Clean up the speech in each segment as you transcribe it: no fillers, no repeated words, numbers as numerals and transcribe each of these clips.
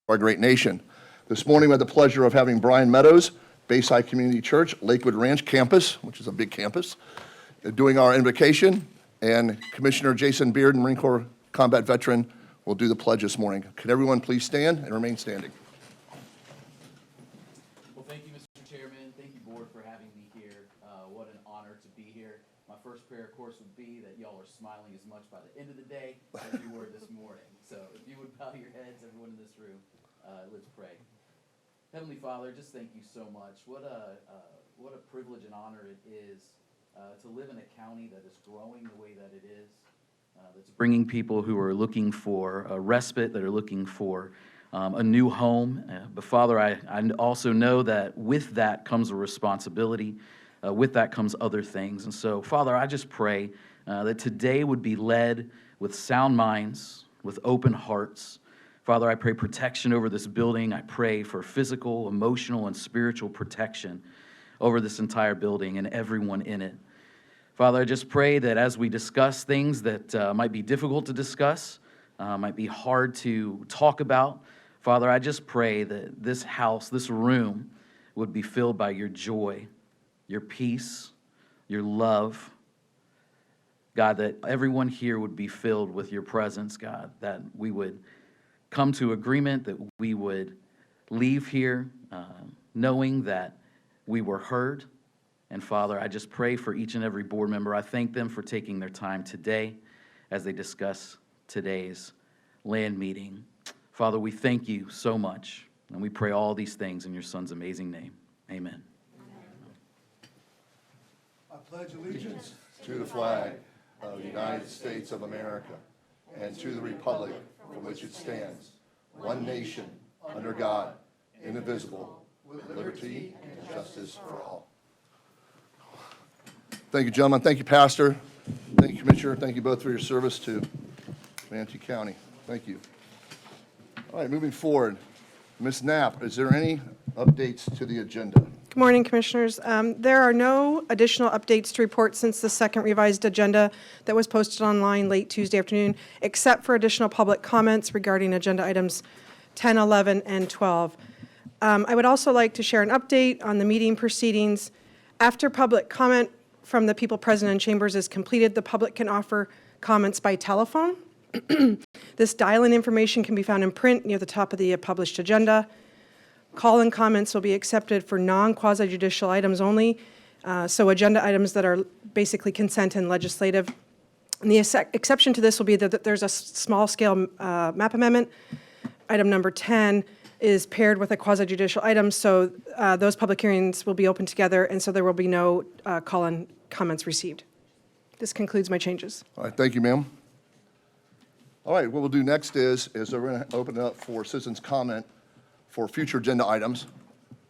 our great nation. This morning we had the pleasure of having Brian Meadows, Bayside Community Church, Lakewood Ranch campus, which is a big campus, doing our invocation, and Commissioner Jason Beard, Marine Corps combat veteran, will do the pledge this morning. Could everyone please stand and remain standing? Well, thank you, Mr. Chairman. Thank you, Board, for having me here. What an honor to be here. My first prayer, of course, would be that y'all are smiling as much by the end of the day as you were this morning. So if you would bow your heads, everyone in this room, let's pray. Heavenly Father, just thank you so much. What a privilege and honor it is to live in a county that is growing the way that it is, that's bringing people who are looking for a respite, that are looking for a new home. But Father, I also know that with that comes a responsibility. With that comes other things. And so, Father, I just pray that today would be led with sound minds, with open hearts. Father, I pray protection over this building. I pray for physical, emotional, and spiritual protection over this entire building and everyone in it. Father, I just pray that as we discuss things that might be difficult to discuss, might be hard to talk about, Father, I just pray that this house, this room, would be filled by your joy, your peace, your love. God, that everyone here would be filled with your presence, God, that we would come to agreement, that we would leave here knowing that we were heard. And Father, I just pray for each and every board member. I thank them for taking their time today as they discuss today's land meeting. Father, we thank you so much, and we pray all these things in your Son's amazing name. Amen. I pledge allegiance to the flag of the United States of America and to the republic for which it stands, one nation, under God, indivisible, with liberty and justice for all. Thank you, gentlemen. Thank you, Pastor. Thank you, Commissioner. Thank you both for your service to Manatee County. Thank you. All right, moving forward. Ms. Knapp, is there any updates to the agenda? Good morning, Commissioners. There are no additional updates to report since the second revised agenda that was posted online late Tuesday afternoon, except for additional public comments regarding agenda items 10, 11, and 12. I would also like to share an update on the meeting proceedings. After public comment from the people present in chambers is completed, the public can offer comments by telephone. This dial-in information can be found in print near the top of the published agenda. Call-in comments will be accepted for non-quasi-judicial items only, so agenda items that are basically consent and legislative. And the exception to this will be that there's a small-scale map amendment. Item number 10 is paired with a quasi-judicial item, so those public hearings will be open together, and so there will be no call-in comments received. This concludes my changes. All right, thank you, ma'am. All right, what we'll do next is we're going to open it up for citizens' comment for future agenda items.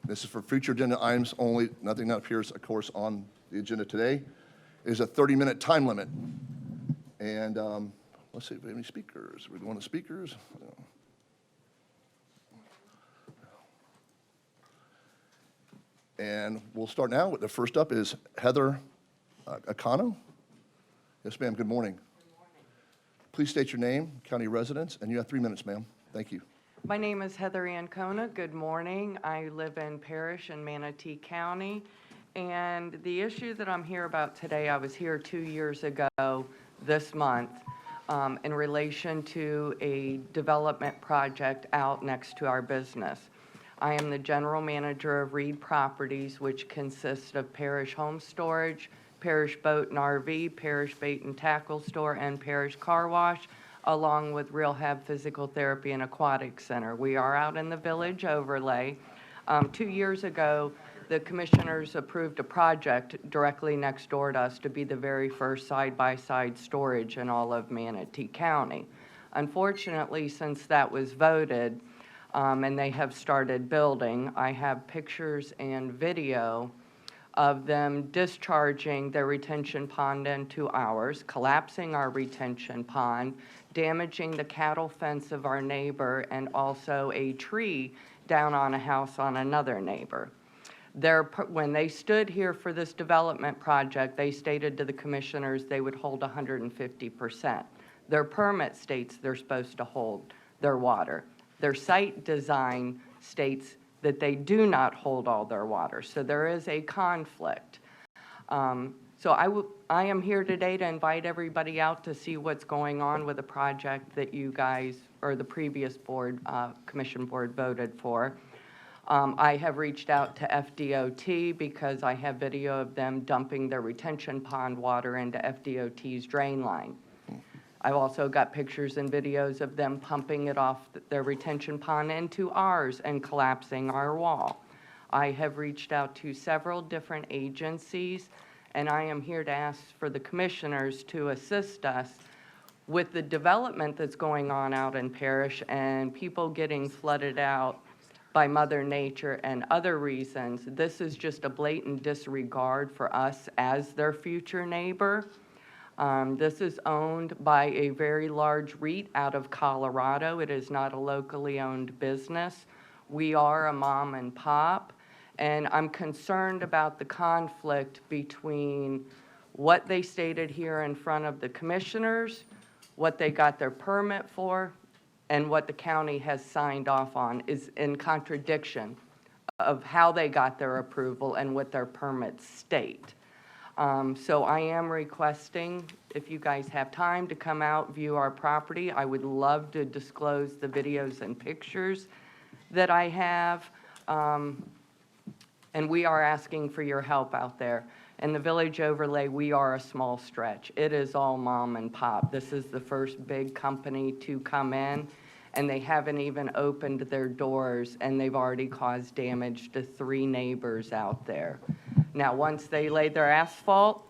This is for future agenda items only. Nothing that appears, of course, on the agenda today. It is a 30-minute time limit. And let's see if we have any speakers. We're going to speakers. And we'll start now. The first up is Heather Acano. Yes, ma'am. Good morning. Good morning. Please state your name, county residence, and you have 3 minutes, ma'am. Thank you. My name is Heather Ancona. Good morning. I live in Parrish in Manatee County. And the issue that I'm here about today, I was here 2 years ago this month in relation to a development project out next to our business. I am the general manager of Reed Properties, which consists of Parrish Home Storage, Parrish Boat and RV, Parrish Bait and Tackle Store, and Parrish Car Wash, along with Rehab Physical Therapy and Aquatic Center. We are out in the village overlay. 2 years ago, the commissioners approved a project directly next door to us to be the very first side-by-side storage in all of Manatee County. Unfortunately, since that was voted and they have started building, I have pictures and video of them discharging their retention pond into ours, collapsing our retention pond, damaging the cattle fence of our neighbor, and also a tree down on a house on another neighbor. When they stood here for this development project, they stated to the commissioners they would hold 150%. Their permit states they're supposed to hold their water. Their site design states that they do not hold all their water, so there is a conflict. So I am here today to invite everybody out to see what's going on with the project that you guys, or the previous board, commission board voted for. I have reached out to FDOT because I have video of them dumping their retention pond water into FDOT's drain line. I've also got pictures and videos of them pumping it off their retention pond into ours and collapsing our wall. I have reached out to several different agencies, and I am here to ask for the commissioners to assist us with the development that's going on out in Parrish and people getting flooded out by Mother Nature and other reasons. This is just a blatant disregard for us as their future neighbor. This is owned by a very large REIT out of Colorado. It is not a locally owned business. We are a mom and pop, and I'm concerned about the conflict between what they stated here in front of the commissioners, what they got their permit for, and what the county has signed off on is in contradiction of how they got their approval and what their permits state. So I am requesting, if you guys have time, to come out, view our property. I would love to disclose the videos and pictures that I have. And we are asking for your help out there. In the village overlay, we are a small stretch. It is all mom and pop. This is the first big company to come in, and they haven't even opened their doors, and they've already caused damage to 3 neighbors out there. Now, once they lay their asphalt,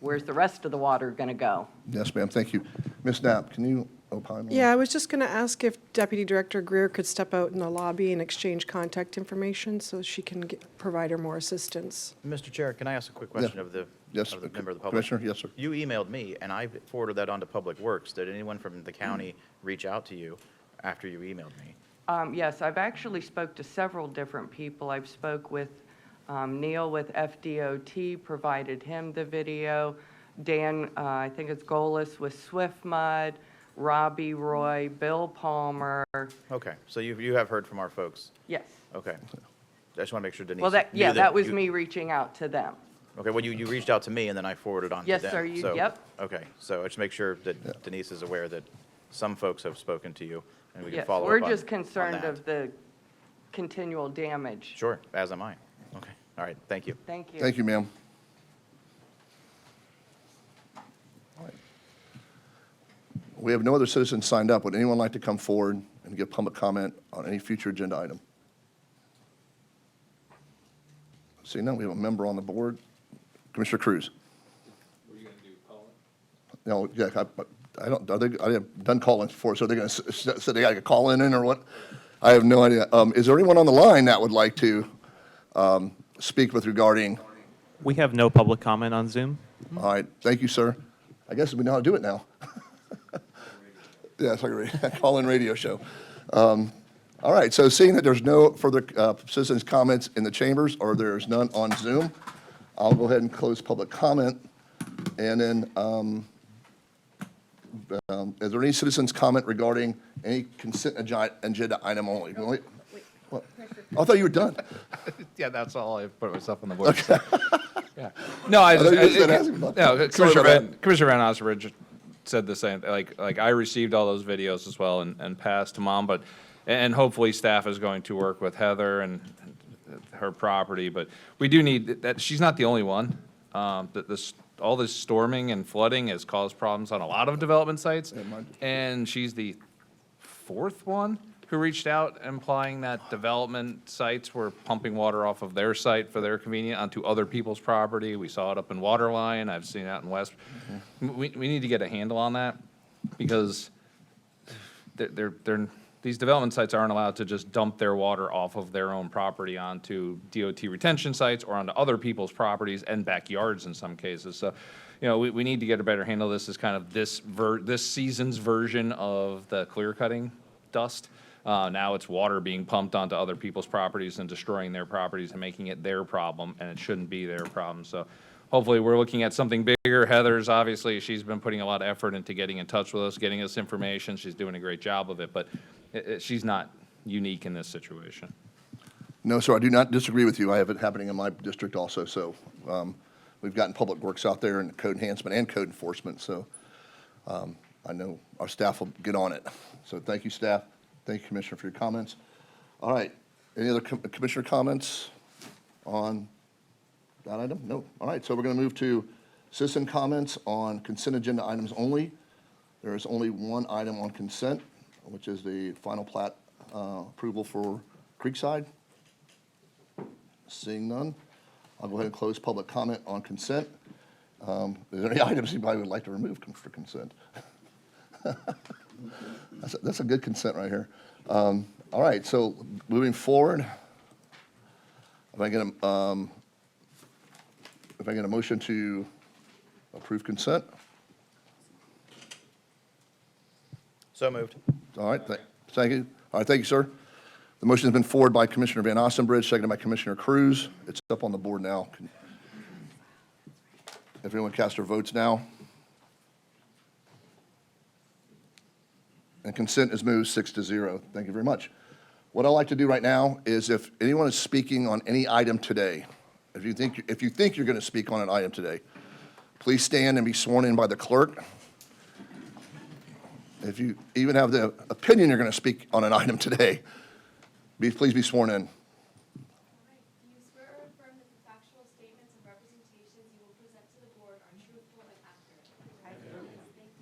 where's the rest of the water going to go? Yes, ma'am, thank you. Ms. Knapp, can you opine? on Yeah, I was just going to ask if Deputy Director Greer could step out in the lobby and exchange contact information so she can provide her more assistance. Mr. Chair, can I ask a quick question of the Yes, member of the public? Commissioner, yes, sir. You emailed me, and I forwarded that on to Public Works. Did anyone from the county reach out to you after you emailed me? Yes, I've actually spoke to several different people. I've spoke with Neil with FDOT, provided him the video. Dan, I think it's Golis with Swift Mud, Robbie Roy, Bill Palmer. Okay, so you have heard from our folks? Yes. Okay. I just want to make sure Denise. Well, knew that was you- me reaching out to them. Okay, well, you reached out to me, and then I forwarded on to them. Yes, sir, So- yep. Okay, so just make sure that Denise is aware that some folks have spoken to you, and we can Yes, follow up we're on just on concerned that. of the continual damage. Sure, as am I. Okay, all right, thank you. Thank you. Thank you, ma'am. All right. We have no other citizens signed up. Would anyone like to come forward and give public comment on any future agenda item? Seeing none, we have a member on the board. Commissioner Cruz. What are you gonna do, call it? No, yeah, I don't, I have done call-ins before, so they're gonna say they gotta call in or what? I have no idea. Is there anyone on the line that would like to speak with regarding? We have no public comment on Zoom. All right, thank you, sir. I guess we know how to do it now. Yeah, it's like a call-in radio show. All right, so seeing that there's no further citizens' comments in the chambers, or there's none on Zoom, I'll go ahead and close public comment. And then, is there any citizens' comment regarding any consent agenda item only? Wait, what? I thought you were done. Yeah, that's all. I put myself on the board. So. Yeah. No, I just, thought you said asking about no, that. Sorry Commissioner Van Osbridge said the same. Like I received all those videos as well and passed them on, but and hopefully staff is going to work with Heather and her property, but we do need that. She's not the only one. All this storming and flooding has caused problems on a lot of development sites, and she's the 4th one who reached out implying that development sites were pumping water off of their site for their convenience onto other people's property. We saw it up in Waterline. I've seen it out in West. We need to get a handle on that because these development sites aren't allowed to just dump their water off of their own property onto DOT retention sites or onto other people's properties and backyards in some cases. So, we need to get a better handle. This is kind of this season's version of the clear cutting dust. Now it's water being pumped onto other people's properties and destroying their properties and making it their problem, and it shouldn't be their problem. So hopefully we're looking at something bigger. Heather's obviously, she's been putting a lot of effort into getting in touch with us, getting us information. She's doing a great job of it, but she's not unique in this situation. No, sir, I do not disagree with you. I have it happening in my district also, so we've gotten public works out there and code enhancement and code enforcement, so I know our staff will get on it. So thank you, staff. Thank you, Commissioner, for your comments. All right, any other Commissioner comments on that item? No. All right, so we're going to move to citizen comments on consent agenda items only. There is only one item on consent, which is the final plat approval for Creekside. Seeing none, I'll go ahead and close public comment on consent. Is there any items anybody would like to remove for consent? That's a good consent right here. All right, so moving forward, if I get a motion to approve consent. So moved. All right, thank you. All right, thank you, sir. The motion has been forwarded by Commissioner Van Ossenbridge, seconded by Commissioner Cruz. It's up on the board now. Everyone cast their votes now. And consent is moved 6-0. Thank you very much. What I'd like to do right now is if anyone is speaking on any item today, if you think you're going to speak on an item today, please stand and be sworn in by the clerk. If you even have the opinion you're going to speak on an item today, please be sworn in. Do you swear or affirm that the factual statements and representations you will present to the board are truthful and accurate? I do.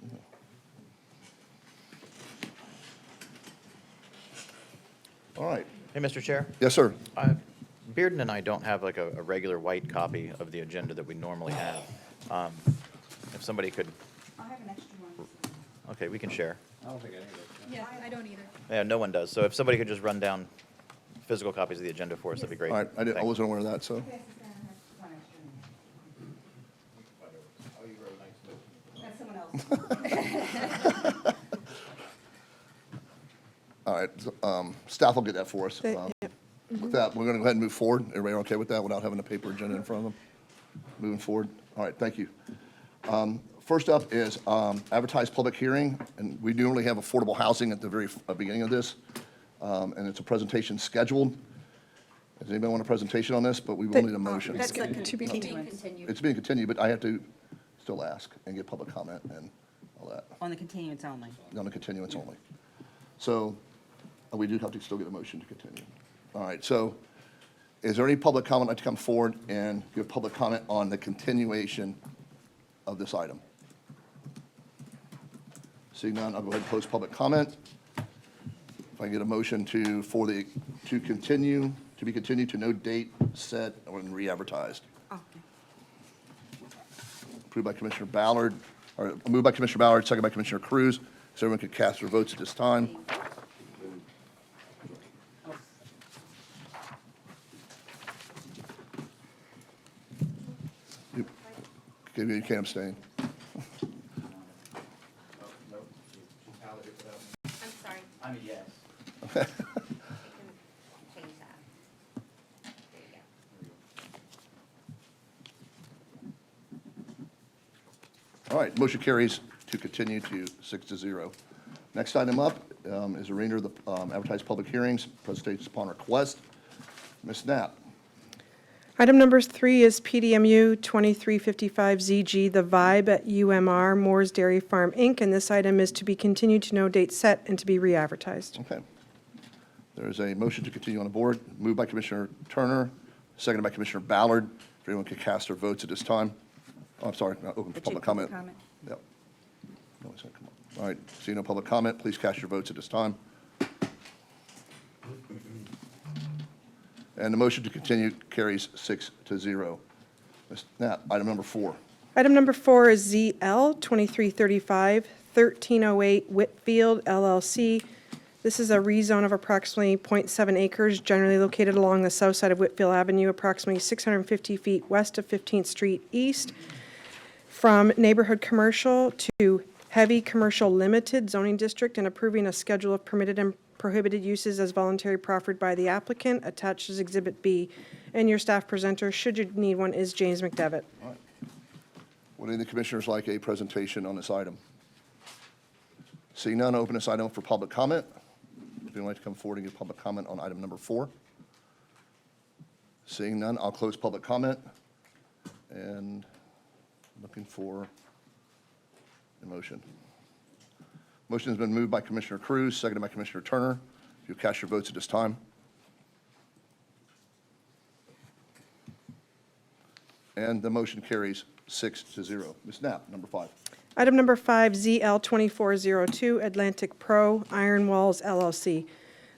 Thank you. All right. Hey, Mr. Chair. Yes, sir. Bearden and I don't have like a regular white copy of the agenda that we normally have. If somebody could, I have an extra one. okay, we can share. Yeah, I don't either. Yeah, no one does. So if somebody could just run down physical copies of the agenda for us, that'd be great. All right, I Thanks. wasn't aware of that, so. Yes, one extra. That's someone else. All right, so, staff will get that for us. With that, we're going to go ahead and move forward. Everybody okay with that without having a paper agenda in front of them? Moving forward. All right, thank you. First up is advertised public hearing, and we normally have affordable housing at the very beginning of this, and it's a presentation scheduled. Does anybody want a presentation on this? But we will need a motion. That's to be continued. It's being continued, but I have to still ask and get public comment and all that On the continuance only. on the continuance only. So we do have to still get a motion to continue. All right, so is there any public comment like to come forward and give public comment on the continuation of this item? Seeing none, I'll go ahead and close public comment. If I can get a motion to be continued to no date set or re-advertised. Oh, Approved by Commissioner Ballard, or moved by Commissioner Ballard, second by Commissioner Cruz. So everyone could cast their votes at this time. You can't abstain. I'm sorry. I'm a yes. You can change that. There you go. All right, motion carries to continue to 6-0. Next item up is a reminder of the advertised public hearings, presentations upon request. Ms. Knapp. Item number 3 is PDMU 2355ZG, The Vibe at UMR, Moore's Dairy Farm, Inc., and this item is to be continued to no date set and to be re-advertised. Okay. There is a motion to continue on the board, moved by Commissioner Turner, seconded by Commissioner Ballard. If anyone could cast their votes at this time. Oh, I'm sorry, not open for public comment. Yep. No, it's not, come on. All right, seeing no public comment, please cast your votes at this time. And the motion to continue carries 6-0. Ms. Knapp, item number 4. Item number 4 is ZL 2335, 1308 Whitfield LLC. This is a rezone of approximately .7 acres, generally located along the south side of Whitfield Avenue, approximately 650 feet west of 15th Street East, from neighborhood commercial to heavy commercial limited zoning district, and approving a schedule of permitted and prohibited uses as voluntary proffered by the applicant, attached as Exhibit B. And your staff presenter, should you need one, is James McDevitt. Would any of the commissioners like a presentation on this item? Seeing none, open this item for public comment. If anyone like to come forward and give public comment on item number 4? Seeing none, I'll close public comment. And looking for a motion. Motion has been moved by Commissioner Cruz, seconded by Commissioner Turner. If you'll cast your votes at this time. And the motion carries 6-0. Ms. Knapp, number 5. Item number 5, ZL 2402, Atlantic Pro Iron Walls LLC.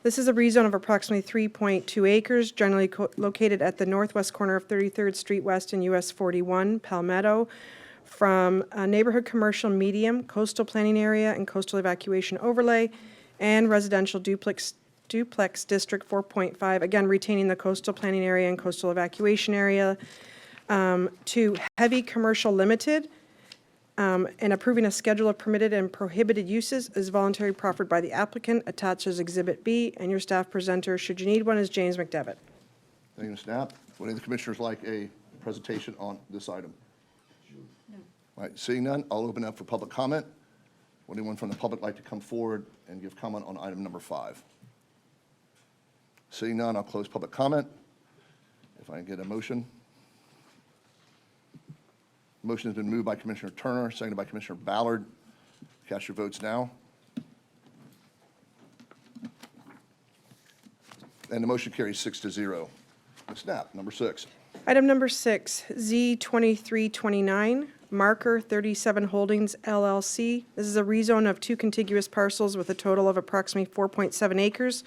This is a rezone of approximately 3.2 acres, generally located at the northwest corner of 33rd Street West and US 41, Palmetto, from a neighborhood commercial medium, coastal planning area and coastal evacuation overlay, and residential duplex district 4.5, again retaining the coastal planning area and coastal evacuation area, to heavy commercial limited, and approving a schedule of permitted and prohibited uses is voluntary proffered by the applicant, attached as Exhibit B, and your staff presenter, should you need one, is James McDevitt. Thank you, Ms. Knapp. Would any of the commissioners like a presentation on this item? No. All right, seeing none, I'll open up for public comment. Would anyone from the public like to come forward and give comment on item number 5? Seeing none, I'll close public comment. If I can get a motion. Motion has been moved by Commissioner Turner, seconded by Commissioner Ballard. Cast your votes now. And the motion carries 6-0. Ms. Knapp, number 6. Item number 6, Z2329, Marker 37 Holdings LLC. This is a rezone of 2 contiguous parcels with a total of approximately 4.7 acres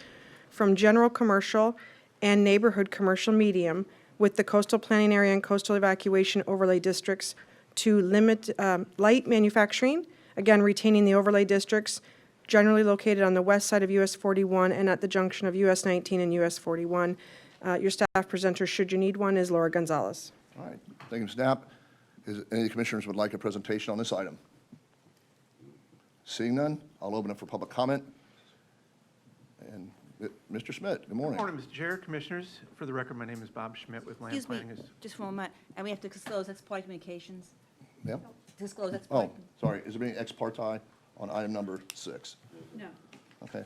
from general commercial and neighborhood commercial medium with the coastal planning area and coastal evacuation overlay districts to limit light manufacturing, again retaining the overlay districts, generally located on the west side of US 41 and at the junction of US 19 and US 41. Your staff presenter, should you need one, is Laura Gonzalez. All right, thank you, Ms. Knapp. Any of the commissioners would like a presentation on this item? Seeing none, I'll open up for public comment. And Mr. Schmidt, good morning. Good morning, Mr. Chair, Commissioners. For the record, my name is Bob Schmidt with Land Excuse me, Planning. just for a moment, and we have to disclose, that's part of communications. Yeah? Disclose, that's part. Oh, sorry, is there any ex parte on item number 6? No. Okay.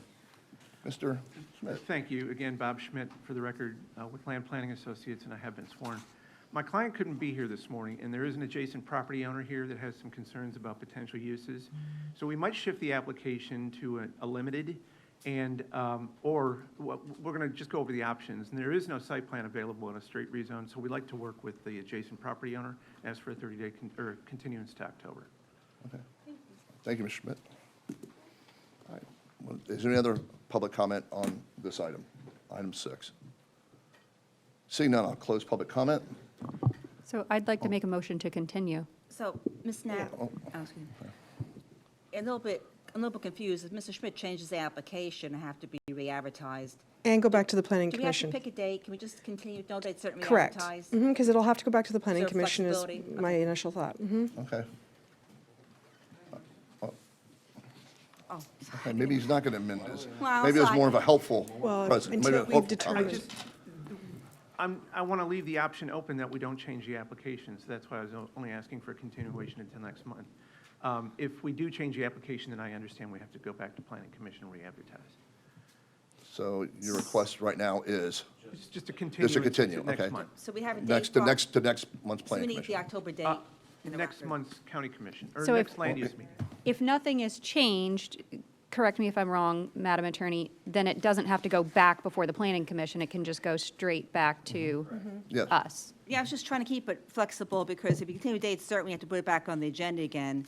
Mr. Schmidt. Thank you. Again, Bob Schmidt, for the record, with Land Planning Associates, and I have been sworn. My client couldn't be here this morning, and there is an adjacent property owner here that has some concerns about potential uses. So we might shift the application to a limited, and, or we're going to just go over the options. And there is no site plan available in a straight rezone, so we'd like to work with the adjacent property owner, ask for a 30-day continuance to October. Okay. Thank you, Mr. Schmidt. All right. Well, is there any other public comment on this item, item 6? Seeing none, I'll close public comment. So I'd like to make a motion to continue. So, Ms. Knapp, excuse me. I'm a little bit confused. If Mr. Schmidt changes the application, it have to be re-advertised. And go back to the Planning Do we have to Commission. pick a date? Can we just continue, no date certain Correct. re-advertised? Because it'll have to go back to the Planning there Commission is flexibility? my initial thought. Okay. Oh, Okay, maybe he's not going to amend this. Well, Maybe it was so more of a helpful Well, present. until maybe a we've helpful determined- comment. I want to leave the option open that we don't change the application, so that's why I was only asking for a continuation until next month. If we do change the application, then I understand we have to go back to Planning Commission and re-advertise. So your request right now is It's just a continuance continue, to next okay. month. So we have a date next for. to next month's So we planning need the commission. October date. in the Next record. month's County Commission, or So if- next land use meeting. If nothing is changed, correct me if I'm wrong, Madam Attorney, then it doesn't have to go back before the Planning Commission. It can just go straight back to Yes. us. Yeah, I was just trying to keep it flexible, because if you continue dates, certainly we have to put it back on the agenda again.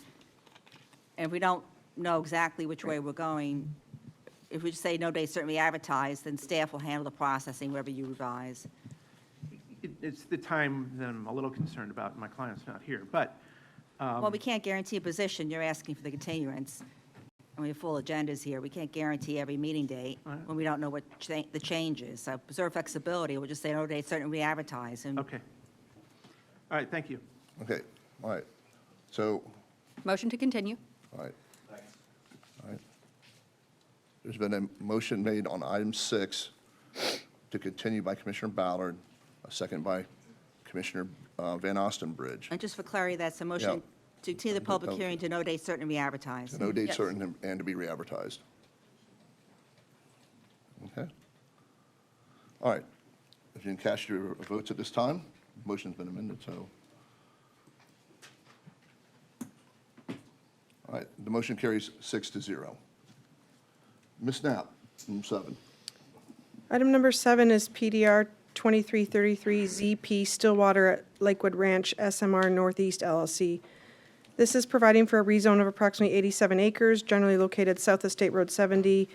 And if we don't know exactly which way we're going, if we just say no date certainly advertised, then staff will handle the processing wherever you revise. It's the time that I'm a little concerned about, and my client's not here, but Well, we can't guarantee a position. You're asking for the continuance. And we have full agendas here. We can't guarantee every meeting date when we don't know what the change is. So preserve flexibility. We'll just say no date certainly re-advertise. And okay. All right, thank you. Okay, all right. So, Motion to continue. all right. All right. There's been a motion made on item 6 to continue by Commissioner Ballard, a second by Commissioner Van Ostenbridge. and just for clarity, that's a motion to continue the public hearing to no date certainly re-advertise. No date certain and to be re-advertised. Okay. All right. If you can cast your votes at this time, motion's been amended, so. All right, the motion carries 6-0. Ms. Knapp, item 7. Item number 7 is PDR 2333 ZP Stillwater at Lakewood Ranch, SMR Northeast LLC. This is providing for a rezone of approximately 87 acres, generally located south of State Road 70,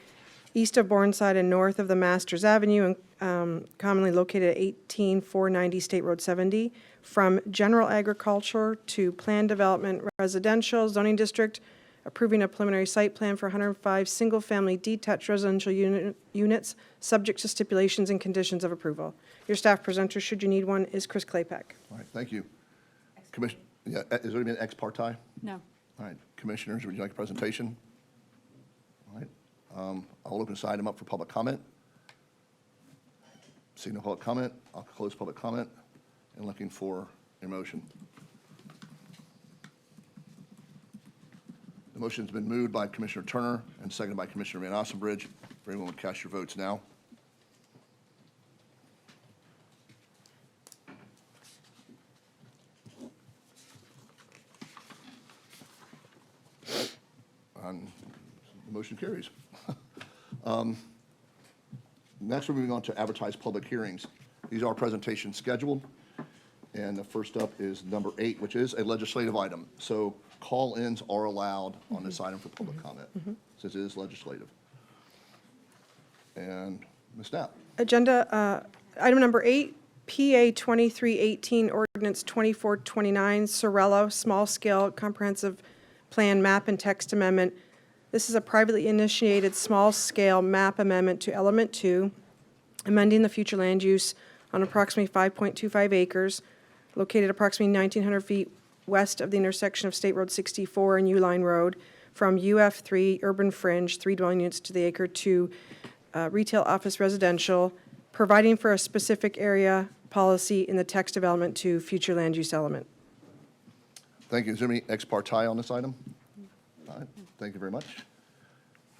east of Bourneside and north of the Masters Avenue, and commonly located at 18490 State Road 70, from general agriculture to planned development residential zoning district, approving a preliminary site plan for 105 single-family detached residential units, subject to stipulations and conditions of approval. Your staff presenter, should you need one, is Chris Claypack. All right, thank you. Commission, yeah, is there any ex parte? No. All right, commissioners, would you like a presentation? All right, I'll open this item up for public comment. Seeing no public comment, I'll close public comment and looking for a motion. The motion's been moved by Commissioner Turner and seconded by Commissioner Van Ossenbridge. If anyone would cast your votes now. The motion carries. Next, we're moving on to advertised public hearings. These are presentations scheduled, and the first up is number 8, which is a legislative item. So call-ins are allowed on this item for public comment, since it is legislative. And Ms. Knapp. Agenda, item number 8, PA 2318, ordinance 2429, Sorella, small-scale comprehensive plan map and text amendment. This is a privately initiated small-scale map amendment to Element 2, amending the future land use on approximately 5.25 acres, located approximately 1,900 feet west of the intersection of State Road 64 and U-Line Road, from UF3 urban fringe, 3 dwelling units to the acre, to retail office residential, providing for a specific area policy in the text of Element 2 future land use element. Thank you. Is there any ex parte on this item? All right, thank you very much.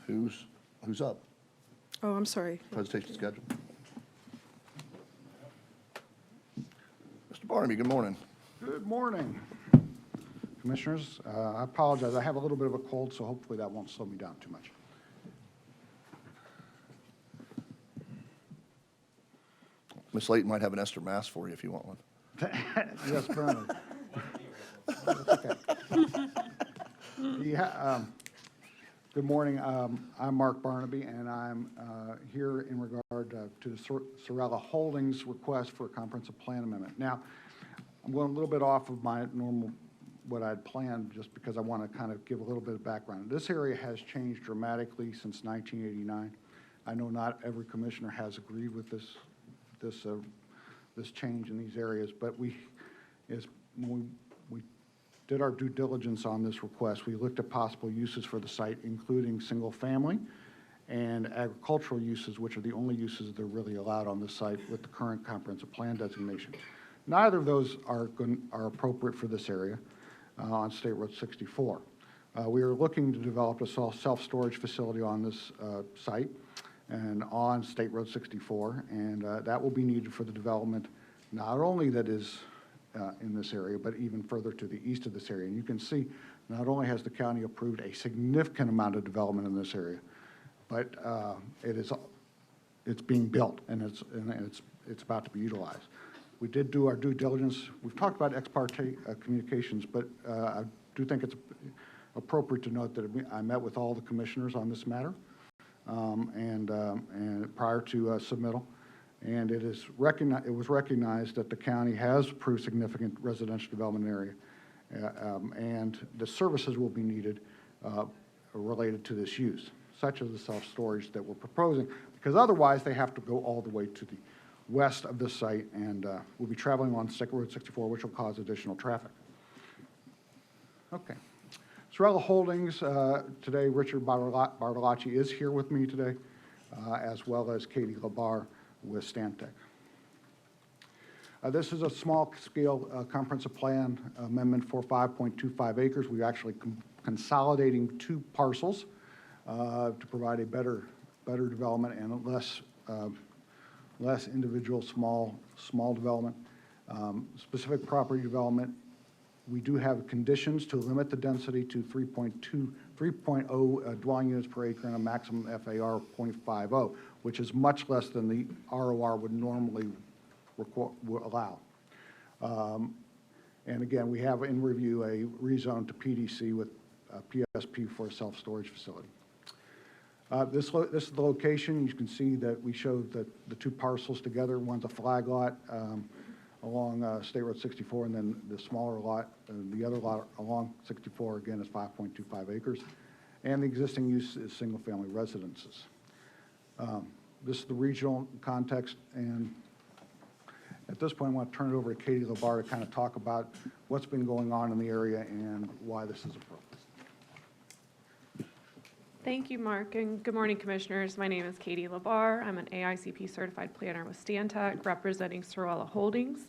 Who's up? Oh, I'm sorry. Presentation schedule. Mr. Barnaby, good morning. Good morning, Commissioners. I apologize. I have a little bit of a cold, so hopefully that won't slow me down too much. Ms. Layton might have an Esther Mass for you if you want one. Yes, Bernard. That's okay. Yeah, good morning. I'm Mark Barnaby, and I'm here in regard to the Sorella Holdings request for a comprehensive plan amendment. Now, I'm going a little bit off of my normal, what I'd planned, just because I want to kind of give a little bit of background. This area has changed dramatically since 1989. I know not every commissioner has agreed with this change in these areas, but when we did our due diligence on this request, we looked at possible uses for the site, including single-family and agricultural uses, which are the only uses that are really allowed on this site with the current comprehensive plan designation. Neither of those are appropriate for this area on State Road 64. We are looking to develop a self-storage facility on this site and on State Road 64, and that will be needed for the development not only that is in this area, but even further to the east of this area. And you can see, not only has the county approved a significant amount of development in this area, but it's being built and it's about to be utilized. We did do our due diligence. We've talked about ex parte communications, but I do think it's appropriate to note that I met with all the commissioners on this matter and prior to submittal. And it was recognized that the county has approved significant residential development area, and the services will be needed related to this use, such as the self-storage that we're proposing, because otherwise they have to go all the way to the west of this site, and we'll be traveling on State Road 64, which will cause additional traffic. Okay. Sorella Holdings, today Richard Bartolacci is here with me today, as well as Katie Labar with Stantec. This is a small-scale comprehensive plan amendment for 5.25 acres. We're actually consolidating 2 parcels to provide a better better development and less individual small development. Specific property development, we do have conditions to limit the density to 3.0 dwelling units per acre and a maximum FAR of 0.50, which is much less than the ROR would normally allow. And again, we have in review a rezone to PDC with PSP for a self-storage facility. This is the location. You can see that we showed that the two parcels together. One's a flag lot along State Road 64, and then the smaller lot, the other lot along 64, again, is 5.25 acres. And the existing use is single-family residences. This is the regional context, and at this point, I want to turn it over to Katie Labar to kind of talk about what's been going on in the area and why this is appropriate. Thank you, Mark, and good morning, Commissioners. My name is Katie Labar. I'm an AICP certified planner with Stantec, representing Sorella Holdings.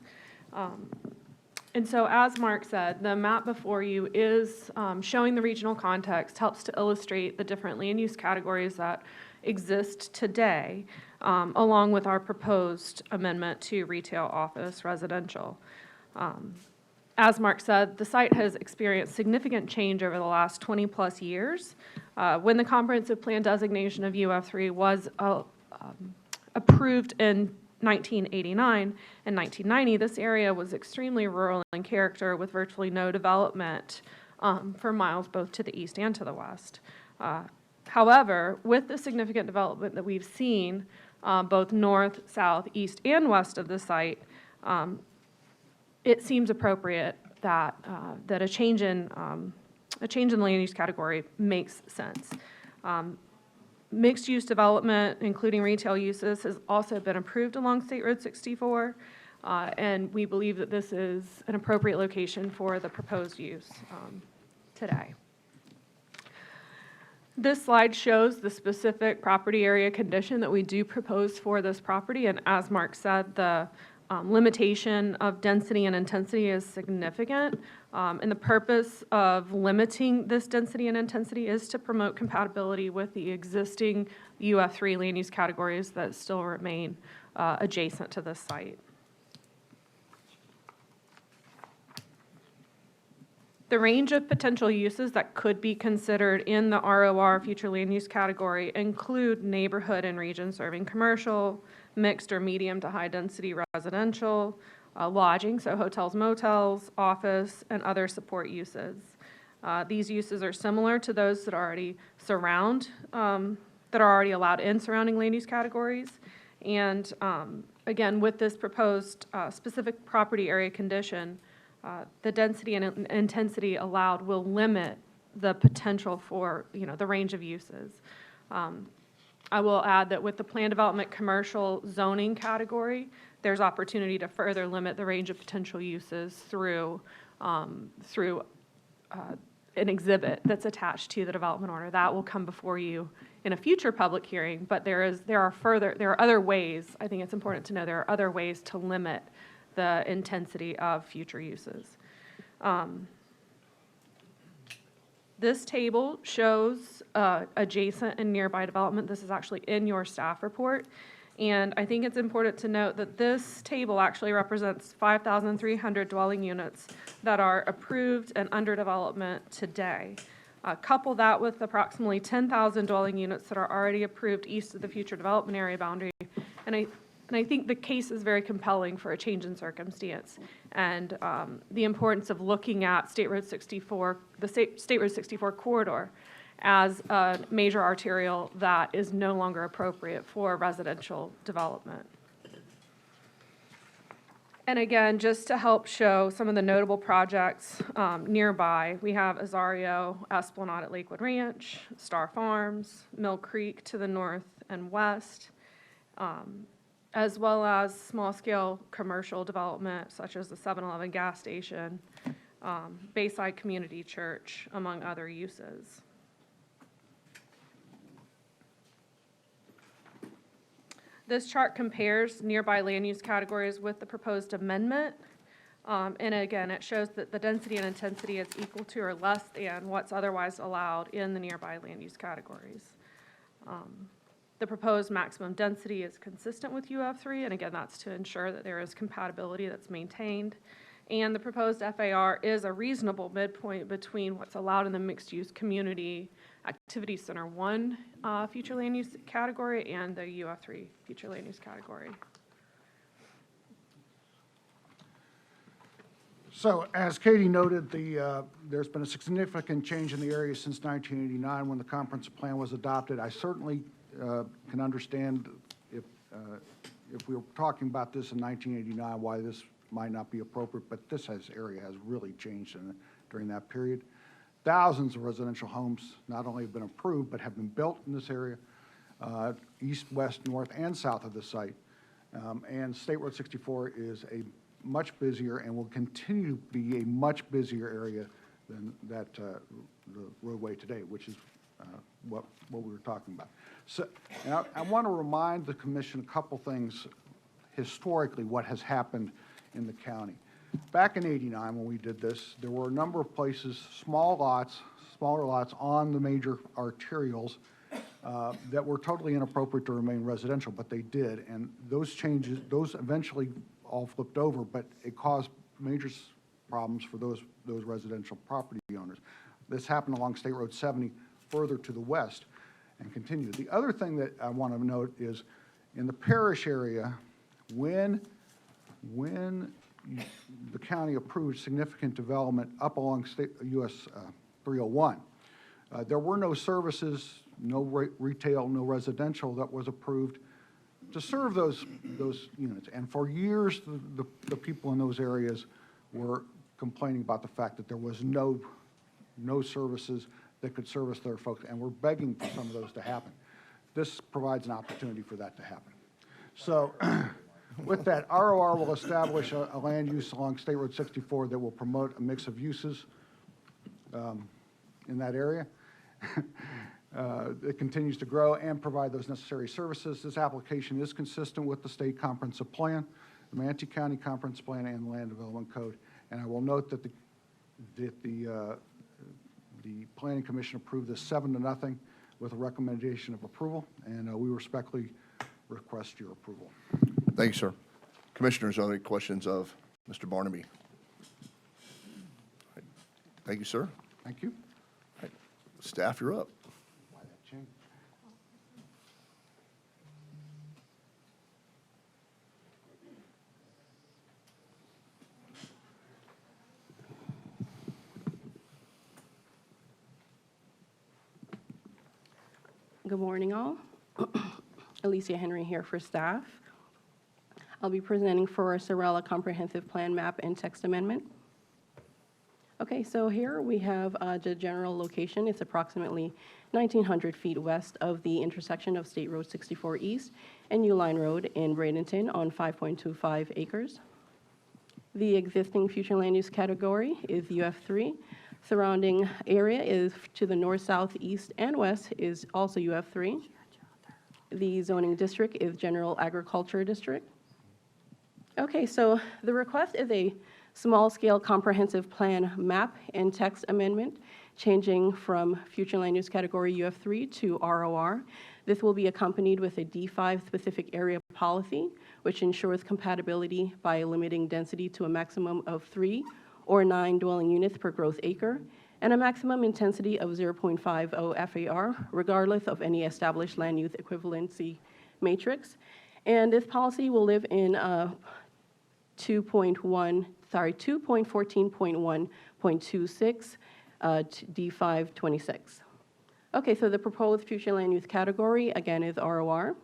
And so, as Mark said, the map before you is showing the regional context, helps to illustrate the different land use categories that exist today, along with our proposed amendment to retail, office, residential. As Mark said, the site has experienced significant change over the last 20-plus years. When the comprehensive plan designation of UF3 was approved in 1989 and 1990, this area was extremely rural in character with virtually no development for miles both to the east and to the west. However, with the significant development that we've seen both north, south, east, and west of the site, it seems appropriate that that a change in the land use category makes sense. Mixed-use development, including retail uses, has also been approved along State Road 64, and we believe that this is an appropriate location for the proposed use today. This slide shows the specific property area condition that we do propose for this property, and as Mark said, the limitation of density and intensity is significant, and the purpose of limiting this density and intensity is to promote compatibility with the existing UF3 land use categories that still remain adjacent to this site. The range of potential uses that could be considered in the ROR future land use category include neighborhood and region serving commercial, mixed or medium to high density residential, lodging, so hotels, motels, office, and other support uses. These uses are similar to those that already that are already allowed in surrounding land use categories. And again, with this proposed specific property area condition, the density and intensity allowed will limit the potential for, the range of uses. I will add that with the plan development commercial zoning category, there's opportunity to further limit the range of potential uses through an exhibit that's attached to the development order. That will come before you in a future public hearing, but there are other ways. I think it's important to know there are other ways to limit the intensity of future uses. This table shows adjacent and nearby development. This is actually in your staff report. And I think it's important to note that this table actually represents 5,300 dwelling units that are approved and under development today. Couple that with approximately 10,000 dwelling units that are already approved east of the future development area boundary. And I think the case is very compelling for a change in circumstance, and the importance of looking at State Road 64, the State Road 64 corridor, as a major arterial that is no longer appropriate for residential development. And again, just to help show some of the notable projects nearby, we have Azario Esplanade at Lakewood Ranch, Star Farms, Mill Creek to the north and west, as well as small-scale commercial development such as the 7-Eleven gas station, Bayside Community Church, among other uses. This chart compares nearby land use categories with the proposed amendment. And again, it shows that the density and intensity is equal to or less than what's otherwise allowed in the nearby land use categories. The proposed maximum density is consistent with UF3, and again, that's to ensure that there is compatibility that's maintained. And the proposed FAR is a reasonable midpoint between what's allowed in the mixed-use community activity center 1 future land use category and the UF3 future land use category. So as Katie noted, there's been a significant change in the area since 1989 when the comprehensive plan was adopted. I certainly can understand if we were talking about this in 1989, why this might not be appropriate, but this area has really changed during that period. Thousands of residential homes not only have been approved, but have been built in this area, east, west, north, and south of the site. And State Road 64 is a much busier and will continue to be a much busier area than the roadway today, which is what we were talking about. So, and I want to remind the commission a couple things historically what has happened in the county. Back in '89 when we did this, there were a number of places, smaller lots on the major arterials that were totally inappropriate to remain residential, but they did. And those changes, those eventually all flipped over, but it caused major problems for those residential property owners. This happened along State Road 70 further to the west and continued. The other thing that I want to note is in the parish area, when the county approved significant development up along US 301, there were no services, no retail, no residential that was approved to serve those units. And for years, the people in those areas were complaining about the fact that there was no services that could service their folks, and we're begging for some of those to happen. This provides an opportunity for that to happen. So with that, ROR will establish a land use along State Road 64 that will promote a mix of uses in that area. It continues to grow and provide those necessary services. This application is consistent with the state comprehensive plan, the Manatee County Comprehensive Plan, and the Land Development Code. And I will note that the Planning Commission approved this 7-0 with a recommendation of approval, and we respectfully request your approval. Thank you, sir. Commissioners, are there any questions of Mr. Barnaby? Thank you, sir. Thank you. Staff, you're up. Why that change? Good morning, all. Alicia Henry here for staff. I'll be presenting for Sorella Comprehensive Plan Map and Text Amendment. Okay, so here we have the general location. It's approximately 1,900 feet west of the intersection of State Road 64 East and New Line Road in Bradenton on 5.25 acres. The existing future land use category is UF3. Surrounding area is to the north, south, east, and west is also UF3. The zoning district is General Agriculture District. Okay, so the request is a small-scale comprehensive plan map and text amendment, changing from future land use category UF3 to ROR. This will be accompanied with a D5 specific area policy, which ensures compatibility by limiting density to a maximum of 3 or 9 dwelling units per gross acre, and a maximum intensity of 0.50 FAR, regardless of any established land use equivalency matrix. And this policy will live in 2.14.1.26 D526. Okay, so the proposed future land use category, again, is ROR.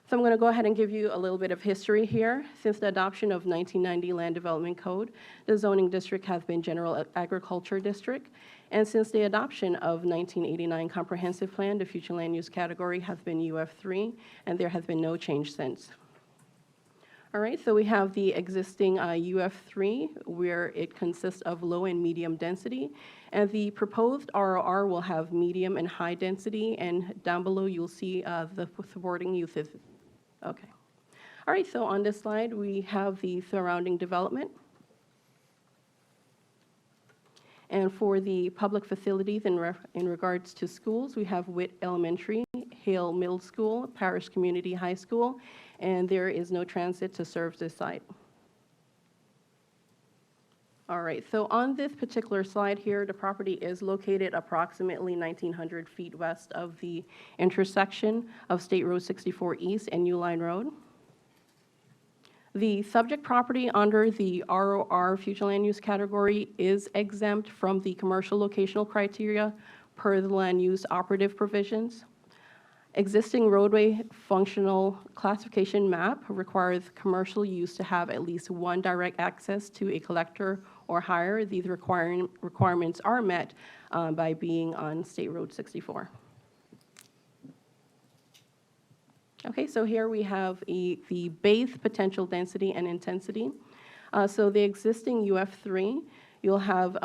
So I'm going to go ahead and give you a little bit of history here. Since the adoption of 1990 Land Development Code, the zoning district has been General Agriculture District. And since the adoption of 1989 Comprehensive Plan, the future land use category has been UF3, and there has been no change since. All right, so we have the existing UF3, where it consists of low and medium density. And the proposed ROR will have medium and high density. And down below, you'll see the supporting uses. Okay. All right, so on this slide, we have the surrounding development. And for the public facilities in regards to schools, we have Witt Elementary, Hale Middle School, Parish Community High School, and there is no transit to serve this site. All right, so on this particular slide here, the property is located approximately 1,900 feet west of the intersection of State Road 64 East and New Line Road. The subject property under the ROR future land use category is exempt from the commercial locational criteria per the land use operative provisions. Existing roadway functional classification map requires commercial use to have at least one direct access to a collector or higher. These requirements are met by being on State Road 64. Okay, so here we have the base potential density and intensity. So the existing UF3, you'll have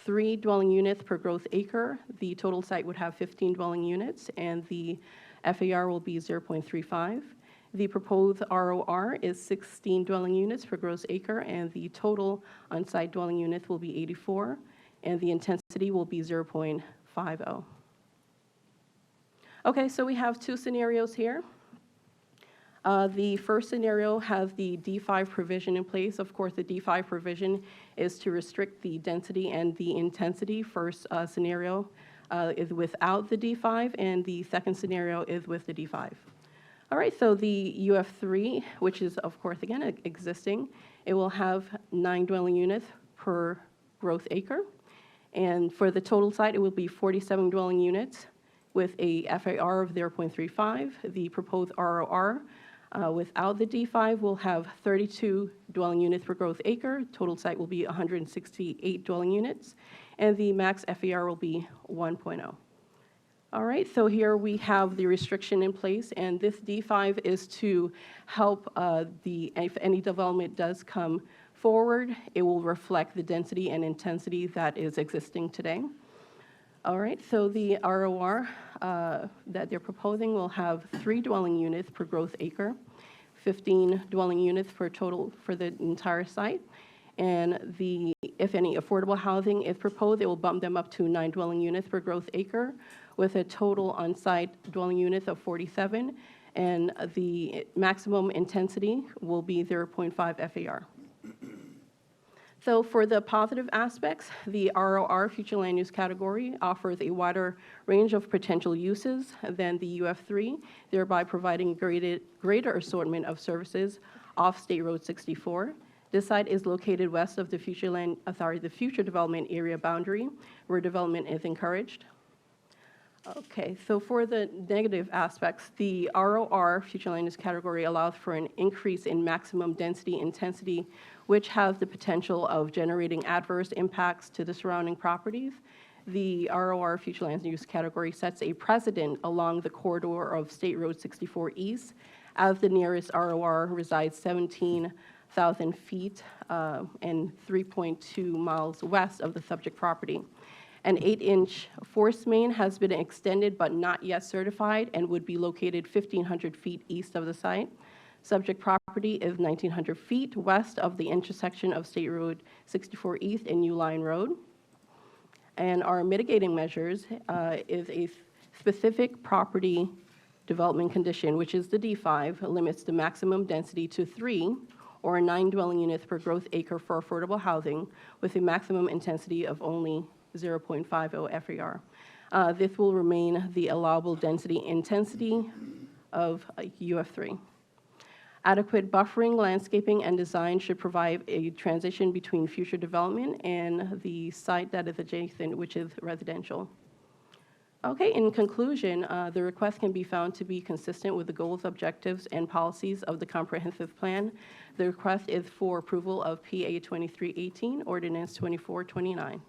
3 dwelling units per gross acre. The total site would have 15 dwelling units, and the FAR will be 0.35. The proposed ROR is 16 dwelling units per gross acre, and the total on-site dwelling units will be 84, and the intensity will be 0.50. Okay, so we have 2 scenarios here. The first scenario has the D5 provision in place. Of course, the D5 provision is to restrict the density and the intensity. First scenario is without the D5, and the second scenario is with the D5. All right, so the UF3, which is, of course, again, existing, it will have 9 dwelling units per gross acre. And for the total site, it will be 47 dwelling units with a FAR of 0.35. The proposed ROR without the D5 will have 32 dwelling units per gross acre. Total site will be 168 dwelling units, and the max FAR will be 1.0. All right, so here we have the restriction in place, and this D5 is to help if any development does come forward, it will reflect the density and intensity that is existing today. All right, so the ROR that they're proposing will have 3 dwelling units per gross acre, 15 dwelling units per total for the entire site. And if any affordable housing is proposed, it will bump them up to 9 dwelling units per gross acre with a total on-site dwelling units of 47. And the maximum intensity will be 0.5 FAR. So for the positive aspects, the ROR future land use category offers a wider range of potential uses than the UF3, thereby providing greater assortment of services off State Road 64. This site is located west of the the future development area boundary, where development is encouraged. Okay, so for the negative aspects, the ROR future land use category allows for an increase in maximum density intensity, which has the potential of generating adverse impacts to the surrounding properties. The ROR future land use category sets a precedent along the corridor of State Road 64 East, as the nearest ROR resides 17,000 feet and 3.2 miles west of the subject property. An 8-inch force main has been extended but not yet certified and would be located 1,500 feet east of the site. Subject property is 1,900 feet west of the intersection of State Road 64 East and New Line Road. And our mitigating measures is a specific property development condition, which is the D5, limits the maximum density to 3 or 9 dwelling units per gross acre for affordable housing with a maximum intensity of only 0.50 FAR. This will remain the allowable density intensity of UF3. Adequate buffering, landscaping, and design should provide a transition between future development and the site that is adjacent, which is residential. Okay, in conclusion, the request can be found to be consistent with the goals, objectives, and policies of the comprehensive plan. The request is for approval of PA 2318, Ordinance 2429.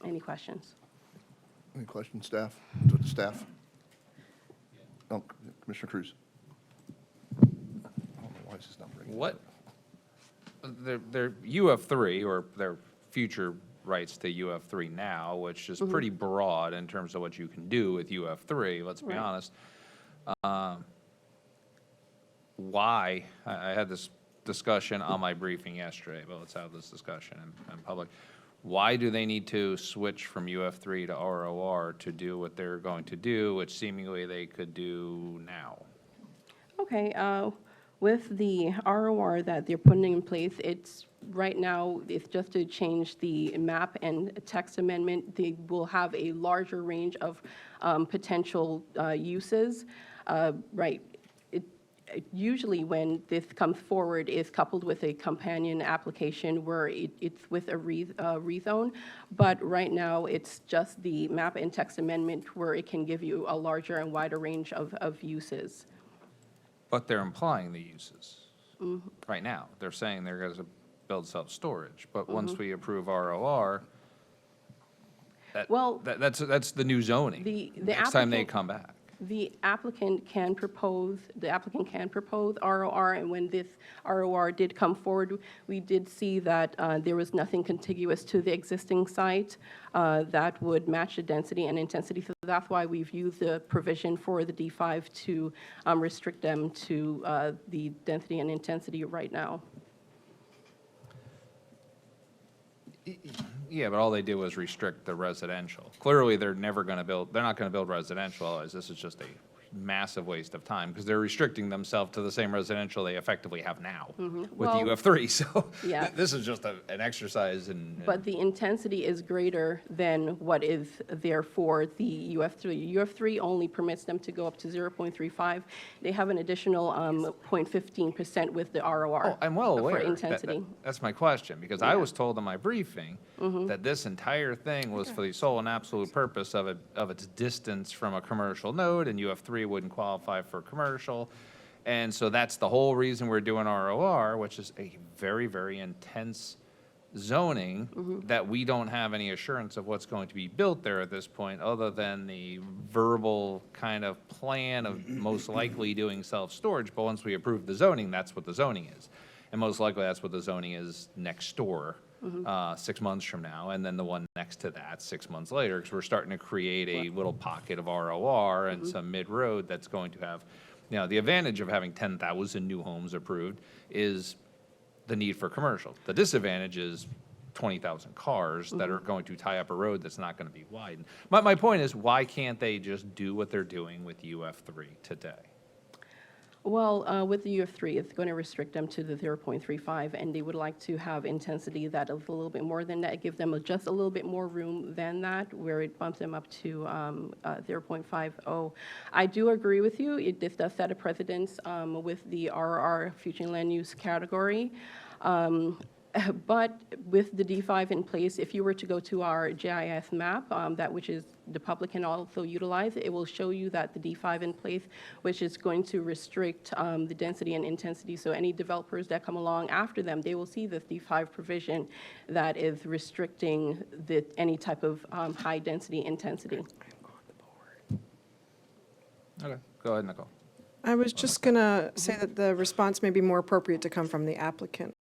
Any questions? Any questions, staff? Staff? No, Commissioner Cruz. I don't know why this is not bringing it What, up. their UF3, or their future rights to UF3 now, which is pretty broad in terms of what you can do with UF3, let's be honest. Why, I had this discussion on my briefing yesterday, but let's have this discussion in public. why do they need to switch from UF3 to ROR to do what they're going to do, which seemingly they could do now? Okay, with the ROR that they're putting in place, it's, right now, it's just to change the map and text amendment. They will have a larger range of potential uses. Right, usually when this comes forward is coupled with a companion application where it's with a rezone, but right now it's just the map and text amendment where it can give you a larger and wider range of uses. But they're implying the uses right now. They're saying they're going to build self-storage, but once we approve ROR, Well, that's the new zoning. the Next time they applicant- come back. The applicant can propose ROR, and when this ROR did come forward, we did see that there was nothing contiguous to the existing site that would match the density and intensity. So that's why we've used the provision for the D5 to restrict them to the density and intensity right now. Yeah, but all they did was restrict the residential. Clearly, they're never going to build, they're not going to build residential, otherwise this is just a massive waste of time, because they're restricting themselves to the same residential they effectively have now with Well, the UF3, so yeah. this is just an exercise in. But the intensity is greater than what is there for the UF3. UF3 only permits them to go up to 0.35. They have an additional 0.15% with the ROR. Oh, I'm well aware. For intensity. That's my question, because I was told in my briefing that this entire thing was for the sole and absolute purpose of its distance from a commercial node, and UF3 wouldn't qualify for commercial. And so that's the whole reason we're doing ROR, which is a very, very intense zoning that we don't have any assurance of what's going to be built there at this point, other than the verbal kind of plan of most likely doing self-storage. But once we approve the zoning, that's what the zoning is. And most likely, that's what the zoning is next door, 6 months from now, and then the one next to that 6 months later, because we're starting to create a little pocket of ROR and some mid-road that's going to have, the advantage of having 10,000 new homes approved is the need for commercial. The disadvantage is 20,000 cars that are going to tie up a road that's not going to be widened. My point is, why can't they just do what they're doing with UF3 today? Well, with the UF3, it's going to restrict them to the 0.35, and they would like to have intensity that is a little bit more than that, give them just a little bit more room than that, where it bumps them up to 0.50. I do agree with you. This does set a precedence with the RR, future land use category. But with the D5 in place, if you were to go to our GIS map, that which is the public can also utilize, it will show you that the D5 in place, which is going to restrict the density and intensity. So any developers that come along after them, they will see this D5 provision that is restricting any type of high density intensity. Okay, go ahead, Nicole. I was just going to say that the response may be more appropriate to come from the applicant.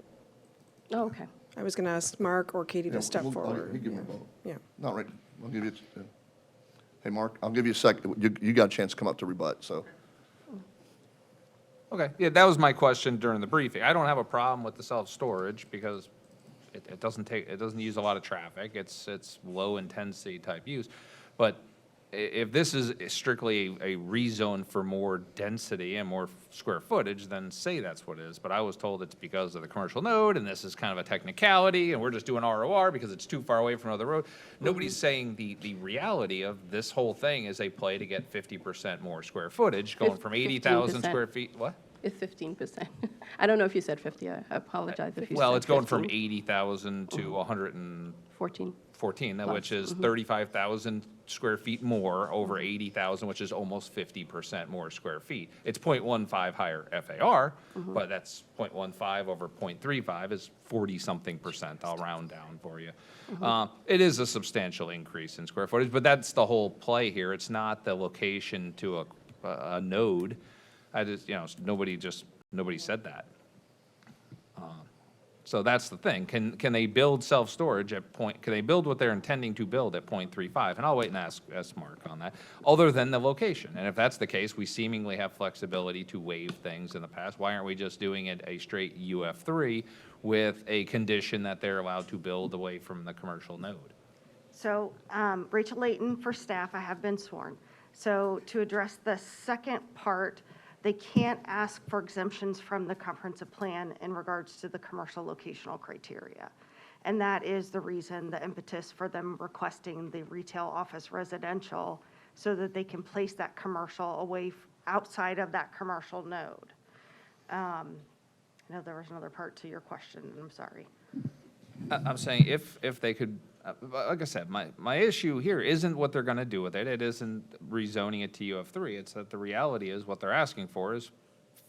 Oh, okay. I was going to ask Mark or Katie Yeah, to step we'll- forward. you give me a vote. Yeah. Not right, I'll give you, hey, Mark, I'll give you a second. You got a chance to come up to rebut, so. Okay, yeah, that was my question during the briefing. I don't have a problem with the self-storage because it doesn't use a lot of traffic. It's low intensity type use. But if this is strictly a rezone for more density and more square footage, then say that's what it is. But I was told it's because of the commercial node, and this is kind of a technicality, and we're just doing ROR because it's too far away from another road. Nobody's saying the reality of this whole thing is a play to get 50% more square footage, going from 80,000 15%. square feet, what? It's 15%. I don't know if you said 50. I apologize if you said Well, it's going from 15. 80,000 to 114, 14. which is 35,000 square feet more over 80,000, which is almost 50% more square feet. It's 0.15 higher FAR, but that's 0.15 over 0.35 is 40-something%. I'll round down for you. It is a substantial increase in square footage, but that's the whole play here. It's not the location to a node. I just, nobody said that. So that's the thing. Can they build self-storage can they build what they're intending to build at 0.35? And I'll wait and ask Mark on that, other than the location. And if that's the case, we seemingly have flexibility to waive things in the past. Why aren't we just doing it a straight UF3 with a condition that they're allowed to build away from the commercial node? So, Rachel Layton for staff, I have been sworn. So to address the second part, they can't ask for exemptions from the comprehensive plan in regards to the commercial locational criteria. And that is the reason, the impetus for them requesting the retail office residential, so that they can place that commercial away outside of that commercial node. I know there was another part to your question, and I'm sorry. I'm saying if they could, like I said, my issue here isn't what they're going to do with it. It isn't rezoning it to UF3. It's that the reality is what they're asking for is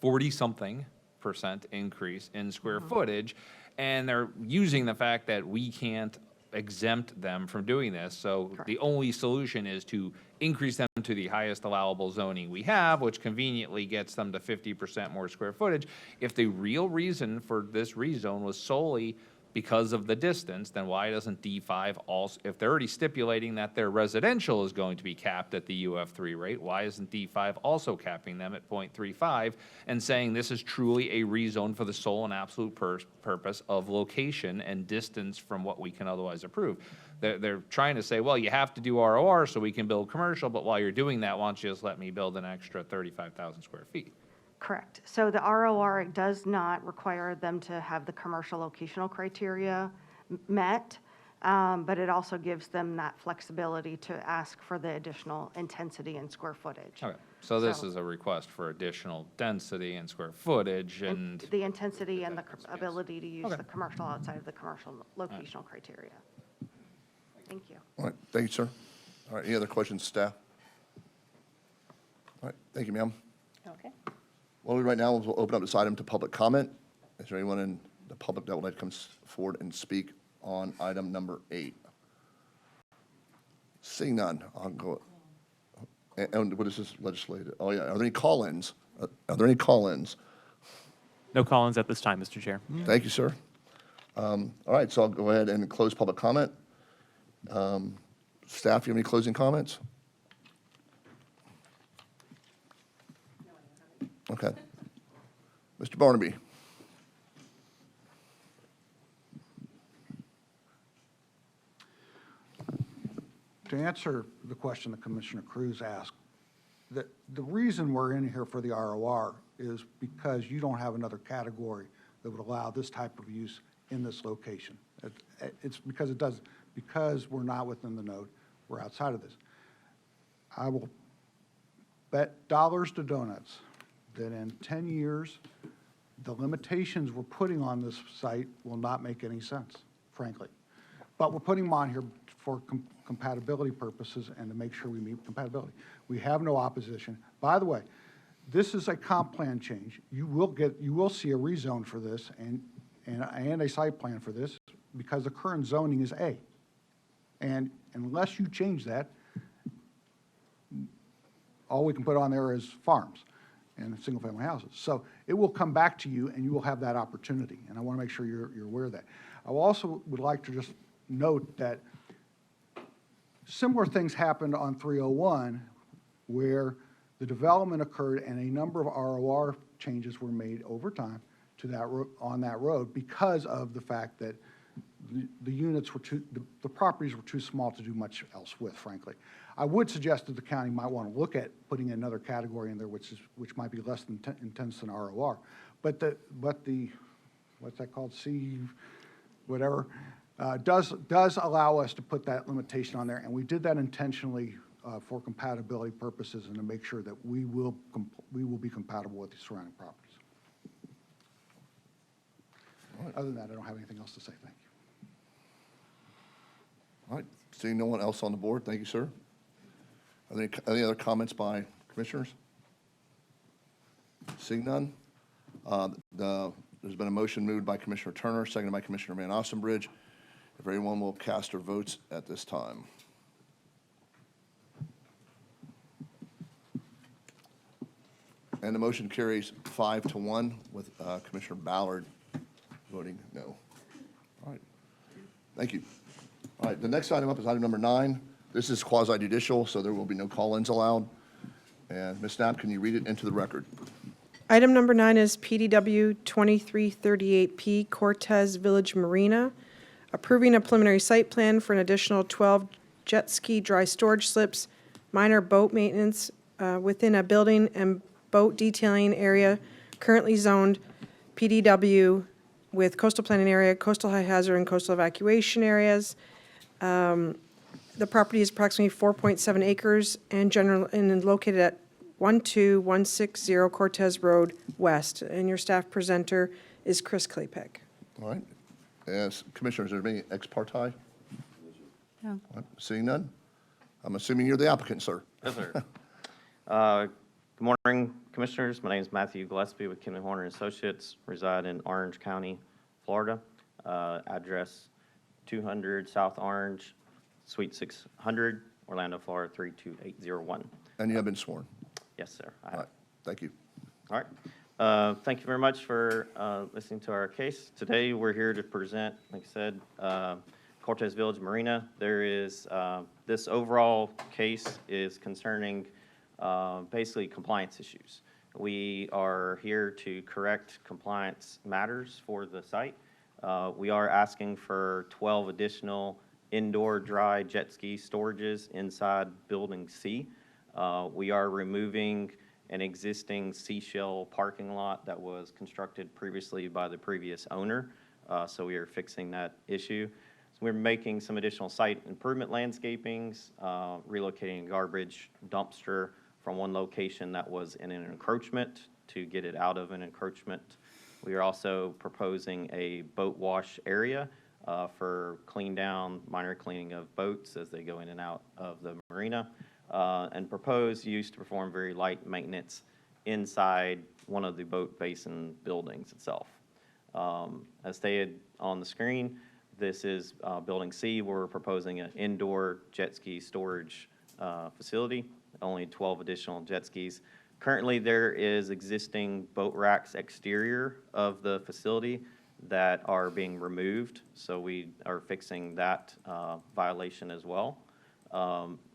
40-something% increase in square footage, and they're using the fact that we can't exempt them from doing this. So the only solution is to increase them to the highest allowable zoning we have, which conveniently gets them to 50% more square footage. If the real reason for this rezone was solely because of the distance, then why doesn't D5 also, if they're already stipulating that their residential is going to be capped at the UF3 rate, why isn't D5 also capping them at 0.35 and saying this is truly a rezone for the sole and absolute purpose of location and distance from what we can otherwise approve? They're trying to say, well, you have to do ROR so we can build commercial, but while you're doing that, why don't you just let me build an extra 35,000 square feet? Correct. So the ROR does not require them to have the commercial locational criteria met, but it also gives them that flexibility to ask for the additional intensity and square footage. Okay, so this is a request for additional density and square footage and. The intensity and the ability to use Okay. the commercial outside of the commercial locational criteria. Thank you. All right, thank you, sir. All right, any other questions, staff? All right, thank you, ma'am. Okay. Well, right now, we'll open up this item to public comment. Is there anyone in the public that would like to come forward and speak on item number 8? Seeing none, I'll go. And what is this legislative? Oh, yeah, are there any call-ins? Are there any call-ins? No call-ins at this time, Mr. Chair. Thank you, sir. All right, so I'll go ahead and close public comment. Staff, you have any closing comments? Okay. Mr. Barnaby. To answer the question that Commissioner Cruz asked, the reason we're in here for the ROR is because you don't have another category that would allow this type of use in this location. It's because it does, because we're not within the node, we're outside of this. I will bet dollars to donuts that in 10 years, the limitations we're putting on this site will not make any sense, frankly. But we're putting them on here for compatibility purposes and to make sure we meet compatibility. We have no opposition. By the way, this is a comp plan change. You will see a rezone for this and a site plan for this because the current zoning is A. And unless you change that, all we can put on there is farms and single-family houses. So it will come back to you, and you will have that opportunity, and I want to make sure you're aware of that. I also would like to just note that similar things happened on 301, where the development occurred and a number of ROR changes were made over time to that on that road because of the fact that the units were the properties were too small to do much else with, frankly. I would suggest that the county might want to look at putting another category in there, which might be less than intense than ROR. But the what's that called, C, whatever, does allow us to put that limitation on there, and we did that intentionally for compatibility purposes and to make sure that we will be compatible with the surrounding properties. Other than that, I don't have anything else to say. Thank you. All right, seeing no one else on the board, thank you, sir. Are there any other comments by commissioners? Seeing none, there's been a motion moved by Commissioner Turner, seconded by Commissioner Van Ostenbridge. If everyone will cast their votes at this time. And the motion carries 5-1 with Commissioner Ballard voting no. All right. Thank you. All right, the next item up is item number 9. This is quasi judicial, so there will be no call-ins allowed. And Ms. Knapp, can you read it into the record? Item number 9 is PDW 2338P Cortez Village Marina, approving a preliminary site plan for an additional 12 jet ski dry storage slips, minor boat maintenance within a building and boat detailing area currently zoned PDW with coastal planning area, coastal high hazard, and coastal evacuation areas. The property is approximately 4.7 acres and located at 12160 Cortez Road West. And your staff presenter is Chris Klepek. All right. As Commissioners, is there any ex parte? No. All right, seeing none? I'm assuming you're the applicant, sir. Yes, sir. Good morning, Commissioners. My name is Matthew Gillespie with Kim Horner Associates. Reside in Orange County, Florida. Address 200 South Orange, Suite 600, Orlando, Florida 32801. And you have been sworn. Yes, sir. I All have. right, thank you. All right. Thank you very much for listening to our case. Today, we're here to present, like I said, Cortez Village Marina. There is, this overall case is concerning basically compliance issues. We are here to correct compliance matters for the site. We are asking for 12 additional indoor dry jet ski storages inside Building C. We are removing an existing seashell parking lot that was constructed previously by the previous owner, so we are fixing that issue. So we're making some additional site improvement landscapings, relocating a garbage dumpster from one location that was in an encroachment to get it out of an encroachment. We are also proposing a boat wash area for clean down, minor cleaning of boats as they go in and out of the marina, and proposed use to perform very light maintenance inside one of the boat basin buildings itself. As stated on the screen, this is Building C. We're proposing an indoor jet ski storage facility, only 12 additional jet skis. Currently, there is existing boat racks exterior of the facility that are being removed, so we are fixing that violation as well.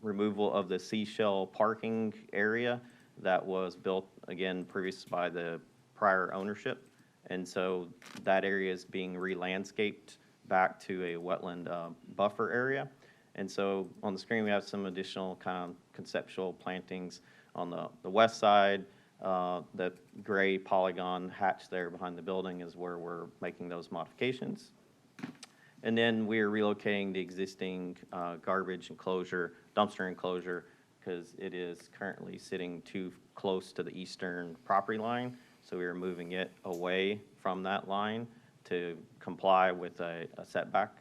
Removal of the seashell parking area that was built, again, previous by the prior ownership, and so that area is being re-landscaped back to a wetland buffer area. And so on the screen, we have some additional kind of conceptual plantings on the west side. The gray polygon hatch there behind the building is where we're making those modifications. And then we're relocating the existing garbage enclosure, dumpster enclosure, because it is currently sitting too close to the eastern property line. So we are moving it away from that line to comply with a setback,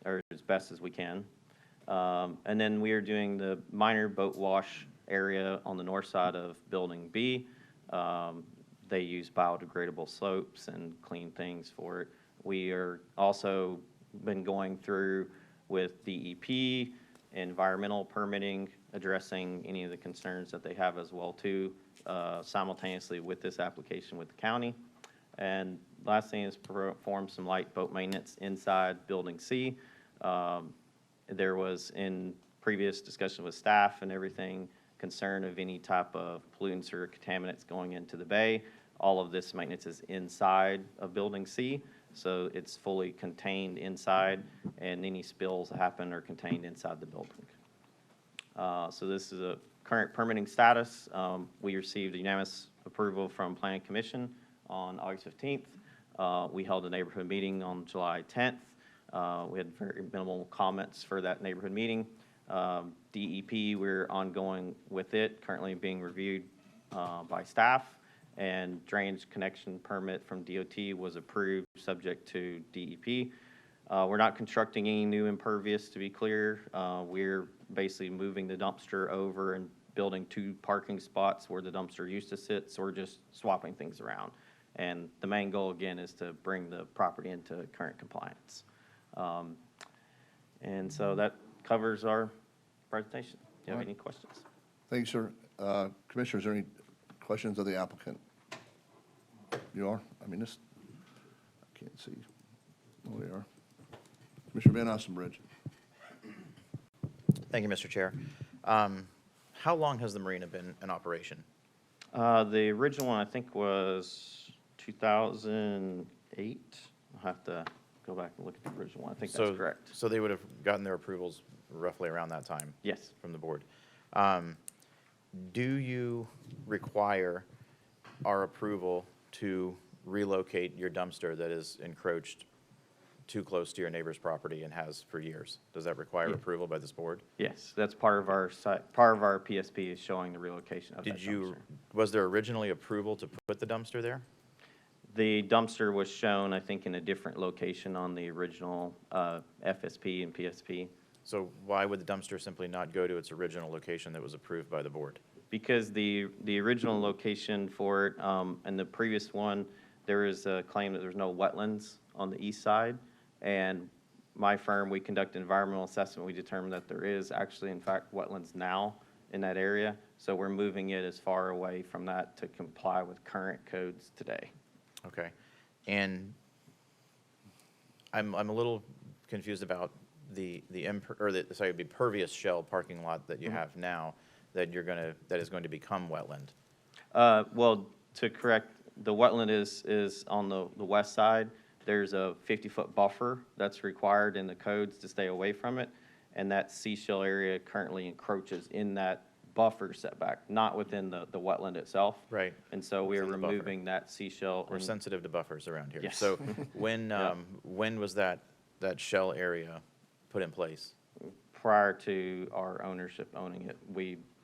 or as best as we can. And then we are doing the minor boat wash area on the north side of Building B. They use biodegradable slopes and clean things for it. We are also been going through with DEP, environmental permitting, addressing any of the concerns that they have as well too, simultaneously with this application with the county. And last thing is perform some light boat maintenance inside Building C. There was, in previous discussion with staff and everything, concern of any type of pollutants or contaminants going into the bay. All of this maintenance is inside of Building C, so it's fully contained inside, and any spills that happen are contained inside the building. So this is a current permitting status. We received unanimous approval from Planning Commission on August 15th. We held a neighborhood meeting on July 10th. We had very minimal comments for that neighborhood meeting. DEP, we're ongoing with it, currently being reviewed by staff, and drainage connection permit from DOT was approved subject to DEP. We're not constructing any new impervious, to be clear. We're basically moving the dumpster over and building 2 parking spots where the dumpster used to sit, so we're just swapping things around. And the main goal, again, is to bring the property into current compliance. And so that covers our presentation. Do you have any questions? Thank you, sir. Commissioners, are there any questions of the applicant? You are? I mean, this, Can't see. Oh, they are. Commissioner Van Ostenbridge. Thank you, Mr. Chair. How long has the marina been in operation? The original one, I think, was 2008. I'll have to go back and look at the original one. I think that's correct. So they would have gotten their approvals roughly around that time? Yes. From the board. Do you require our approval to relocate your dumpster that is encroached too close to your neighbor's property and has for years? Does that require approval by this board? Yes, that's part of our site, part of our PSP is showing the relocation of that dumpster. Was there originally approval to put the dumpster there? The dumpster was shown, I think, in a different location on the original FSP and PSP. So why would the dumpster simply not go to its original location that was approved by the board? Because the original location for it, and the previous one, there is a claim that there's no wetlands on the east side. And my firm, we conduct environmental assessment, we determined that there is actually, in fact, wetlands now in that area. So we're moving it as far away from that to comply with current codes today. Okay. And I'm a little confused about the pervious shell parking lot that you have now that is going to become wetland. Well, to correct, the wetland is on the west side. There's a 50-foot buffer that's required in the codes to stay away from it, and that seashell area currently encroaches in that buffer setback, not within the wetland itself. Right. And so we are removing that seashell. We're sensitive to buffers around here. Yes. So when was that shell area put in place? Prior to our ownership owning it,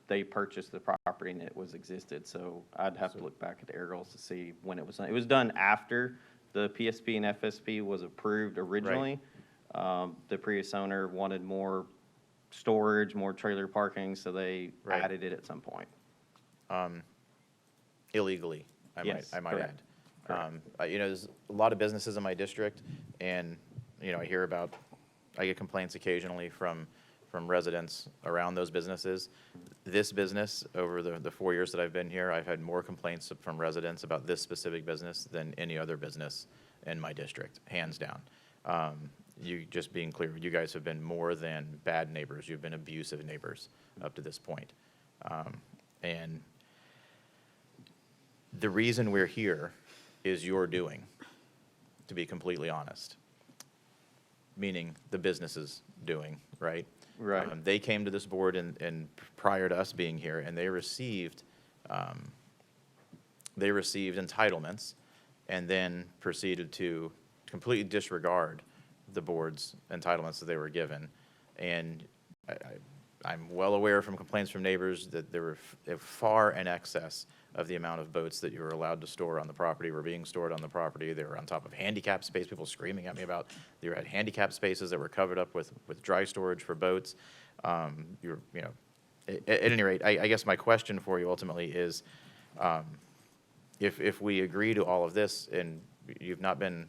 they purchased the property and it was existed. So I'd have to look back at the aerials to see when it was done. It was done after the PSP and FSP was approved originally. Right. The previous owner wanted more storage, more trailer parking, so they added it at some point. Illegally, I might correct. add. There's a lot of businesses in my district, and, I get complaints occasionally from residents around those businesses. This business, over the 4 years that I've been here, I've had more complaints from residents about this specific business than any other business in my district, hands down. You just being clear, you guys have been more than bad neighbors. You've been abusive neighbors up to this point. And the reason we're here is your doing, to be completely honest. Meaning the business doing, right? Right. They came to this board and prior to us being here, and they received entitlements and then proceeded to completely disregard the board's entitlements that they were given. And I'm well aware from complaints from neighbors that they were far in excess of the amount of boats that you were allowed to store on the property were being stored on the property. They were on top of handicap space, people screaming at me about they had handicap spaces that were covered up with dry storage for boats. At any rate, I guess my question for you ultimately is, if we agree to all of this and you've not been,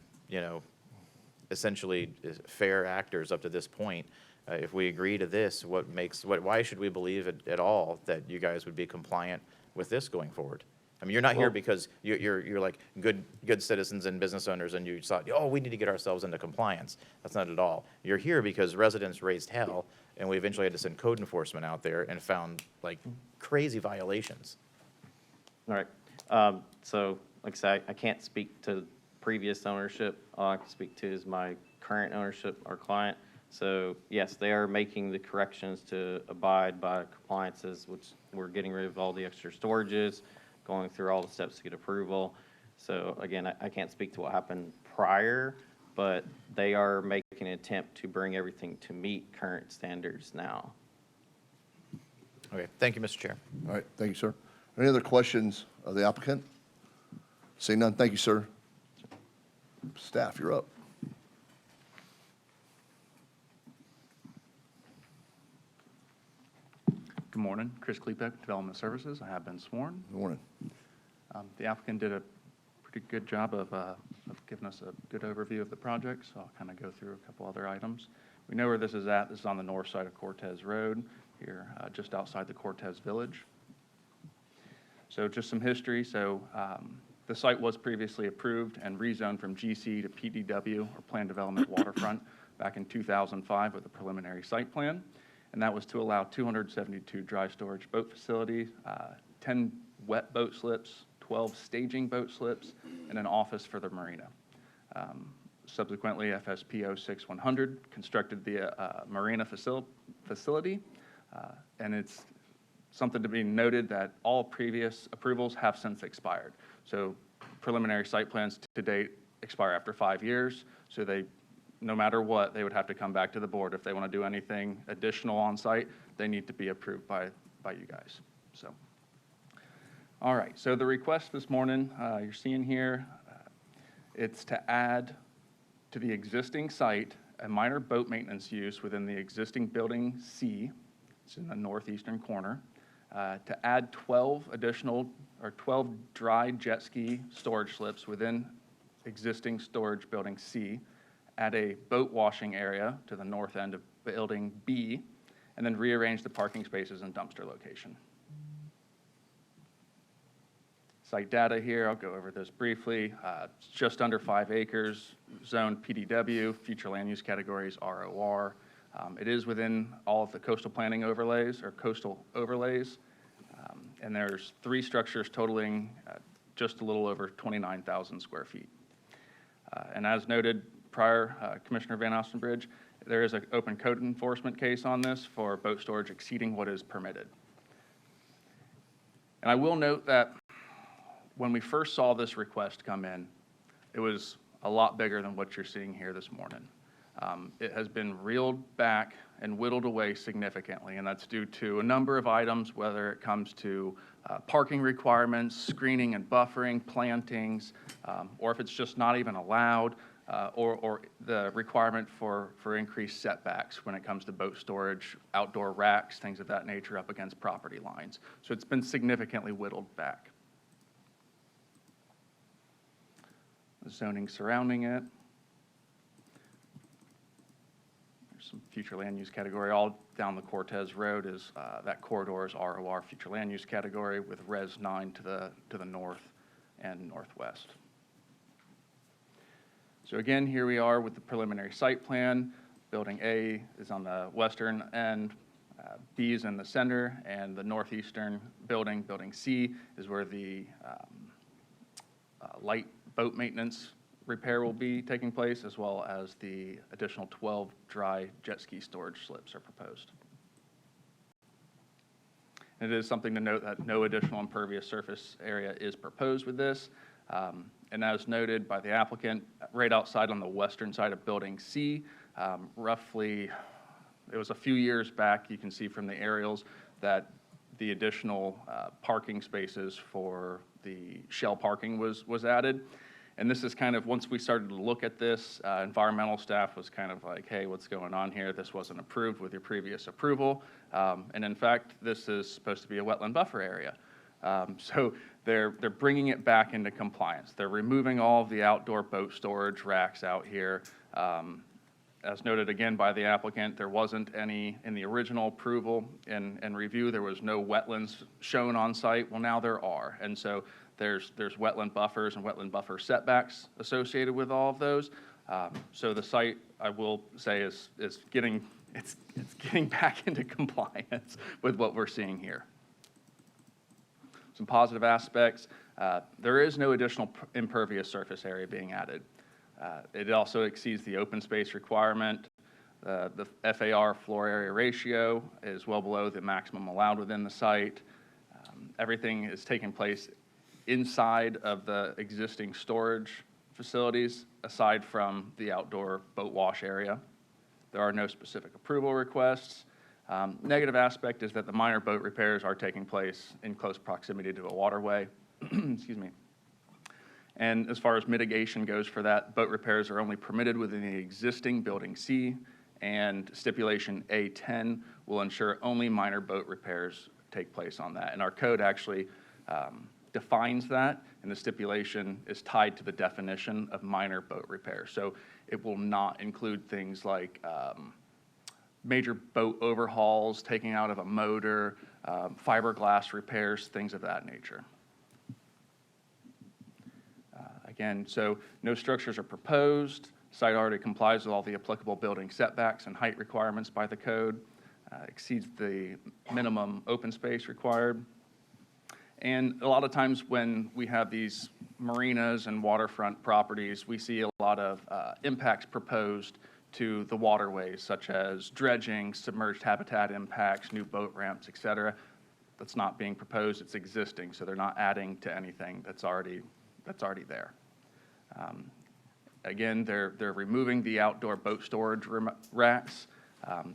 essentially fair actors up to this point, if we agree to this, why should we believe at all that you guys would be compliant with this going forward? I mean, you're not here because you're like good citizens and business owners and you thought, oh, we need to get ourselves into compliance. That's not at all. You're here because residents raised hell and we eventually had to send code enforcement out there and found like crazy violations. All right. So, like I said, I can't speak to previous ownership. All I can speak to is my current ownership, our client. So, yes, they are making the corrections to abide by compliances, which we're getting rid of all the extra storages, going through all the steps to get approval. So, again, I can't speak to what happened prior, but they are making an attempt to bring everything to meet current standards now. Okay, thank you, Mr. Chair. All right, thank you, sir. Any other questions of the applicant? Seeing none, thank you, sir. Staff, you're up. Good morning, Chris Klepek, Development Services. I have been sworn. Good morning. The applicant did a pretty good job of giving us a good overview of the project, so I'll kind of go through a couple other items. We know where this is at. This is on the north side of Cortez Road here, just outside the Cortez Village. So just some history. So The site was previously approved and rezoned from GC to PDW, or Planned Development Waterfront, back in 2005 with a preliminary site plan. And that was to allow 272 dry storage boat facilities, 10 wet boat slips, 12 staging boat slips, and an office for the marina. Subsequently, FSPO 6100 constructed the marina facility, and it's something to be noted that all previous approvals have since expired. So preliminary site plans to date expire after 5 years, so they, no matter what, they would have to come back to the board. If they want to do anything additional on site, they need to be approved by you guys. So, all right, so the request this morning, you're seeing here, it's to add to the existing site a minor boat maintenance use within the existing building C, it's in the northeastern corner, to add 12 dry jet ski storage slips within existing storage building C, add a boat washing area to the north end of building B, and then rearrange the parking spaces and dumpster location. Site data here, I'll go over this briefly. It's just under 5 acres, zoned PDW, future land use categories ROR. It is within all of the coastal planning overlays or coastal overlays. And there's 3 structures totaling just a little over 29,000 square feet. And as noted prior, Commissioner Van Ostenbridge, there is an open code enforcement case on this for boat storage exceeding what is permitted. And I will note that when we first saw this request come in, it was a lot bigger than what you're seeing here this morning. It has been reeled back and whittled away significantly, and that's due to a number of items, whether it comes to parking requirements, screening and buffering, plantings, or if it's just not even allowed, or the requirement for increased setbacks when it comes to boat storage, outdoor racks, things of that nature up against property lines. So it's been significantly whittled back. The zoning surrounding it. There's some future land use category. All down the Cortez Road is that corridor is ROR future land use category with Res 9 to the north and northwest. So again, here we are with the preliminary site plan. Building A is on the western end, B is in the center, and the northeastern building, building C, is where the light boat maintenance repair will be taking place, as well as the additional 12 dry jet ski storage slips are proposed. It is something to note that no additional impervious surface area is proposed with this. And as noted by the applicant, right outside on the western side of building C, roughly, it was a few years back, you can see from the aerials that the additional parking spaces for the shell parking was added. And this is kind of, once we started to look at this, environmental staff was kind of like, hey, what's going on here? This wasn't approved with your previous approval. And in fact, this is supposed to be a wetland buffer area. So they're bringing it back into compliance. They're removing all of the outdoor boat storage racks out here. As noted again by the applicant, there wasn't any in the original approval and review. There was no wetlands shown on site. Well, now there are. And so there's wetland buffers and wetland buffer setbacks associated with all of those. So the site, I will say, is getting back into compliance with what we're seeing here. Some positive aspects. There is no additional impervious surface area being added. It also exceeds the open space requirement. The FAR floor area ratio is well below the maximum allowed within the site. Everything is taking place inside of the existing storage facilities, aside from the outdoor boat wash area. There are no specific approval requests. Negative aspect is that the minor boat repairs are taking place in close proximity to a waterway. Excuse me. And as far as mitigation goes for that, boat repairs are only permitted within the existing building C, and stipulation A10 will ensure only minor boat repairs take place on that. And our code actually defines that, and the stipulation is tied to the definition of minor boat repair. So it will not include things like major boat overhauls, taking out of a motor, fiberglass repairs, things of that nature. Again, so no structures are proposed. Site already complies with all the applicable building setbacks and height requirements by the code, exceeds the minimum open space required. And a lot of times when we have these marinas and waterfront properties, we see a lot of impacts proposed to the waterways, such as dredging, submerged habitat impacts, new boat ramps, et cetera. That's not being proposed, it's existing, so they're not adding to anything that's already there. Again, they're removing the outdoor boat storage racks.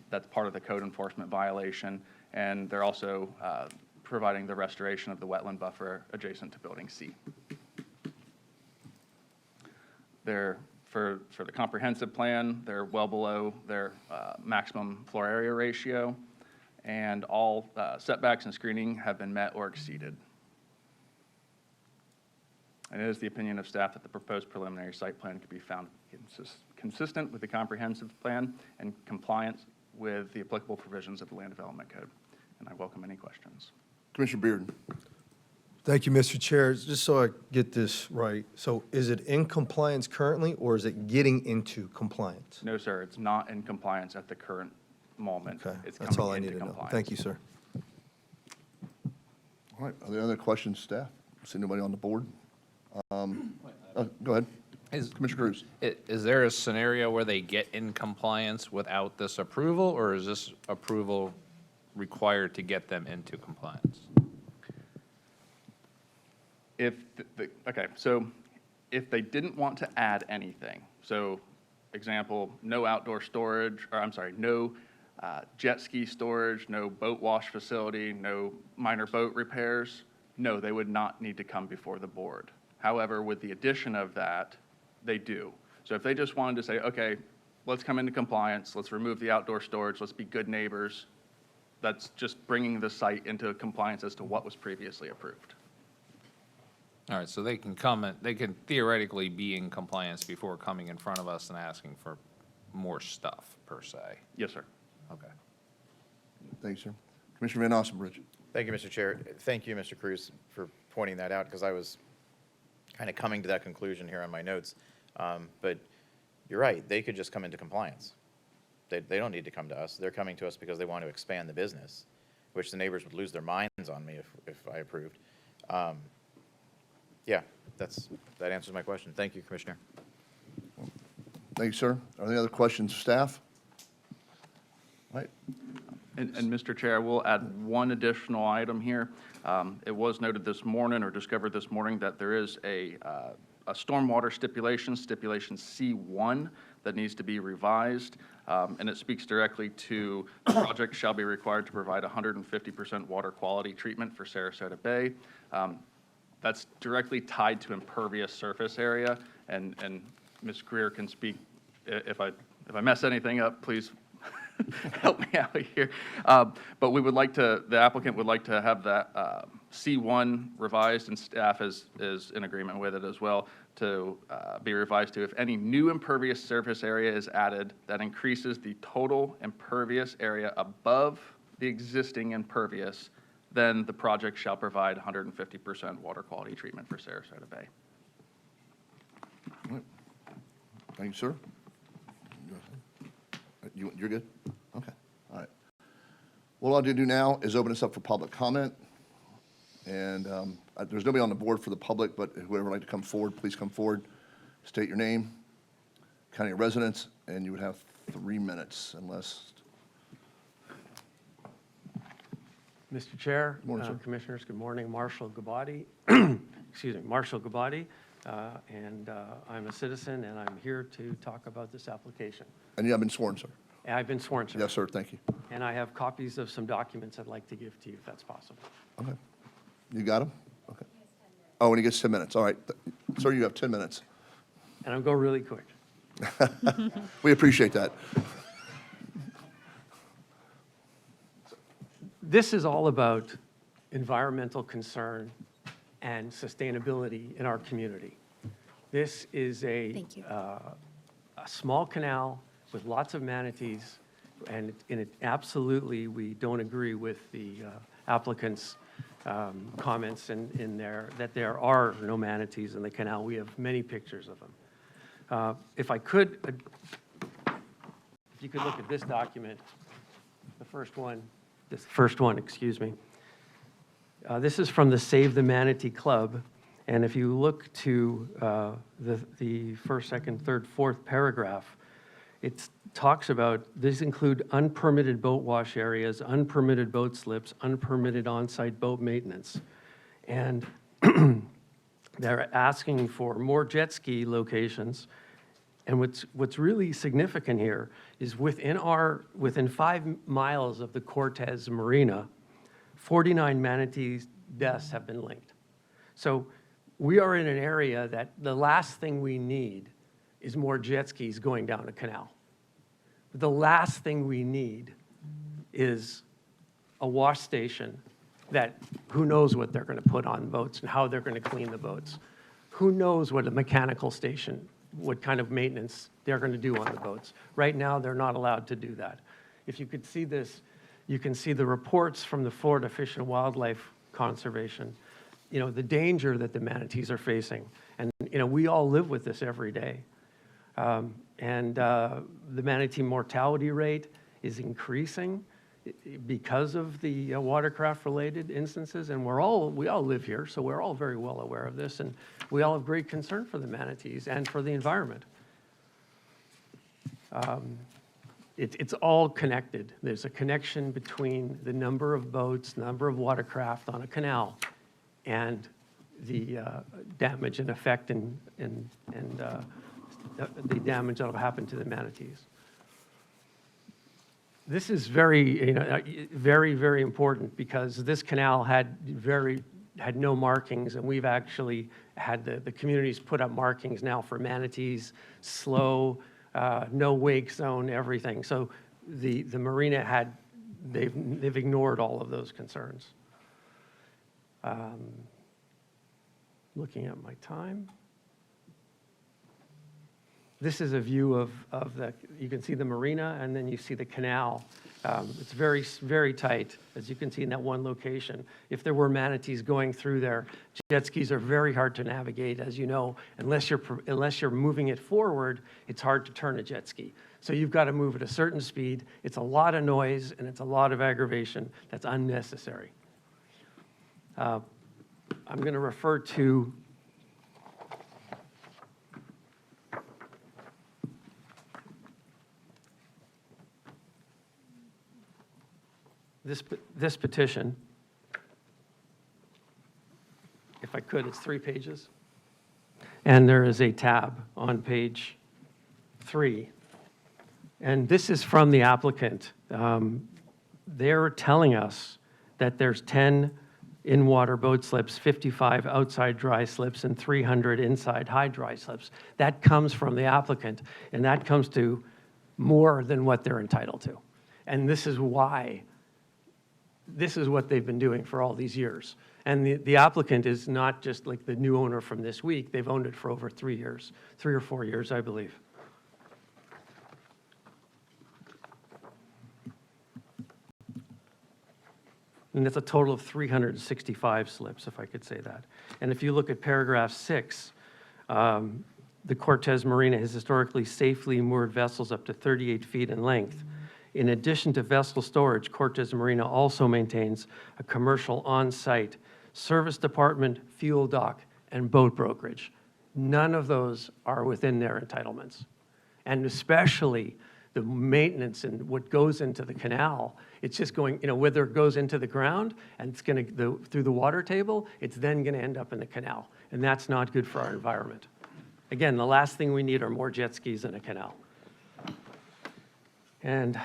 That's part of the code enforcement violation, and they're also providing the restoration of the wetland buffer adjacent to Building C. For the comprehensive plan, they're well below their maximum floor area ratio, and all setbacks and screening have been met or exceeded. And it is the opinion of staff that the proposed preliminary site plan can be found consistent with the comprehensive plan and compliance with the applicable provisions of the Land Development Code. And I welcome any questions. Commissioner Bearden. Thank you, Mr. Chair. Just so I get this right, so is it in compliance currently, or is it getting into compliance? No, sir, it's not in compliance at the current moment. Okay, It's that's all I coming need into to know. compliance. Thank you, sir. All right, are there other questions, staff? See anybody on the board? Go ahead. Commissioner Cruz. Is there a scenario where they get in compliance without this approval, or is this approval required to get them into compliance? Okay, so if they didn't want to add anything, so example, no outdoor storage, or I'm sorry, no jet ski storage, no boat wash facility, no minor boat repairs, no, they would not need to come before the board. However, with the addition of that, they do. So if they just wanted to say, okay, let's come into compliance, let's remove the outdoor storage, let's be good neighbors, that's just bringing the site into compliance as to what was previously approved. All right, so they can they can theoretically be in compliance before coming in front of us and asking for more stuff, per se. Yes, sir. Okay. Thank you, sir. Commissioner Van Ossenbridge. Thank you, Mr. Chair. Thank you, Mr. Cruz, for pointing that out, because I was kind of coming to that conclusion here on my notes. But you're right, they could just come into compliance. They don't need to come to us. They're coming to us because they want to expand the business, which the neighbors would lose their minds on me if I approved. Yeah, that answers my question. Thank you, Commissioner. Thank you, sir. Are there any other questions, staff? All right. And Mr. Chair, we'll add one additional item here. It was noted this morning, or discovered this morning, that there is a stormwater stipulation C1, that needs to be revised, and it speaks directly to the project shall be required to provide 150% water quality treatment for Sarasota Bay. That's directly tied to impervious surface area, and Ms. Greer can speak. If I mess anything up, please help me out here. But we would like to, the applicant would like to have that C1 revised, and staff is in agreement with it as well, to be revised to, if any new impervious surface area is added that increases the total impervious area above the existing impervious, then the project shall provide 150% water quality treatment for Sarasota Bay. All right. Thank you, sir. You're good? Okay, all right. What I'll do now is open this up for public comment. And there's nobody on the board for the public, but whoever would like to come forward, please come forward. State your name, county of residence, and you would have 3 minutes unless. Mr. Chair, Morning, sir. Commissioners, good morning. Marshall Gabati, excuse me, Marshall Gabati, and I'm a citizen, and I'm here to talk about this application. And you have been sworn, sir? I've been sworn, sir. Yes, sir, thank you. And I have copies of some documents I'd like to give to you, if that's possible. Okay. You got them? Okay. Oh, and he gets 10 minutes, all right. Sir, you have 10 minutes. And I'll go really quick. We appreciate that. This is all about environmental concern and sustainability in our community. This is a small canal with lots of manatees, and absolutely we don't agree with the applicant's comments in there that there are no manatees in the canal. We have many pictures of them. If I could, if you could look at this document, the first one, excuse me. This is from the Save the Manatee Club, and if you look to the first, second, third, fourth paragraph, it talks about, these include unpermitted boat wash areas, unpermitted boat slips, unpermitted on-site boat maintenance. And they're asking for more jet ski locations. And what's really significant here is within 5 miles of the Cortez Marina, 49 manatee deaths have been linked. So we are in an area that the last thing we need is more jet skis going down a canal. The last thing we need is a wash station that who knows what they're going to put on boats and how they're going to clean the boats. Who knows what a mechanical station, what kind of maintenance they're going to do on the boats. Right now, they're not allowed to do that. If you could see this, you can see the reports from the Florida Fish and Wildlife Conservation, you know, the danger that the manatees are facing. And, you know, we all live with this every day. The manatee mortality rate is increasing because of the watercraft-related instances, and we all live here, so we're all very well aware of this, and we all have great concern for the manatees and for the environment. It's all connected. There's a connection between the number of boats, number of watercraft on a canal, and the damage and effect and the damage that will happen to the manatees. This is very, very important because this canal had no markings, and we've actually had the communities put up markings now for manatees, slow, no wake zone, everything. So the marina they've ignored all of those concerns. Looking at my time. This is a view of you can see the marina and then you see the canal. It's very, very tight, as you can see in that one location. If there were manatees going through there, jet skis are very hard to navigate, as you know. Unless you're moving it forward, it's hard to turn a jet ski. So you've got to move at a certain speed. It's a lot of noise and it's a lot of aggravation that's unnecessary. I'm going to refer to this petition. If I could, it's 3 pages. And there is a tab on page 3. And this is from the applicant. They're telling us that there's 10 in-water boat slips, 55 outside dry slips, and 300 inside high dry slips. That comes from the applicant, and that comes to more than what they're entitled to. And this is why. This is what they've been doing for all these years. And the applicant is not just like the new owner from this week. They've owned it for over 3 years, 3 or 4 years, I believe. And that's a total of 365 slips, if I could say that. And if you look at paragraph 6, the Cortez Marina has historically safely moored vessels up to 38 feet in length. In addition to vessel storage, Cortez Marina also maintains a commercial on-site service department, fuel dock, and boat brokerage. None of those are within their entitlements. And especially the maintenance and what goes into the canal, it's just going, whether it goes into the ground and it's going to, through the water table, it's then going to end up in the canal. And that's not good for our environment. Again, the last thing we need are more jet skis in a canal. And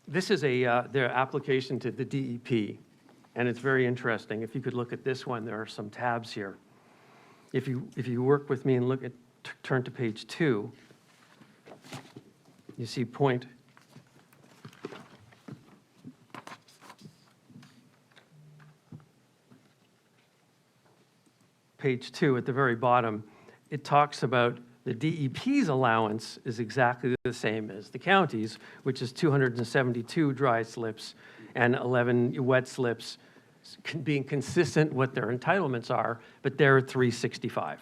this is their application to the DEP, and it's very interesting. If you could look at this one, there are some tabs here. If you work with me and turn to page 2, you see page 2 at the very bottom. It talks about the DEP's allowance is exactly the same as the county's, which is 272 dry slips and 11 wet slips, being consistent what their entitlements are, but they're at 365.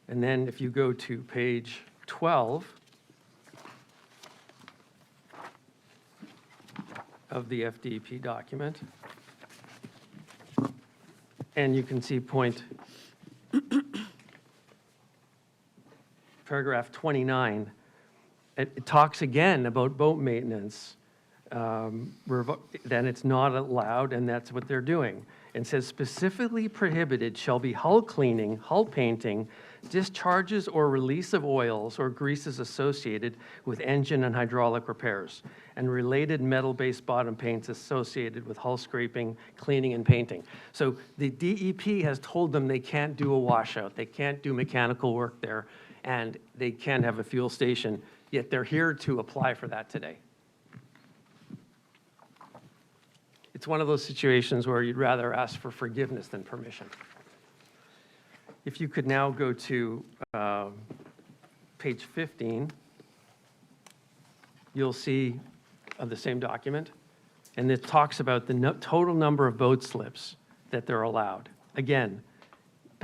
And then if you go to page 12 of the FDP document, and you can see paragraph 29, it talks again about boat maintenance, then it's not allowed, and that's what they're doing. And says specifically prohibited shall be hull cleaning, hull painting, discharges or release of oils or greases associated with engine and hydraulic repairs, and related metal-based bottom paints associated with hull scraping, cleaning, and painting. So the DEP has told them they can't do a washout, they can't do mechanical work there, and they can't have a fuel station, yet they're here to apply for that today. It's one of those situations where you'd rather ask for forgiveness than permission. If you could now go to page 15, you'll see of the same document, and it talks about the total number of boat slips that they're allowed. Again,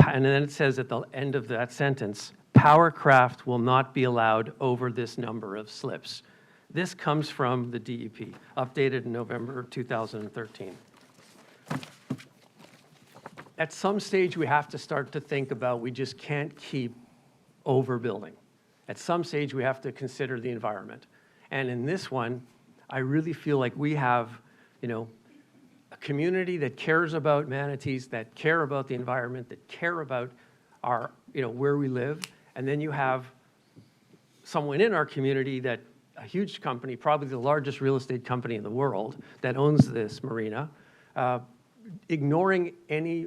and then it says at the end of that sentence, power craft will not be allowed over this number of slips. This comes from the DEP, updated in November 2013. At some stage, we have to start to think about we just can't keep overbuilding. At some stage, we have to consider the environment. And in this one, I really feel like we have, a community that cares about manatees, that care about the environment, that care about our, where we live. And then you have someone in our community that a huge company, probably the largest real estate company in the world, that owns this marina, ignoring any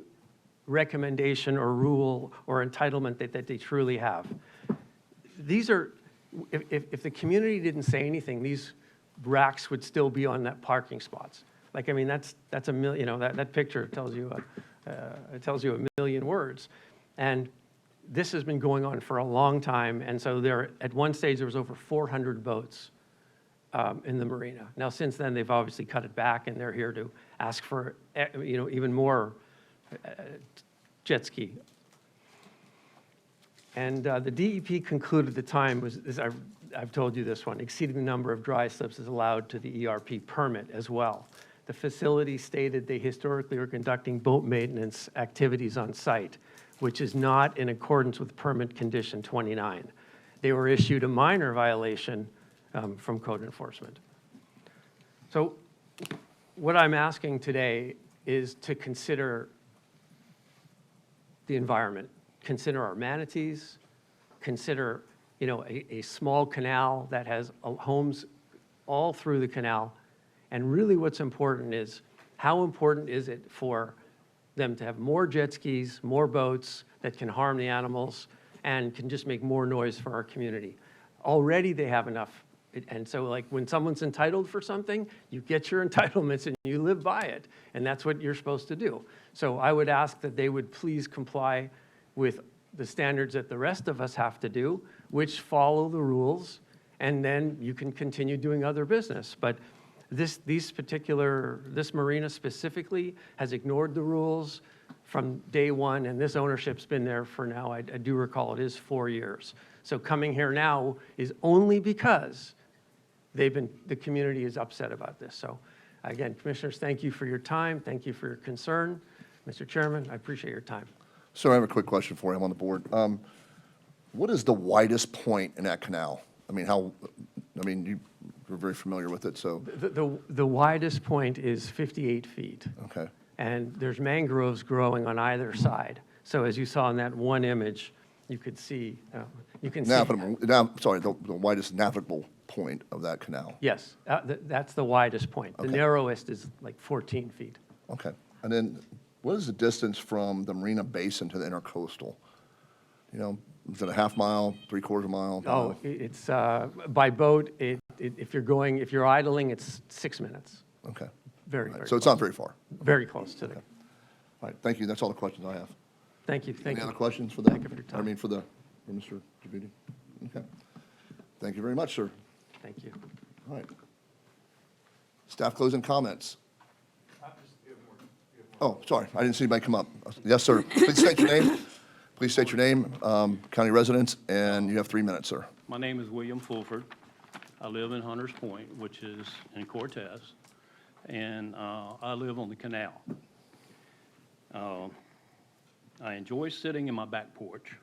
recommendation or rule or entitlement that they truly have. These are, if the community didn't say anything, these racks would still be on that parking spots. Like, I mean, that's a million, that picture tells you, it tells you a million words. And this has been going on for a long time, and so at one stage there was over 400 boats in the marina. Now, since then, they've obviously cut it back, and they're here to ask for, even more jet ski. And the DEP concluded the time was, I've told you this one, exceeding the number of dry slips is allowed to the ERP permit as well. The facility stated they historically were conducting boat maintenance activities on site, which is not in accordance with permit condition 29. They were issued a minor violation from code enforcement. So what I'm asking today is to consider the environment, consider our manatees, consider a small canal that has homes all through the canal. And really what's important is, how important is it for them to have more jet skis, more boats that can harm the animals and can just make more noise for our community? Already they have enough. And so, like, when someone's entitled for something, you get your entitlements and you live by it. And that's what you're supposed to do. So I would ask that they would please comply with the standards that the rest of us have to do, which follow the rules, and then you can continue doing other business. But this marina specifically has ignored the rules from day one, and this ownership's been there for now, I do recall it is 4 years. So coming here now is only because the community is upset about this. So again, commissioners, thank you for your time. Thank you for your concern. Mr. Chairman, I appreciate your time. So I have a quick question for you. I'm on the board. What is the widest point in that canal? You're very familiar with it, so. The widest point is 58 feet. Okay. And there's mangroves growing on either side. So as you saw in that one image, you could see, the widest navigable point of that canal. Yes, that's the widest point. The Okay. narrowest is like 14 feet. Okay. And then what is the distance from the Marina Basin to the intercoastal? Is it a half mile, 3/4 mile? Oh, it's, by boat, if you're idling, it's 6 minutes. Okay. Very So close. it's not very far. Very close to there. All right, thank you. That's all the questions I have. Thank you. Any other questions for the? Thank you for your time. for Mr. Javuti? Okay. Thank you very much, sir. Thank you. All right. Staff closing comments. Oh, sorry, I didn't see anybody come up. Yes, sir. Please state your name. Please state your name, county residence, and you have 3 minutes, sir. My name is William Fulford. I live in Hunters Point, which is in Cortez, and I live on the canal. I enjoy sitting in my back porch,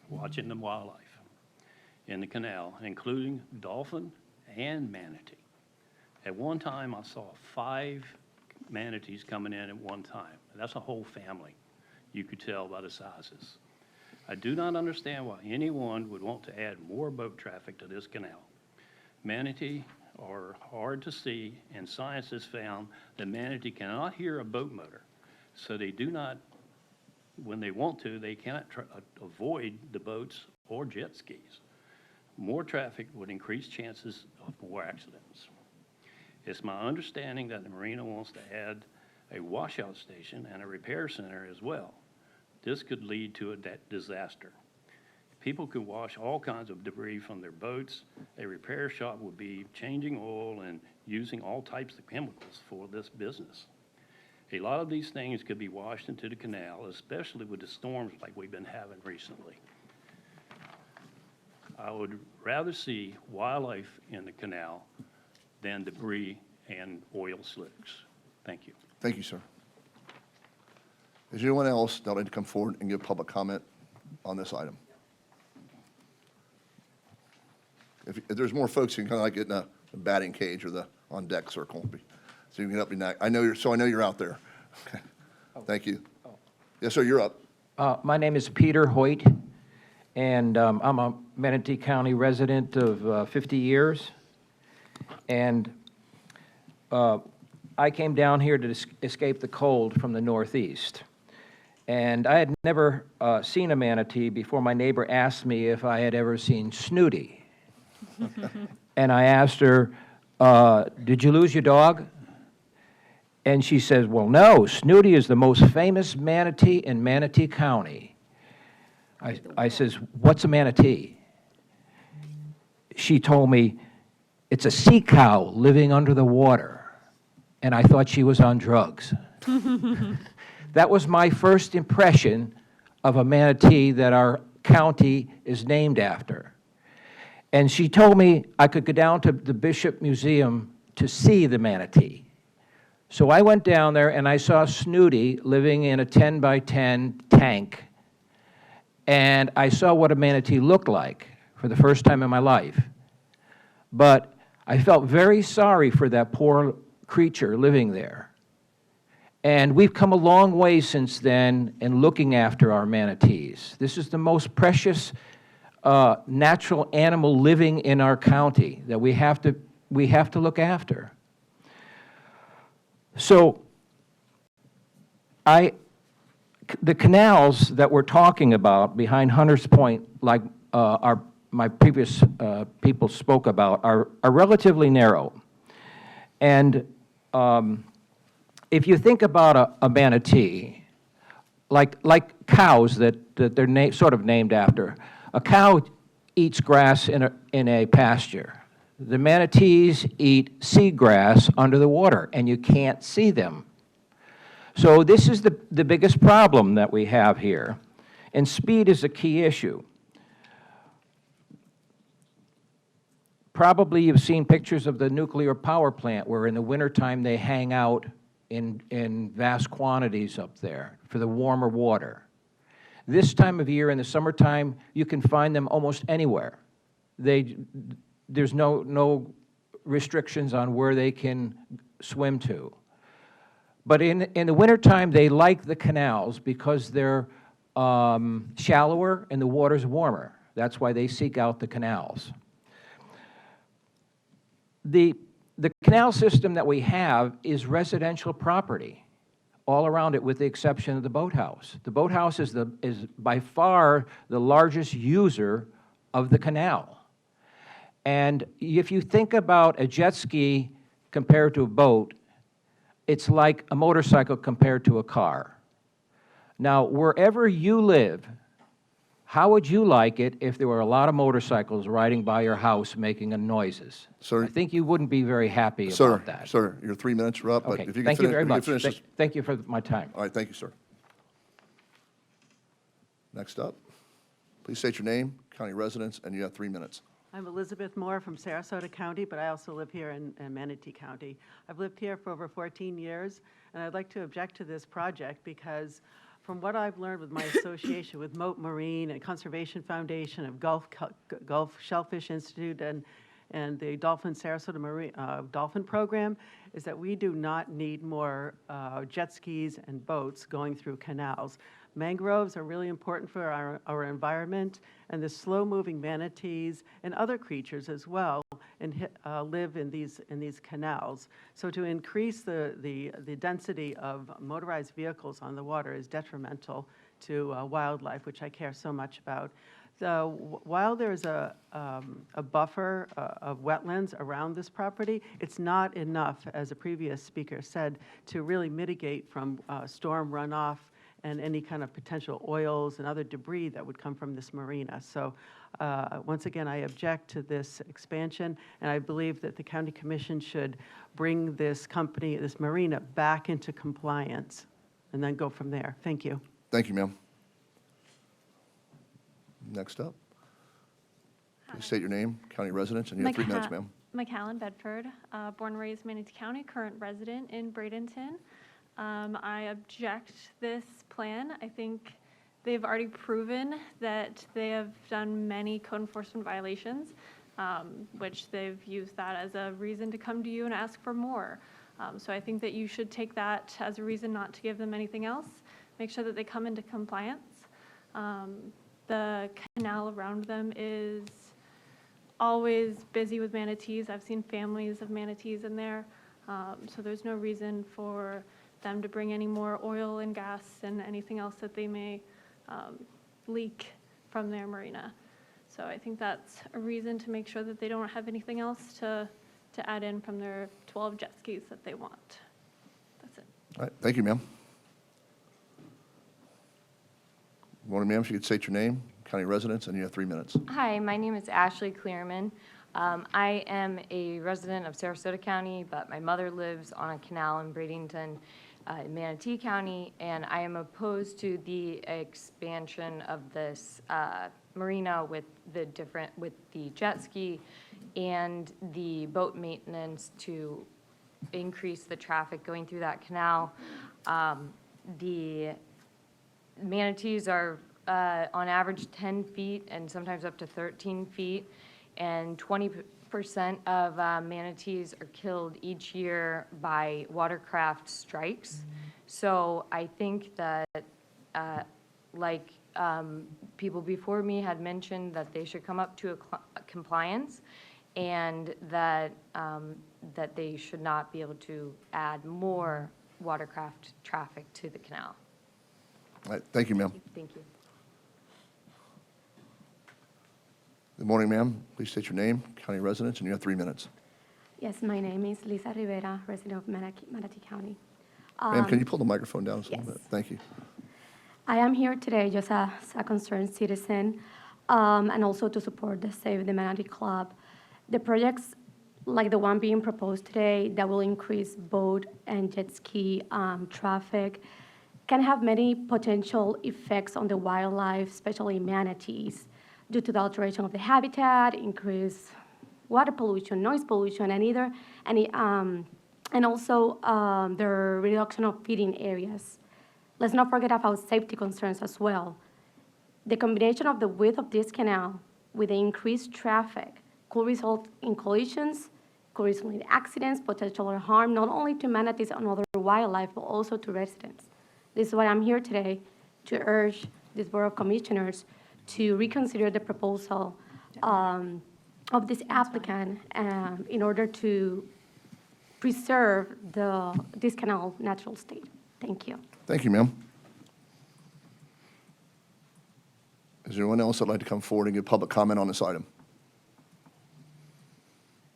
watching the wildlife in the canal, including dolphin and manatee. At one time, I saw 5 manatees coming in at one time. That's a whole family, you could tell by the sizes. I do not understand why anyone would want to add more boat traffic to this canal. Manatee are hard to see, and science has found that manatee cannot hear a boat motor. So they do not, when they want to, they cannot avoid the boats or jet skis. More traffic would increase chances of more accidents. It's my understanding that the marina wants to add a washout station and a repair center as well. This could lead to a disaster. People could wash all kinds of debris from their boats. A repair shop would be changing oil and using all types of chemicals for this business. A lot of these things could be washed into the canal, especially with the storms like we've been having recently. I would rather see wildlife in the canal than debris and oil slicks. Thank you. Thank you, sir. Is there anyone else that would like to come forward and give public comment on this item? If there's more folks, you can kind of like get in a batting cage or the on deck circle, so you can help me now. I know you're out there. Okay. Thank you. Yes, sir, you're up. My name is Peter Hoyt, and I'm a Manatee County resident of 50 years. And I came down here to escape the cold from the Northeast. And I had never seen a manatee before my neighbor asked me if I had ever seen Snooty. And I asked her, did you lose your dog? And she says, well, no, Snooty is the most famous manatee in Manatee County. I says, what's a manatee? She told me, it's a sea cow living under the water. And I thought she was on drugs. That was my first impression of a manatee that our county is named after. And she told me I could go down to the Bishop Museum to see the manatee. So I went down there and I saw Snooty living in a 10 by 10 tank. And I saw what a manatee looked like for the first time in my life. But I felt very sorry for that poor creature living there. And we've come a long way since then in looking after our manatees. This is the most precious natural animal living in our county that we have to look after. So the canals that we're talking about behind Hunters Point, like my previous people spoke about, are relatively narrow. And if you think about a manatee, like cows that they're sort of named after, a cow eats grass in a pasture. The manatees eat seagrass under the water, and you can't see them. So this is the biggest problem that we have here, and speed is a key issue. Probably you've seen pictures of the nuclear power plant where in the wintertime they hang out in vast quantities up there for the warmer water. This time of year, in the summertime, you can find them almost anywhere. There's no restrictions on where they can swim to. But in the wintertime, they like the canals because they're shallower and the water's warmer. That's why they seek out the canals. The canal system that we have is residential property all around it, with the exception of the boathouse. The boathouse is by far the largest user of the canal. And if you think about a jet ski compared to a boat, it's like a motorcycle compared to a car. Now, wherever you live, How would you like it if there were a lot of motorcycles riding by your house making noises? Sir- I think you wouldn't be very happy Sir, about that. sir, your 3 minutes are up, but Okay, if you can thank you finish, very if you can much. finish this. Thank you for my time. All right, thank you, sir. Next up, please state your name, county residence, and you have 3 minutes. I'm Elizabeth Moore from Sarasota County, but I also live here in Manatee County. I've lived here for over 14 years, and I'd like to object to this project because from what I've learned with my association with Moat Marine and Conservation Foundation of Gulf Shellfish Institute and the Sarasota Dolphin Program, is that we do not need more jet skis and boats going through canals. Mangroves are really important for our environment, and the slow-moving manatees and other creatures as well live in these canals. So to increase the density of motorized vehicles on the water is detrimental to wildlife, which I care so much about. While there's a buffer of wetlands around this property, it's not enough, as a previous speaker said, to really mitigate from storm runoff and any kind of potential oils and other debris that would come from this marina. So once again, I object to this expansion, and I believe that the county commission should bring this company, this marina, back into compliance and then go from there. Thank you. Thank you, ma'am. Next up, please state your name, county residence, and you have 3 minutes, ma'am. McAllen Bedford, born and raised Manatee County, current resident in Bradenton. I object this plan. I think they've already proven that they have done many code enforcement violations, which they've used that as a reason to come to you and ask for more. So I think that you should take that as a reason not to give them anything else. Make sure that they come into compliance. The canal around them is always busy with manatees. I've seen families of manatees in there. So there's no reason for them to bring any more oil and gas and anything else that they may leak from their marina. So I think that's a reason to make sure that they don't have anything else to add in from their 12 jet skis that they want. That's it. All right, thank you, ma'am. Good morning, ma'am. If you could state your name, county residence, and you have 3 minutes. Hi, my name is Ashley Clearman. I am a resident of Sarasota County, but my mother lives on a canal in Bradenton, in Manatee County, and I am opposed to the expansion of this marina with the jet ski and the boat maintenance to increase the traffic going through that canal. The manatees are on average 10 feet and sometimes up to 13 feet, and 20% of manatees are killed each year by watercraft strikes. So I think that, people before me had mentioned, that they should come up to a compliance, and that that they should not be able to add more watercraft traffic to the canal. All right, thank you, ma'am. Thank you. Good morning, ma'am. Please state your name, county residence, and you have 3 minutes. Yes, my name is Lisa Rivera, resident of Manatee County. Ma'am, can you pull the microphone down just a little yes. bit? Thank you. I am here today just as a concerned citizen, and also to support the Save the Manatee Club. The projects like the one being proposed today that will increase boat and jet ski traffic can have many potential effects on the wildlife, especially manatees, due to the alteration of the habitat, increased water pollution, noise pollution, and also the reduction of feeding areas. Let's not forget about safety concerns as well. The combination of the width of this canal with the increased traffic could result in collisions, could result in accidents, potential harm, not only to manatees and other wildlife, but also to residents. This is why I'm here today, to urge this Board of Commissioners to reconsider the proposal of this applicant in order to preserve this canal natural state. Thank you. Thank you, ma'am. Is there anyone else that'd like to come forward and give public comment on this item?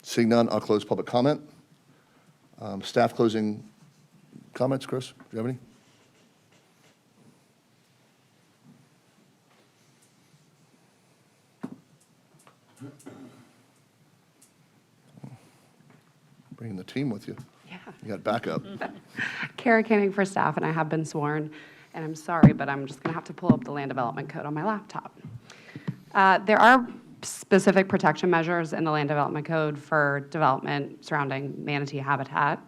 Seeing none, I'll close public comment. Staff closing comments, Chris, do you have any? Bringing the team with you. Yeah. You got backup. Kara Koenig for staff, and I have been sworn, and I'm sorry, but I'm just going to have to pull up the land development code on my laptop. There are specific protection measures in the land development code for development surrounding manatee habitat.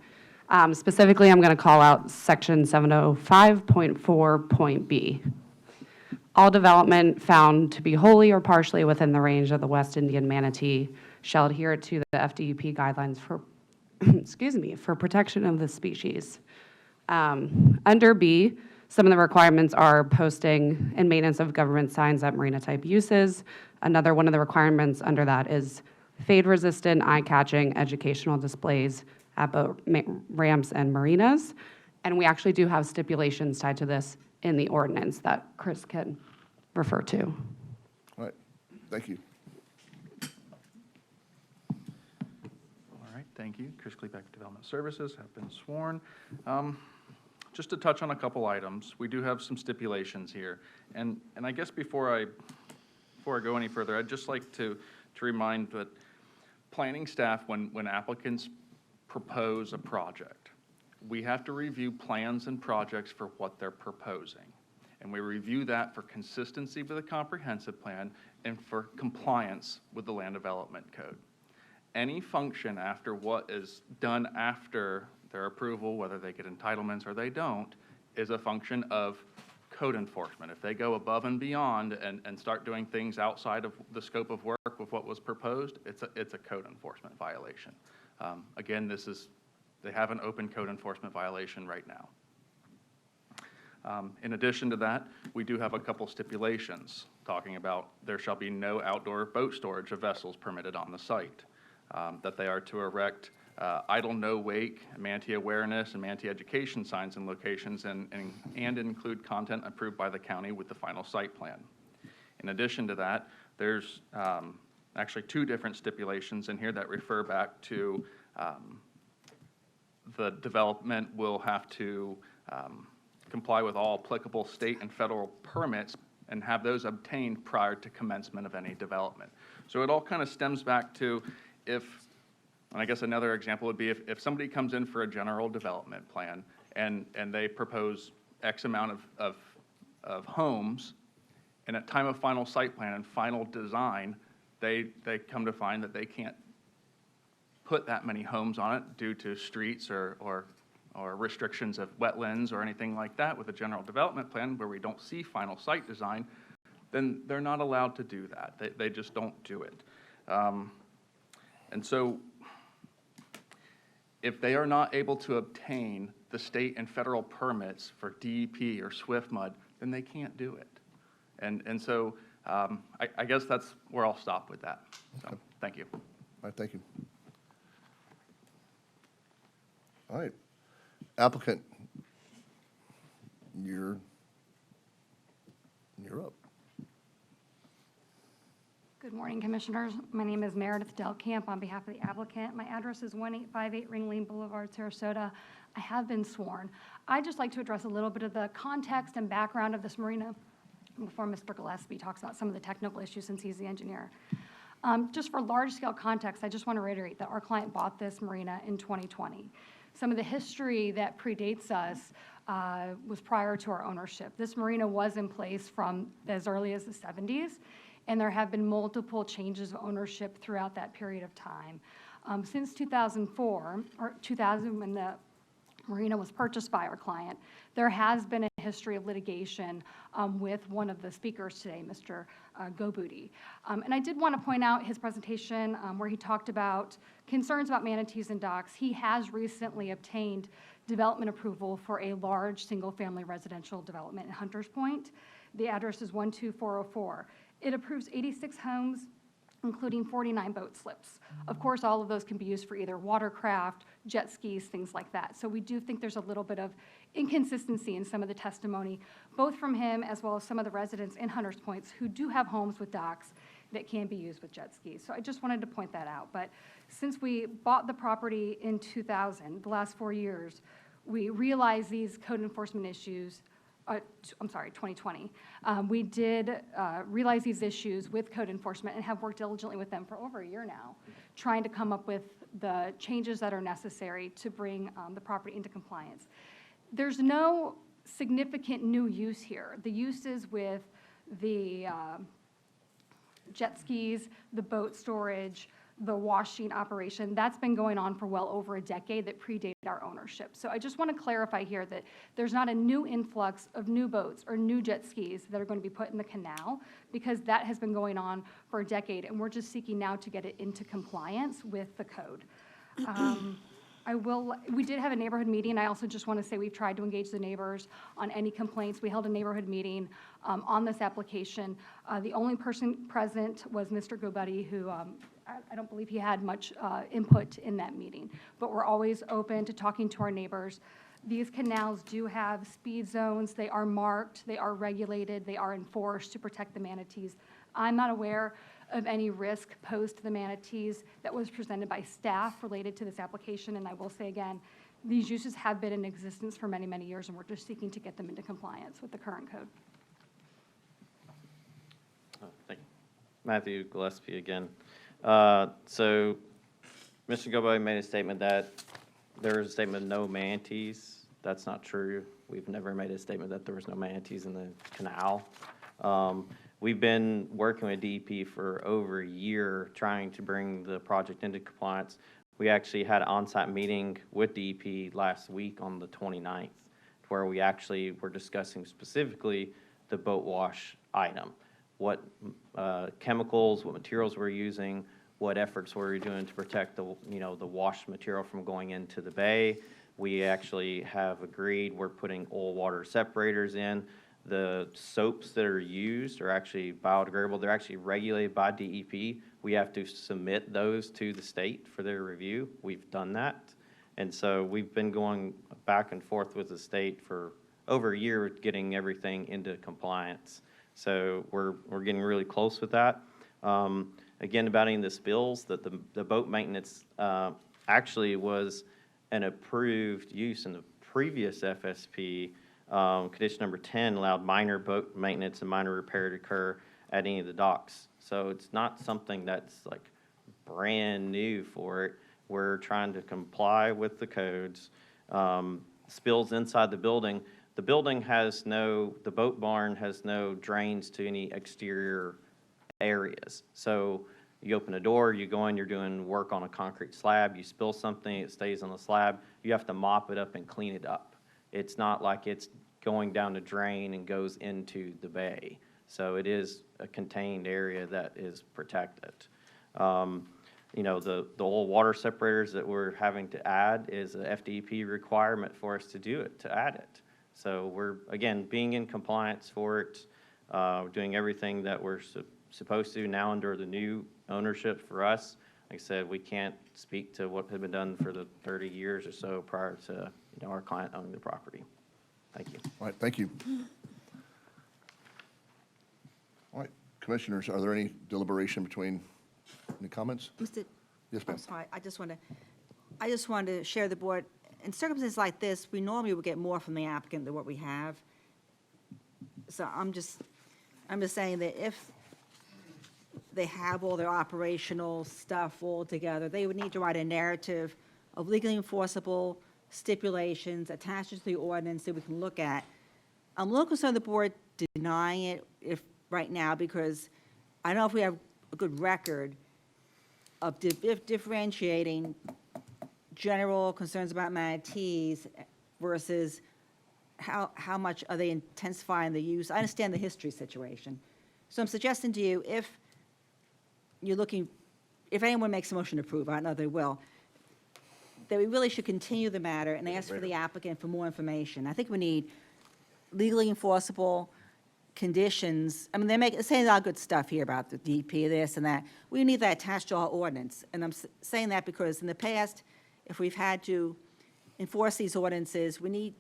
Specifically, I'm going to call out section 705.4.b. All development found to be wholly or partially within the range of the West Indian manatee shall adhere to the FDUP guidelines for, excuse me, for protection of the species. Under B, some of the requirements are posting and maintenance of government signs at marina-type uses. Another one of the requirements under that is fade-resistant, eye-catching educational displays at boat ramps and marinas. And we actually do have stipulations tied to this in the ordinance that Chris can refer to. All right, thank you. All right, thank you. Chris Klebeck, Development Services, have been sworn. Just to touch on a couple items, we do have some stipulations here. And I guess before I go any further, I'd just like to remind that planning staff, when applicants propose a project, we have to review plans and projects for what they're proposing. And we review that for consistency with the comprehensive plan and for compliance with the land development code. Any function after what is done after their approval, whether they get entitlements or they don't, is a function of code enforcement. If they go above and beyond and start doing things outside of the scope of work with what was proposed, it's a code enforcement violation. Again, they have an open code enforcement violation right now. In addition to that, we do have a couple stipulations talking about there shall be no outdoor boat storage of vessels permitted on the site, that they are to erect idle no wake, manatee awareness, and manatee education signs and locations and include content approved by the county with the final site plan. In addition to that, there's actually two different stipulations in here that refer back to the development will have to comply with all applicable state and federal permits and have those obtained prior to commencement of any development. So it all kind of stems back to and I guess another example would be if somebody comes in for a general development plan and they propose X amount of homes, and at time of final site plan and final design, they come to find that they can't put that many homes on it due to streets or restrictions of wetlands or anything like that with a general development plan where we don't see final site design, then they're not allowed to do that. They just don't do it. And so if they are not able to obtain the state and federal permits for DEP or SWIFT-MUD, then they can't do it. And so I guess that's where I'll stop with that. So, thank you. All right, thank you. All right, applicant, you're up. Good morning, Commissioners. My name is Meredith Delcamp on behalf of the applicant. My address is 1858 Ringling Boulevard, Sarasota. I have been sworn. I'd just like to address a little bit of the context and background of this marina before Mr. Gillespie talks about some of the technical issues since he's the engineer. Just for large-scale context, I just want to reiterate that our client bought this marina in 2020. Some of the history that predates us was prior to our ownership. This marina was in place from as early as the 70s, and there have been multiple changes of ownership throughout that period of time. Since 2004, or 2000, when the marina was purchased by our client, there has been a history of litigation with one of the speakers today, Mr. Gobuti. And I did want to point out his presentation where he talked about concerns about manatees and docks. He has recently obtained development approval for a large single-family residential development in Hunters Point. The address is 12404. It approves 86 homes, including 49 boat slips. Of course, all of those can be used for either watercraft, jet skis, things like that. So we do think there's a little bit of inconsistency in some of the testimony, both from him as well as some of the residents in Hunters Point who do have homes with docks that can be used with jet skis. So I just wanted to point that out. But since we bought the property in 2000, the last 4 years, we realized these code enforcement issues 2020. We did realize these issues with code enforcement and have worked diligently with them for over a year now, trying to come up with the changes that are necessary to bring the property into compliance. There's no significant new use here. The uses with the jet skis, the boat storage, the washing operation, that's been going on for well over a decade that predated our ownership. So I just want to clarify here that there's not a new influx of new boats or new jet skis that are going to be put in the canal, because that has been going on for a decade, and we're just seeking now to get it into compliance with the code. We did have a neighborhood meeting. I also just want to say we've tried to engage the neighbors on any complaints. We held a neighborhood meeting on this application. The only person present was Mr. Gobetti, who I don't believe he had much input in that meeting. But we're always open to talking to our neighbors. These canals do have speed zones. They are marked, they are regulated, they are enforced to protect the manatees. I'm not aware of any risk posed to the manatees that was presented by staff related to this application. And I will say again, these uses have been in existence for many, many years, and we're just seeking to get them into compliance with the current code. Thank you. Matthew Gillespie again. So Mr. Gobo made a statement that there was a statement of no manatees. That's not true. We've never made a statement that there was no manatees in the canal. We've been working with DEP for over a year trying to bring the project into compliance. We actually had an on-site meeting with DEP last week on the 29th, where we actually were discussing specifically the boat wash item. What chemicals, what materials we're using, what efforts we're doing to protect the wash material from going into the bay. We actually have agreed we're putting oil water separators in. The soaps that are used are actually biodegradable. They're actually regulated by DEP. We have to submit those to the state for their review. We've done that. And so we've been going back and forth with the state for over a year, getting everything into compliance. So we're getting really close with that. Again, about any of the spills, that the boat maintenance actually was an approved use in the previous FSP. Condition number 10 allowed minor boat maintenance and minor repair to occur at any of the docks. So it's not something that's like brand new for it. We're trying to comply with the codes. Spills inside the building. The building has the boat barn has no drains to any exterior areas. So you open a door, you go in, you're doing work on a concrete slab, you spill something, it stays on the slab, you have to mop it up and clean it up. It's not like it's going down the drain and goes into the bay. So it is a contained area that is protected. The oil water separators that we're having to add is a FDP requirement for us to do it, to add it. So we're, again, being in compliance for it, doing everything that we're supposed to now under the new ownership for us. Like I said, we can't speak to what had been done for the 30 years or so prior to our client owning the property. Thank you. All right, thank you. All right, commissioners, are there any deliberation between any comments? Mr. Yes, ma'am. I'm sorry, I just wanted to share the board. In circumstances like this, we normally would get more from the applicant than what we have. So I'm just saying that if they have all their operational stuff all together, they would need to write a narrative of legally enforceable stipulations attached to the ordinance that we can look at. I'm a little concerned the board denying it right now, because I don't know if we have a good record of differentiating general concerns about manatees versus how much are they intensifying the use. I understand the history situation. So I'm suggesting to you, if anyone makes a motion to approve, I don't know they will, that we really should continue the matter and ask for the applicant for more information. I think we need legally enforceable conditions. I mean, they're saying a lot of good stuff here about the DP, this and that. We need that attached to our ordinance. And I'm saying that because in the past, if we've had to enforce these ordinances, we need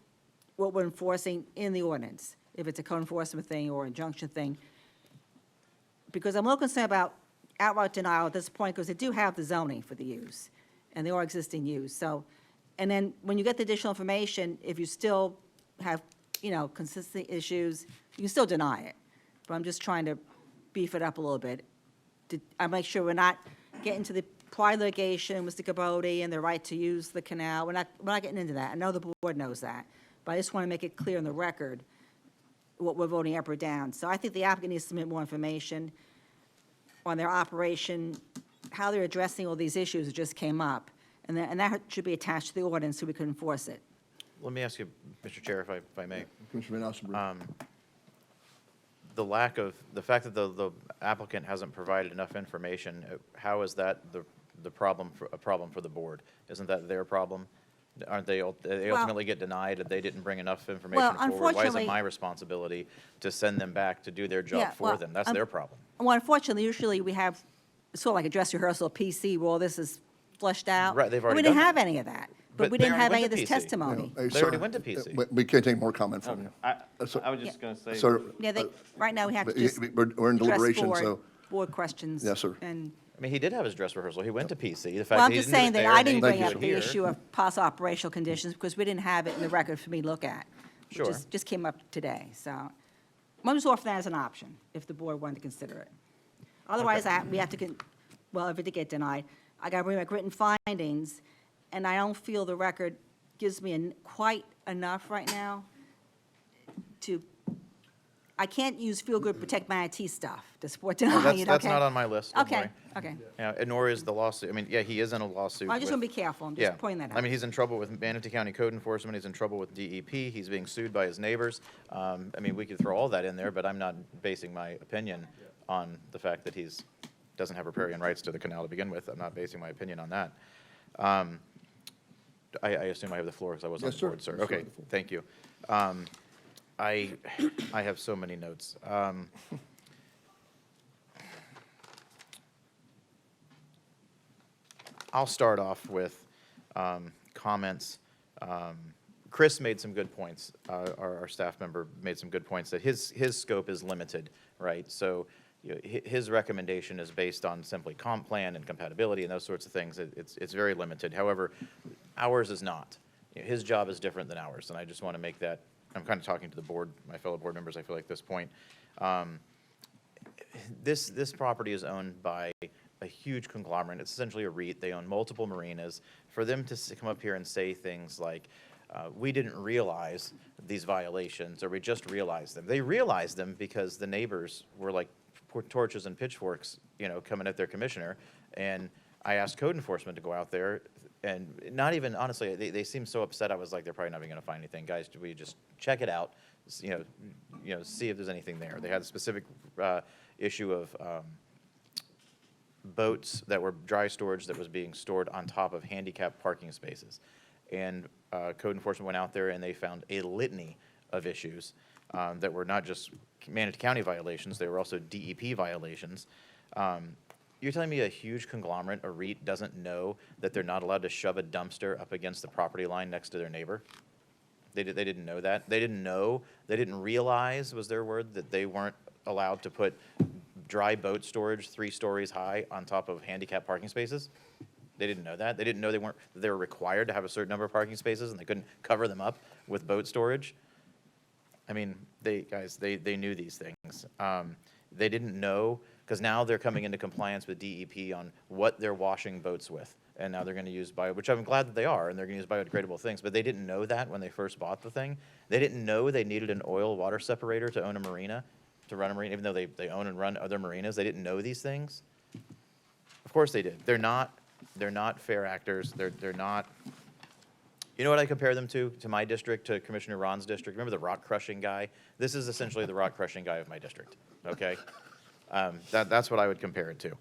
what we're enforcing in the ordinance, if it's a code enforcement thing or injunction thing. Because I'm a little concerned about outright denial at this point, because they do have the zoning for the use, and they are existing use. So, and then when you get the additional information, if you still have, consistent issues, you can still deny it. But I'm just trying to beef it up a little bit. I make sure we're not getting to the prior litigation with Mr. Caboti and the right to use the canal. We're not getting into that. I know the board knows that, but I just want to make it clear on the record what we're voting up or down. So I think the applicant needs to submit more information on their operation, how they're addressing all these issues that just came up, and that should be attached to the ordinance so we can enforce it. Let me ask you, Mr. Chair, if I may. Commissioner Van Ossenbroek. The fact that the applicant hasn't provided enough information, how is that a problem for the board? Isn't that their problem? Aren't they ultimately get denied if they didn't bring enough information forward? Why is it unfortunately- my responsibility to send them back to do their job for them? That's their problem. Well, unfortunately, usually we have sort of like a dress rehearsal, PC, where all this is fleshed out. Right, they've And already we didn't done have that. any of that. But But we they didn't already have went any of to this PC. testimony. Hey, They already sir, went to PC. We can't take more comment from you. I was just going to say. Sir, Yeah, right now we have to but just we're in address deliberation, so, board questions. Yes, sir. And, I mean, he did have his dress rehearsal. He went to PC. The fact well, I'm that he just didn't do saying it that there I and didn't they bring do up it the here. issue of possible operational conditions because we didn't have it in the record for me to look at. It Sure. just came up today, so I'm just offering that as an option if the board wanted to consider it. Otherwise, we have to, well, if it did get denied, I got to bring back written findings, and I don't feel the record gives me quite enough right now to, I can't use feel good, protect Manatee stuff to support denying it, That's okay? not on my list, don't Okay, worry. okay. Yeah, and nor is the lawsuit. I mean, yeah, he is in a lawsuit. I just with- want to be careful, I'm Yeah. just pointing that out. I mean, he's in trouble with Manatee County Code Enforcement, he's in trouble with DEP, he's being sued by his neighbors. I mean, we could throw all that in there, but I'm not basing my opinion on the fact that doesn't have riparian rights to the canal to begin with. I'm not basing my opinion on that. I assume I have the floor because I was on Yes, the sir. board, sir. Yes, sir, Okay, have the floor. thank you. I have so many notes. I'll start off with comments. Chris made some good points. Our staff member made some good points that his scope is limited, right? So his recommendation is based on simply comp plan and compatibility and those sorts of things. It's very limited. However, ours is not. His job is different than ours, and I just want to make that. I'm kind of talking to the board, my fellow board members, I feel like, at this point. This property is owned by a huge conglomerate. It's essentially a REIT. They own multiple marinas. For them to come up here and say things like, we didn't realize these violations, or we just realized them. They realized them because the neighbors were like torches and pitchforks, coming at their commissioner. And I asked code enforcement to go out there, and not even, honestly, they seemed so upset. I was like, they're probably not even going to find anything. Guys, do we just check it out, see if there's anything there. They had a specific issue of boats that were dry storage that was being stored on top of handicapped parking spaces. And code enforcement went out there and they found a litany of issues that were not just Manatee County violations, they were also DEP violations. You're telling me a huge conglomerate, a REIT, doesn't know that they're not allowed to shove a dumpster up against the property line next to their neighbor? They didn't know that? They didn't realize, was their word, that they weren't allowed to put dry boat storage 3 stories high on top of handicapped parking spaces? They didn't know that? They didn't know they were required to have a certain number of parking spaces and they couldn't cover them up with boat storage? I mean, they knew these things. They didn't know, because now they're coming into compliance with DEP on what they're washing boats with. And now they're going to use which I'm glad that they are, and they're going to use biodegradable things, but they didn't know that when they first bought the thing. They didn't know they needed an oil water separator to own a marina, to run a marina, even though they own and run other marinas. They didn't know these things. Of course they did. They're not fair actors. They're not. You know what I compare them to my district, to Commissioner Ron's district? Remember the rock crushing guy? This is essentially the rock crushing guy of my district, okay? That's what I would compare it to.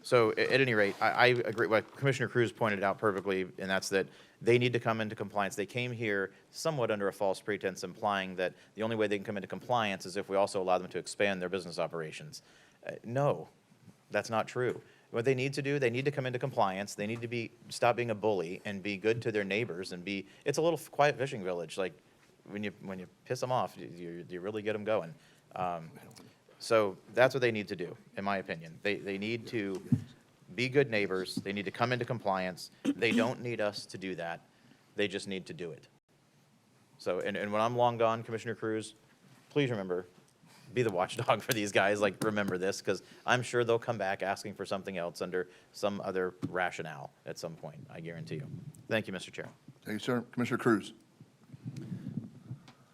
So at any rate, I agree what Commissioner Cruz pointed out perfectly, and that's that they need to come into compliance. They came here somewhat under a false pretense, implying that the only way they can come into compliance is if we also allow them to expand their business operations. No, that's not true. What they need to do, they need to come into compliance. They need to stop being a bully and be good to their neighbors and it's a little quiet fishing village. Like when you piss them off, you really get them going. So that's what they need to do, in my opinion. They need to be good neighbors. They need to come into compliance. They don't need us to do that. They just need to do it. So, and when I'm long gone, Commissioner Cruz, please remember, be the watchdog for these guys, like, remember this, because I'm sure they'll come back asking for something else under some other rationale at some point, I guarantee you. Thank you, Mr. Chair. Thank you, sir. Commissioner Cruz.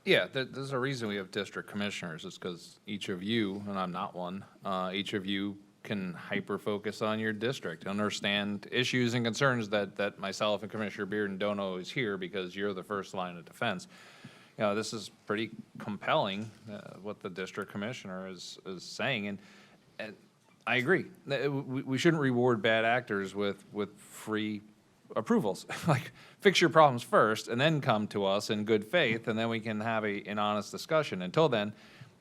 Yeah, there's a reason we have district commissioners, is because each of you, and I'm not one, each of you can hyper-focus on your district, understand issues and concerns that myself and Commissioner Bearden don't always hear because you're the first line of defense. You know, this is pretty compelling, what the district commissioner is saying, and I agree. We shouldn't reward bad actors with free approvals. Like, fix your problems first, and then come to us in good faith, and then we can have an honest discussion. Until then,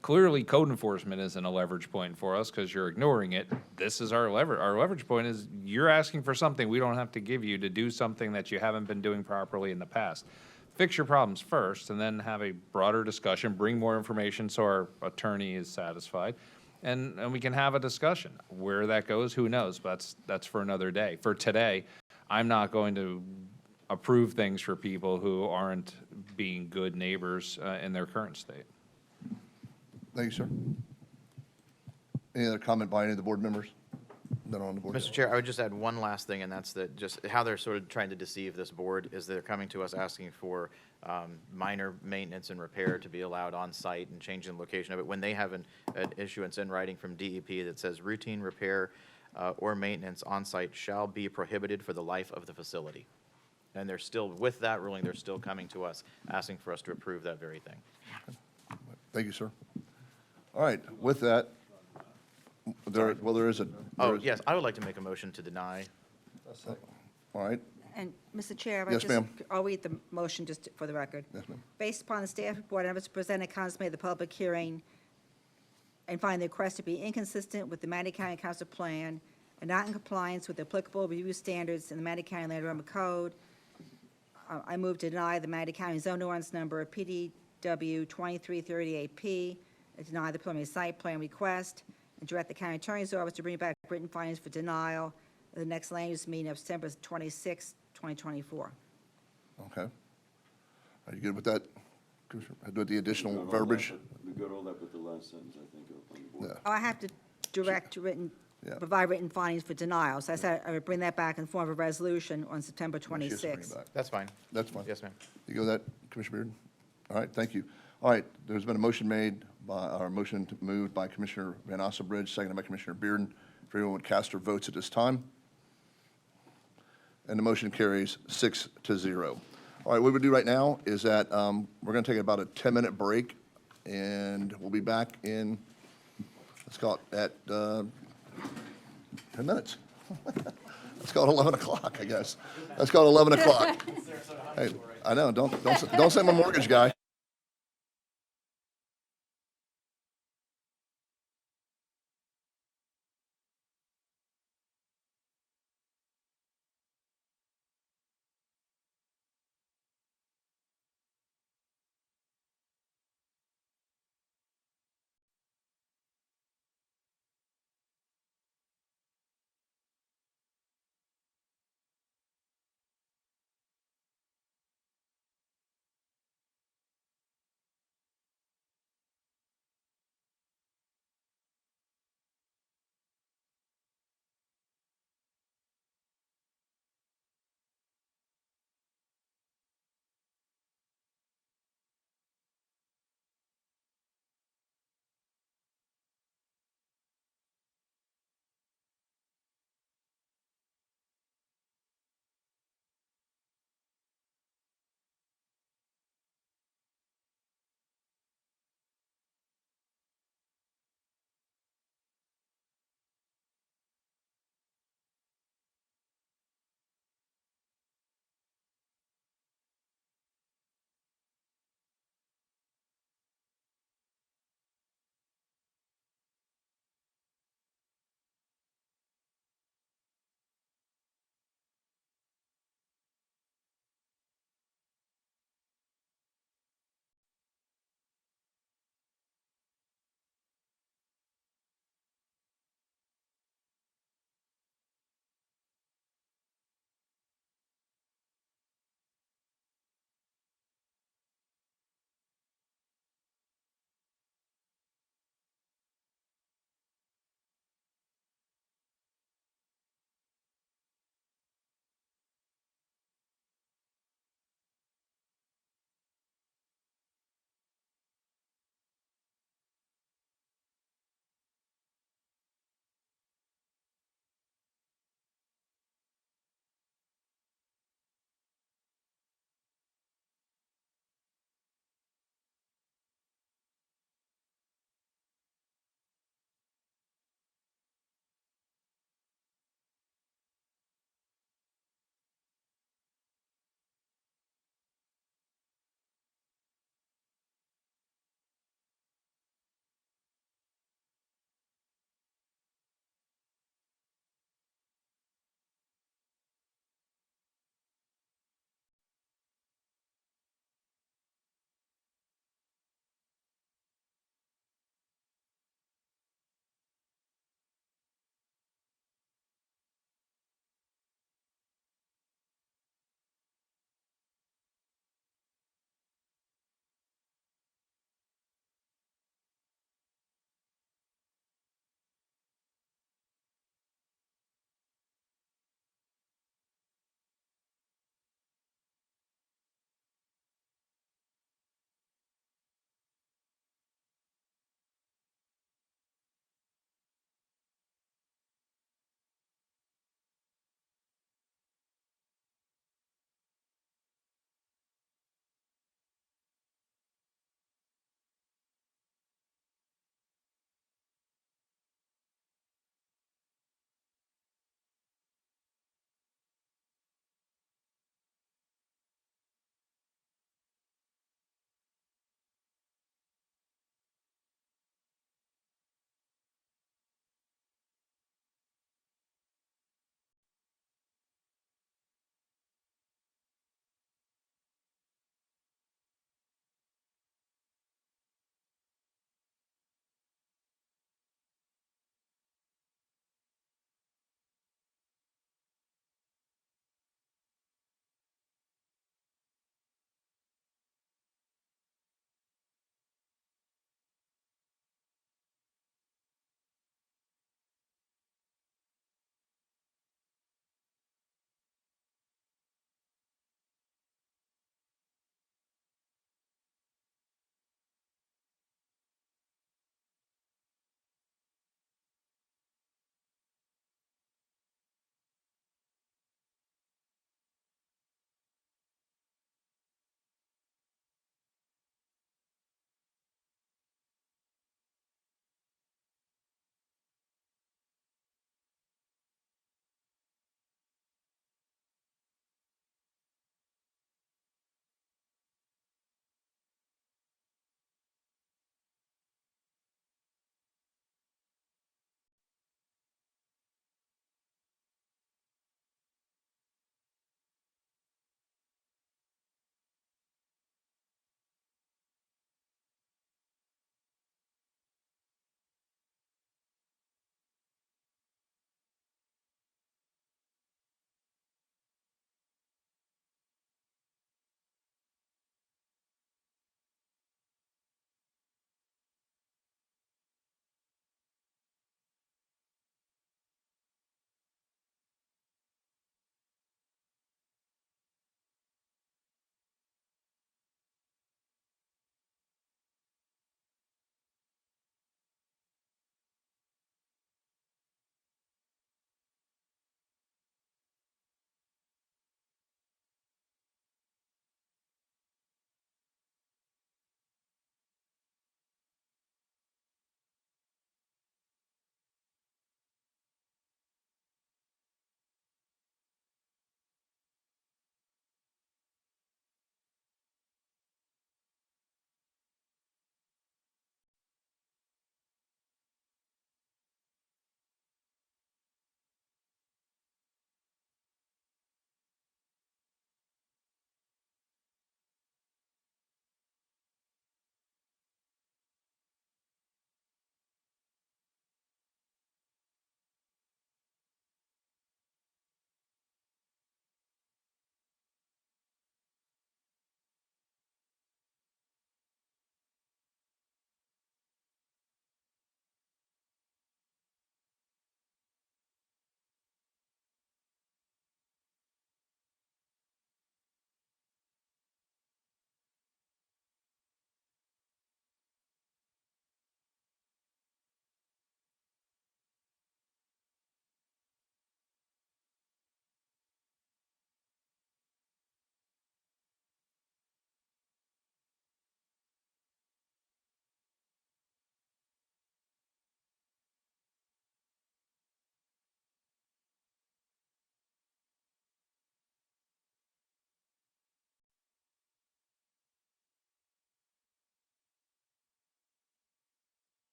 clearly code enforcement isn't a leverage point for us because you're ignoring it. This is our leverage. Our leverage point is you're asking for something we don't have to give you to do something that you haven't been doing properly in the past. Fix your problems first, and then have a broader discussion, bring more information so our attorney is satisfied, and we can have a discussion. Where that goes, who knows, but that's for another day. For today, I'm not going to approve things for people who aren't being good neighbors in their current state. Thank you, sir. Any other comment by any of the board members that are on the board? Mr. Chair, I would just add one last thing, and that's that just how they're sort of trying to deceive this board is they're coming to us asking for minor maintenance and repair to be allowed on site and changing the location of it when they have an issuance in writing from DEP that says routine repair or maintenance on site shall be prohibited for the life of the facility. And they're still, with that ruling, they're still coming to us asking for us to approve that very thing. Thank you, sir. All right, with that, there is a. Oh, yes, I would like to make a motion to deny. All right, And, Mr. Chair, if I Yes, just- ma'am. I'll read the motion just for the record. yes, ma'am. Based upon the staff report, efforts presented, council made the public hearing and find the request to be inconsistent with the Manatee County Council Plan and not in compliance with the applicable review standards in the Manatee County Land Development Code. I move to deny the Manatee County Zone Ordinance Number PDW 2338P, and deny the preliminary site plan request, and direct the county attorney's office to bring back written findings for denial at the next land use meeting of September 26, 2024. Okay. Are you good with that, Commissioner? With the additional verbiage? We got all that with the last sentence, I think, on the board. Yeah. Oh, I have to direct written, Yeah. provide written findings for denial. So I said I would bring that back in the form of a resolution on September She has to bring it 26th. back. That's fine. That's fine. Yes, ma'am. You go with that, Commissioner Bearden? All right, thank you. All right, there's been a motion made by, or a motion moved by Commissioner Van Osselbridge, seconded by Commissioner Bearden. If everyone would cast their votes at this time. And the motion carries 6-0. All right, what we do right now is that we're going to take about a 10-minute break, and we'll be back in, let's call it at 10 minutes. Let's call it 11 o'clock, I guess. Let's call it 11 o'clock. Hey, I know, don't say I'm a mortgage guy.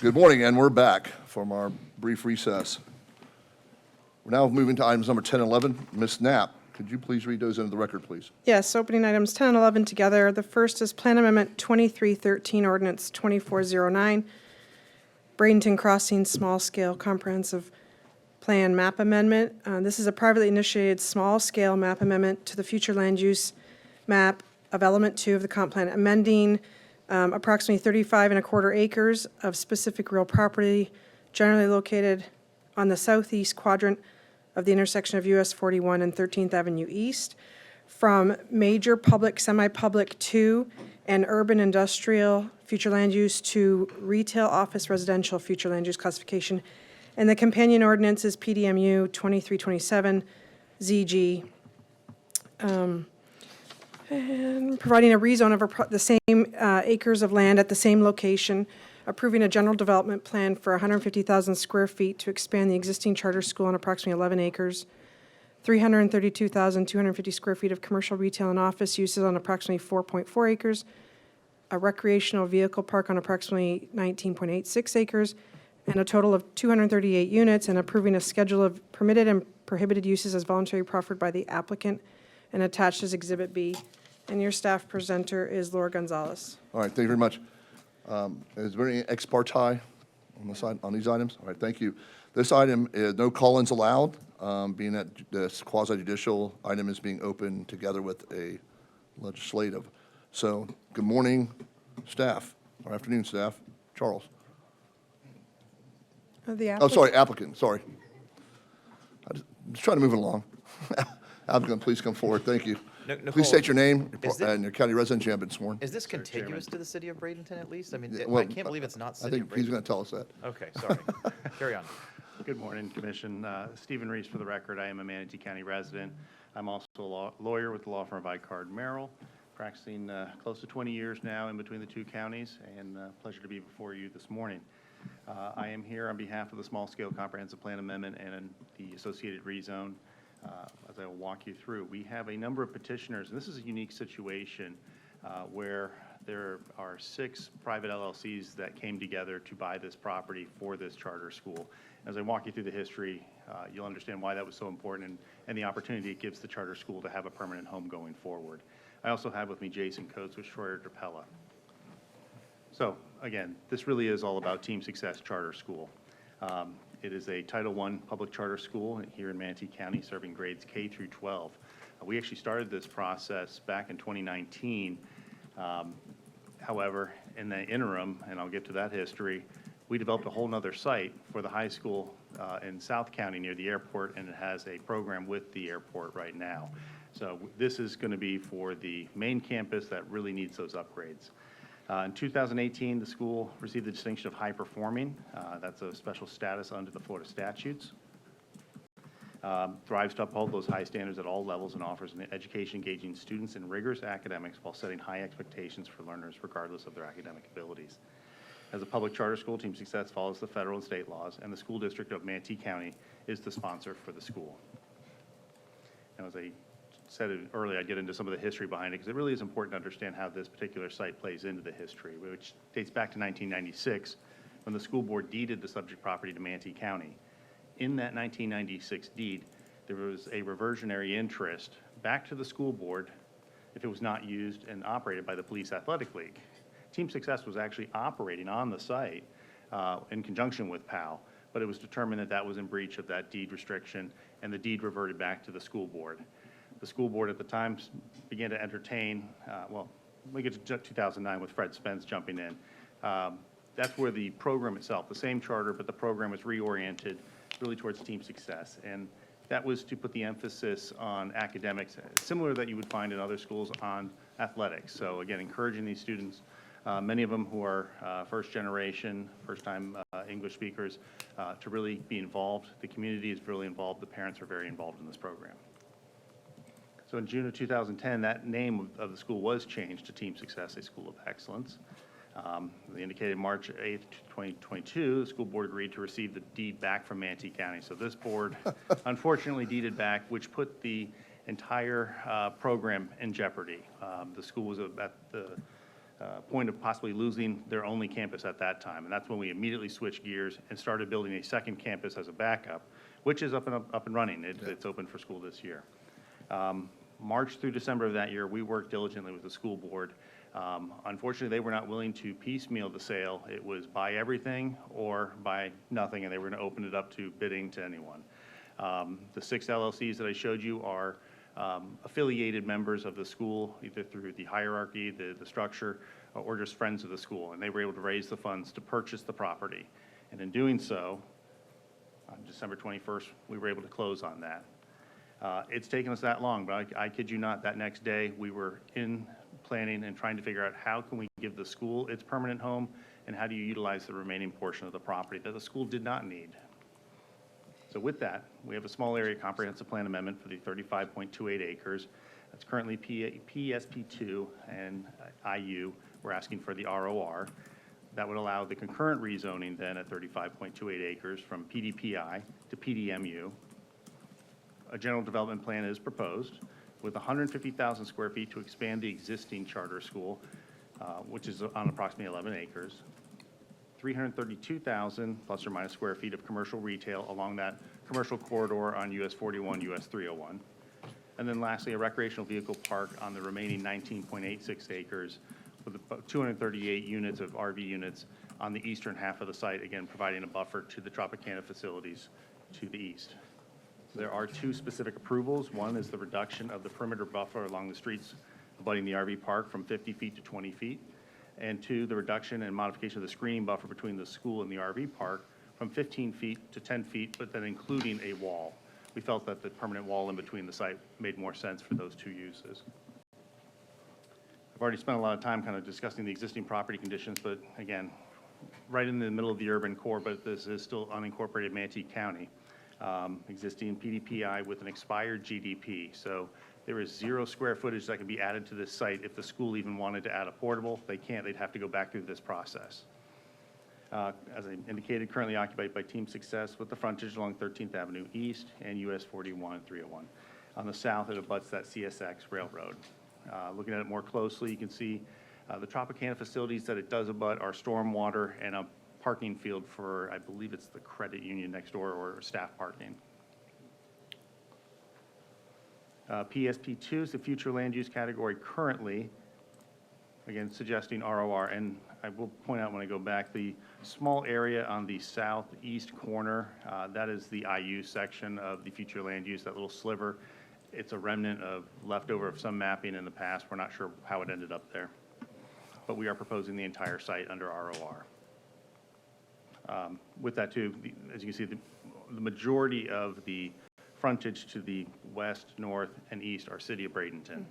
Good morning, and we're back from our brief recess. We're now moving to items number 10 and 11. Ms. Knapp, could you please read those into the record, please? Yes, opening items 10 and 11 together. The first is Plan Amendment 2313, Ordinance 2409, Bradenton Crossing Small Scale Comprehensive Plan Map Amendment. This is a privately initiated small-scale map amendment to the future land use map of Element 2 of the comp plan, amending approximately 35.25 acres of specific real property generally located on the southeast quadrant of the intersection of US 41 and 13th Avenue East from major public, semi-public 2 and urban industrial future land use to retail office residential future land use classification. And the companion ordinance is PDMU 2327 ZG. And providing a rezone of the same acres of land at the same location, approving a general development plan for 150,000 square feet to expand the existing charter school on approximately 11 acres, 332,250 square feet of commercial, retail, and office uses on approximately 4.4 acres, a recreational vehicle park on approximately 19.86 acres, and a total of 238 units, and approving a schedule of permitted and prohibited uses as voluntarily proffered by the applicant and attached as Exhibit B. And your staff presenter is Laura Gonzalez. All right, thank you very much. Is there any ex parte on the side, on these items? All right, thank you. This item is no call-ins allowed, being that this quasi-judicial item is being opened together with a legislative. So, good morning, staff, or afternoon, staff. Charles. Oh, sorry, applicant, sorry. I'm just trying to move it along. Applicant, please come forward, thank you. Nicole, Please state your name is this- and your county residence. You have been sworn. Is this contiguous to the city of Bradenton at least? I mean, Well, I can't believe it's not I city of think he's Bradenton. going to tell us that. Okay, sorry. Carry on. Good morning, Commission. Stephen Reese for the record. I am a Manatee County resident. I'm also a lawyer with the law firm Vicard Merrill, practicing close to 20 years now in between the two counties, and pleasure to be before you this morning. I am here on behalf of the Small Scale Comprehensive Plan Amendment and the associated rezone. As I will walk you through, we have a number of petitioners, and this is a unique situation where there are 6 private LLCs that came together to buy this property for this charter school. As I walk you through the history, you'll understand why that was so important and the opportunity it gives the charter school to have a permanent home going forward. I also have with me Jason Coates with Schroyer Drapella. So again, this really is all about Team Success Charter School. It is a Title I public charter school here in Manatee County serving grades K through 12. We actually started this process back in 2019. However, in the interim, and I'll get to that history, we developed a whole nother site for the high school in South County near the airport, and it has a program with the airport right now. So this is going to be for the main campus that really needs those upgrades. In 2018, the school received the distinction of high performing. That's a special status under the Florida statutes. Thrives to uphold those high standards at all levels and offers an education engaging students in rigorous academics while setting high expectations for learners regardless of their academic abilities. As a public charter school, Team Success follows the federal and state laws, and the school district of Manatee County is the sponsor for the school. And as I said it earlier, I'd get into some of the history behind it because it really is important to understand how this particular site plays into the history, which dates back to 1996 when the school board deeded the subject property to Manatee County. In that 1996 deed, there was a reversionary interest back to the school board if it was not used and operated by the Police Athletic League. Team Success was actually operating on the site in conjunction with PAL, but it was determined that that was in breach of that deed restriction, and the deed reverted back to the school board. The school board at the time began to entertain, well, we get to 2009 with Fred Spence jumping in. That's where the program itself, the same charter, but the program was reoriented really towards Team Success. And that was to put the emphasis on academics, similar that you would find in other schools, on athletics. So again, encouraging these students, many of them who are first generation, first time English speakers, to really be involved. The community is really involved. The parents are very involved in this program. So in June of 2010, that name of the school was changed to Team Success, a School of Excellence. They indicated March 8th, 2022, the school board agreed to receive the deed back from Manatee County. So this board unfortunately deeded back, which put the entire program in jeopardy. The school was at the point of possibly losing their only campus at that time. And that's when we immediately switched gears and started building a second campus as a backup, which is up and running. It's open for school this year. March through December of that year, we worked diligently with the school board. Unfortunately, they were not willing to piecemeal the sale. It was buy everything or buy nothing, and they were going to open it up to bidding to anyone. The 6 LLCs that I showed you are affiliated members of the school, either through the hierarchy, the structure, or just friends of the school, and they were able to raise the funds to purchase the property. And in doing so, on December 21st, we were able to close on that. It's taken us that long, but I kid you not, that next day, we were in planning and trying to figure out how can we give the school its permanent home, and how do you utilize the remaining portion of the property that the school did not need. So with that, we have a small area comprehensive plan amendment for the 35.28 acres. That's currently PSP2 and IU. We're asking for the ROR. That would allow the concurrent rezoning then at 35.28 acres from PDPI to PDMU. A general development plan is proposed with 150,000 square feet to expand the existing charter school, which is on approximately 11 acres. 332,000 plus or minus square feet of commercial retail along that commercial corridor on US 41, US 301. And then lastly, a recreational vehicle park on the remaining 19.86 acres with about 238 units of RV units on the eastern half of the site, again, providing a buffer to the Tropicana facilities to the east. There are 2 specific approvals. One is the reduction of the perimeter buffer along the streets abutting the RV park from 50 feet to 20 feet. And 2, the reduction and modification of the screening buffer between the school and the RV park from 15 feet to 10 feet, but then including a wall. We felt that the permanent wall in between the site made more sense for those 2 uses. I've already spent a lot of time kind of discussing the existing property conditions, but again, right in the middle of the urban core, but this is still unincorporated Manatee County. Existing PDPI with an expired GDP. So there is 0 square footage that can be added to this site if the school even wanted to add a portable. They can't. They'd have to go back through this process. As I indicated, currently occupied by Team Success with the frontage along 13th Avenue East and US 41 and 301. On the south, it abuts that CSX railroad. Looking at it more closely, you can see the Tropicana facilities that it does abut are stormwater and a parking field for, I believe it's the credit union next door or staff parking. PSP2 is the future land use category currently, again, suggesting ROR. And I will point out when I go back, the small area on the southeast corner, that is the IU section of the future land use, that little sliver. It's a remnant of leftover of some mapping in the past. We're not sure how it ended up there. But we are proposing the entire site under ROR. With that too, as you can see, the majority of the frontage to the west, north, and east are city of Bradenton.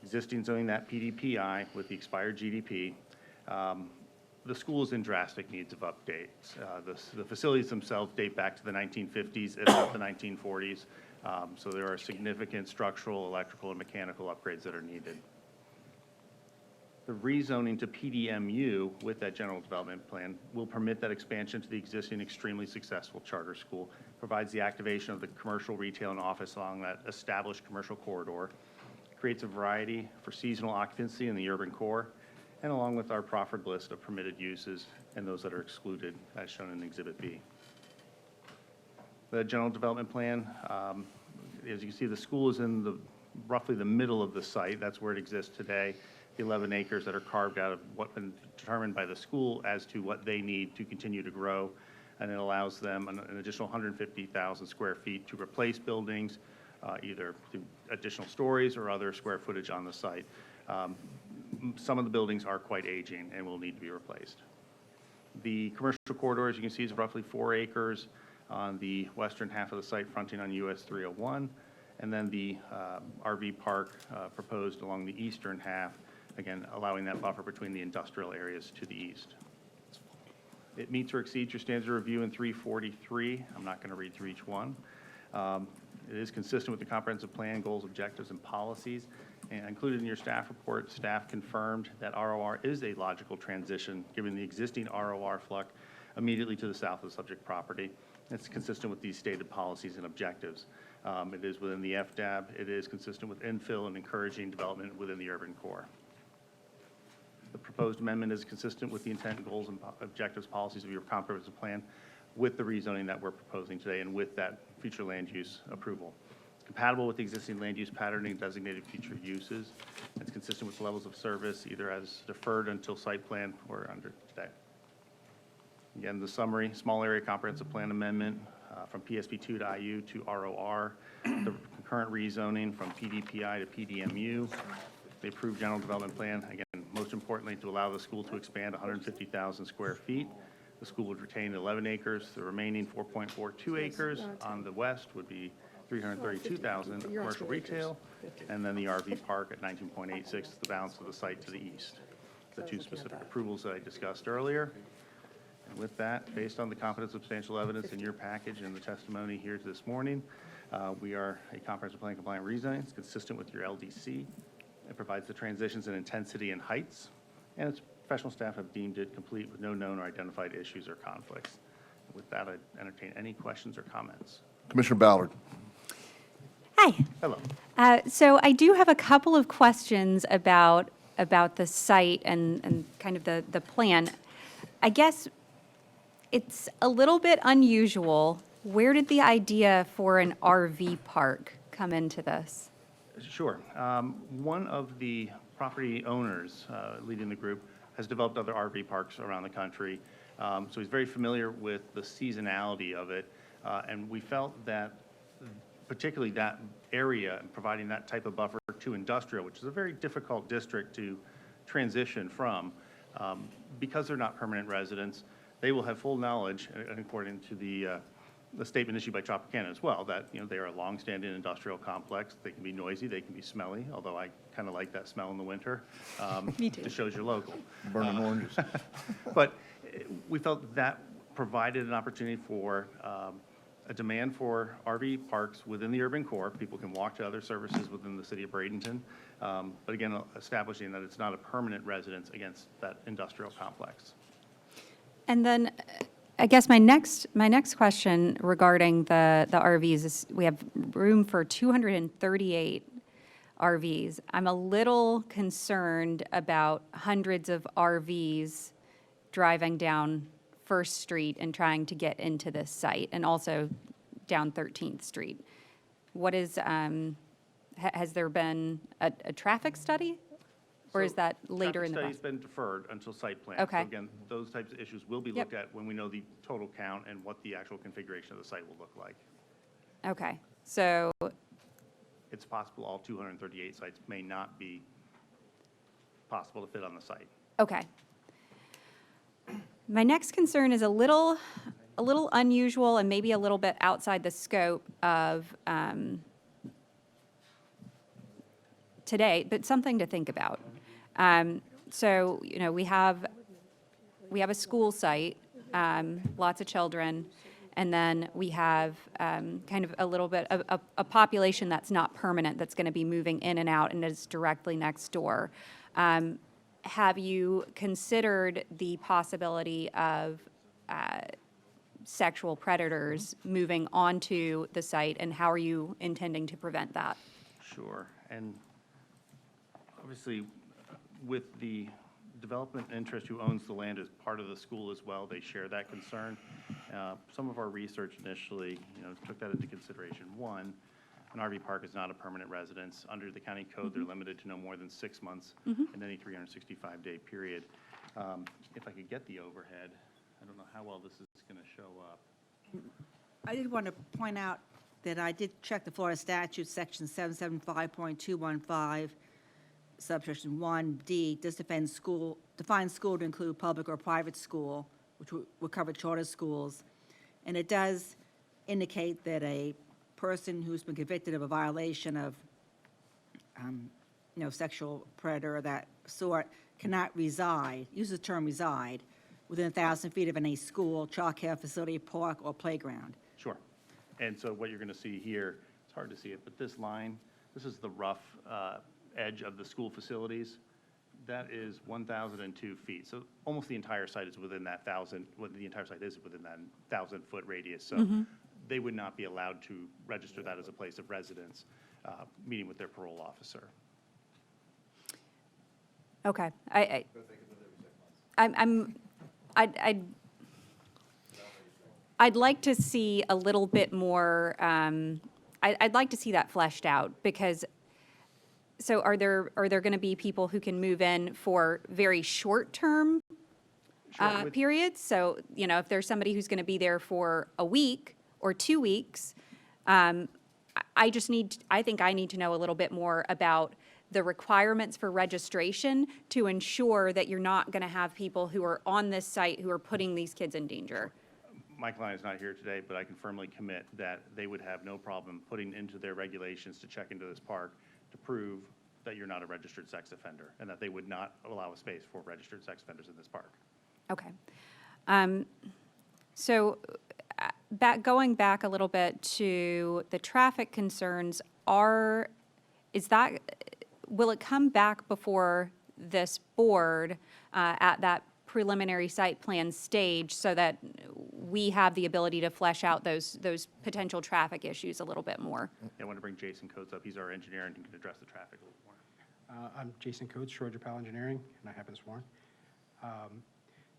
Existing zoning, that PDPI with the expired GDP. The school is in drastic needs of updates. The facilities themselves date back to the 1950s, if not the 1940s. So there are significant structural, electrical, and mechanical upgrades that are needed. The rezoning to PDMU with that general development plan will permit that expansion to the existing extremely successful charter school, provides the activation of the commercial, retail, and office along that established commercial corridor, creates a variety for seasonal occupancy in the urban core, and along with our proffered list of permitted uses and those that are excluded as shown in Exhibit B. The general development plan, as you can see, the school is in roughly the middle of the site. That's where it exists today. The 11 acres that are carved out of what's been determined by the school as to what they need to continue to grow. And it allows them an additional 150,000 square feet to replace buildings, either through additional stories or other square footage on the site. Some of the buildings are quite aging and will need to be replaced. The commercial corridor, as you can see, is roughly 4 acres on the western half of the site fronting on US 301. And then the RV park proposed along the eastern half, again, allowing that buffer between the industrial areas to the east. It meets or exceeds your standards of review in 343. I'm not going to read through each one. It is consistent with the comprehensive plan, goals, objectives, and policies. And included in your staff report, staff confirmed that ROR is a logical transition, given the existing ROR FLUC immediately to the south of the subject property. It's consistent with these stated policies and objectives. It is within the FDAB. It is consistent with infill and encouraging development within the urban core. The proposed amendment is consistent with the intent, goals, and objectives, policies of your comprehensive plan with the rezoning that we're proposing today and with that future land use approval. It's compatible with the existing land use patterning and designated future uses. It's consistent with levels of service, either as deferred until site plan or under today. Again, the summary, small area comprehensive plan amendment from PSP2 to IU to ROR, the concurrent rezoning from PDPI to PDMU, the approved general development plan, again, most importantly, to allow the school to expand 150,000 square feet. The school would retain 11 acres. The remaining 4.42 acres on the west would be 332,000 commercial retail, and then the RV park at 19.86, the balance of the site to the east. The two specific approvals that I discussed earlier. And with that, based on the competent substantial evidence in your package and the testimony here this morning, we are a comprehensive plan compliant rezoning. It's consistent with your LDC. It provides the transitions in intensity and heights, and its professional staff have deemed it complete with no known or identified issues or conflicts. With that, I'd entertain any questions or comments. Commissioner Ballard. Hi. Hello. So I do have a couple of questions about the site and kind of the plan. I guess it's a little bit unusual. Where did the idea for an RV park come into this? Sure. One of the property owners leading the group has developed other RV parks around the country. So he's very familiar with the seasonality of it. And we felt that particularly that area and providing that type of buffer to industrial, which is a very difficult district to transition from, because they're not permanent residents, they will have full knowledge, according to the statement issued by Tropicana as well, that they are a long-standing industrial complex. They can be noisy, they can be smelly, although I kind of like that smell in the winter. Me too. It shows you're local. Burning oranges. But we felt that provided an opportunity for a demand for RV parks within the urban core. People can walk to other services within the city of Bradenton. But again, establishing that it's not a permanent residence against that industrial complex. And then I guess my next question regarding the RVs is we have room for 238 RVs. I'm a little concerned about hundreds of RVs driving down First Street and trying to get into this site, and also down 13th Street. What is, has there been a traffic study? Or is that later in the Traffic process? study's been deferred until site plan. Okay. So again, those types of issues will be looked at when we know the total count and what the actual configuration of the site will look like. Okay, so, It's possible all 238 sites may not be possible to fit on the site. okay. My next concern is a little unusual and maybe a little bit outside the scope of today, but something to think about. So, we have a school site, lots of children, and then we have kind of a little bit of a population that's not permanent, that's going to be moving in and out and is directly next door. Have you considered the possibility of sexual predators moving onto the site, and how are you intending to prevent that? Sure. And obviously, with the development interest who owns the land as part of the school as well, they share that concern. Some of our research initially, took that into consideration. One, an RV park is not a permanent residence. Under the county code, they're limited to no more than 6 months in any 365-day period. If I could get the overhead, I don't know how well this is going to show up. I did want to point out that I did check the Florida statute, section 775.215, subsection 1D, does define school to include public or private school, which would cover charter schools. And it does indicate that a person who's been convicted of a violation of, sexual predator of that sort cannot reside, use the term reside, within 1,000 feet of any school, childcare facility, park, or playground. Sure. And so what you're going to see here, it's hard to see it, but this line, this is the rough edge of the school facilities. That is 1,002 feet. So almost the entire site is within that 1,000, the entire site is within that 1,000-foot radius. So they would not be allowed to register that as a place of residence, meeting with their parole officer. Okay. I'd like to see a little bit more, I'd like to see that fleshed out, because, so are there going to be people who can move in for very short-term periods? So, you know, if there's somebody who's going to be there for a week or 2 weeks, I think I need to know a little bit more about the requirements for registration to ensure that you're not going to have people who are on this site who are putting these kids in danger. My client is not here today, but I can firmly commit that they would have no problem putting into their regulations to check into this park to prove that you're not a registered sex offender, and that they would not allow a space for registered sex offenders in this park. Okay. So going back a little bit to the traffic concerns, will it come back before this board at that preliminary site plan stage so that we have the ability to flesh out those potential traffic issues a little bit more? I want to bring Jason Coates up. He's our engineer and he can address the traffic a little more. I'm Jason Coates, Georgia Powell Engineering, and I have been sworn.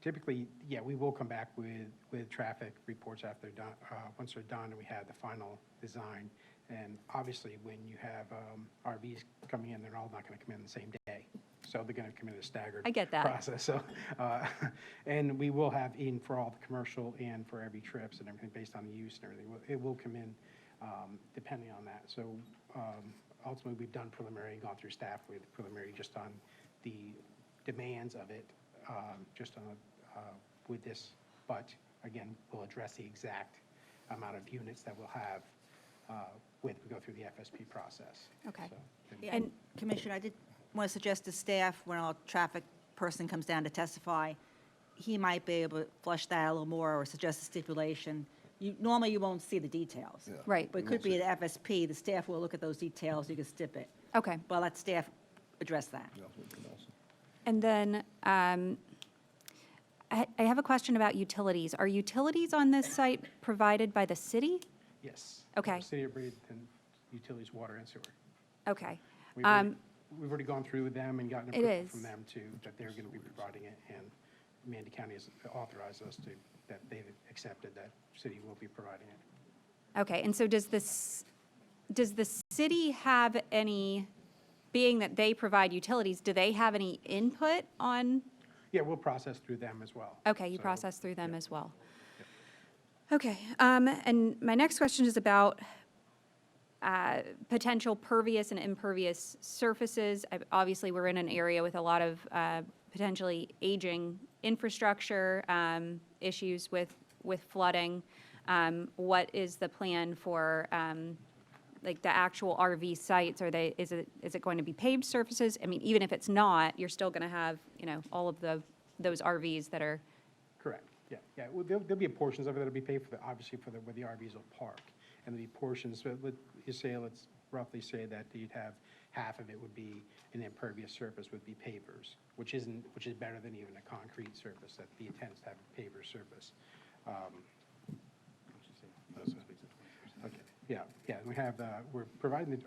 Typically, yeah, we will come back with traffic reports after they're done, once they're done and we have the final design. And obviously, when you have RVs coming in, they're all not going to come in the same day. So they're going to come in a staggered I get that. process. So, and we will have in for all the commercial and for every trips and everything based on the use and everything. It will come in depending on that. So ultimately, we've done preliminary, gone through staff with preliminary just on the demands of it, just on with this. But again, we'll address the exact amount of units that we'll have we go through the FSP process. Okay. So, Yeah, and Commissioner, I did want to suggest to staff, when our traffic person comes down to testify, he might be able to flush that a little more or suggest a stipulation. Normally, you won't see the details. Right. But it could be at FSP, the staff will look at those details, you can stip it. Okay. But let staff address that. And then I have a question about utilities. Are utilities on this site provided by the city? Yes. Okay. City of Bradenton, utilities, water, and sewer. Okay. We've already gone through with them and gotten It approval is. from them too, that they're going to be providing it, and Manatee County has authorized us to, that they've accepted that city will be providing it. Okay, and so does the city have any, being that they provide utilities, do they have any input on? Yeah, we'll process through them as well. Okay, you So, process through them as well. Okay, and my next question is about potential pervious and impervious surfaces. Obviously, we're in an area with a lot of potentially aging infrastructure, issues with flooding. What is the plan for like the actual RV sites? Is it going to be paved surfaces? I mean, even if it's not, you're still going to have, you know, all of those RVs that are. Correct, yeah, yeah. Well, there'll be portions of it that'll be paid for, obviously for where the RVs will park. And there'll be portions, let's roughly say that you'd have half of it would be an impervious surface, would be pavers, which is better than even a concrete surface, that the intent is to have a paver surface. Okay, yeah, yeah, we have, we're providing the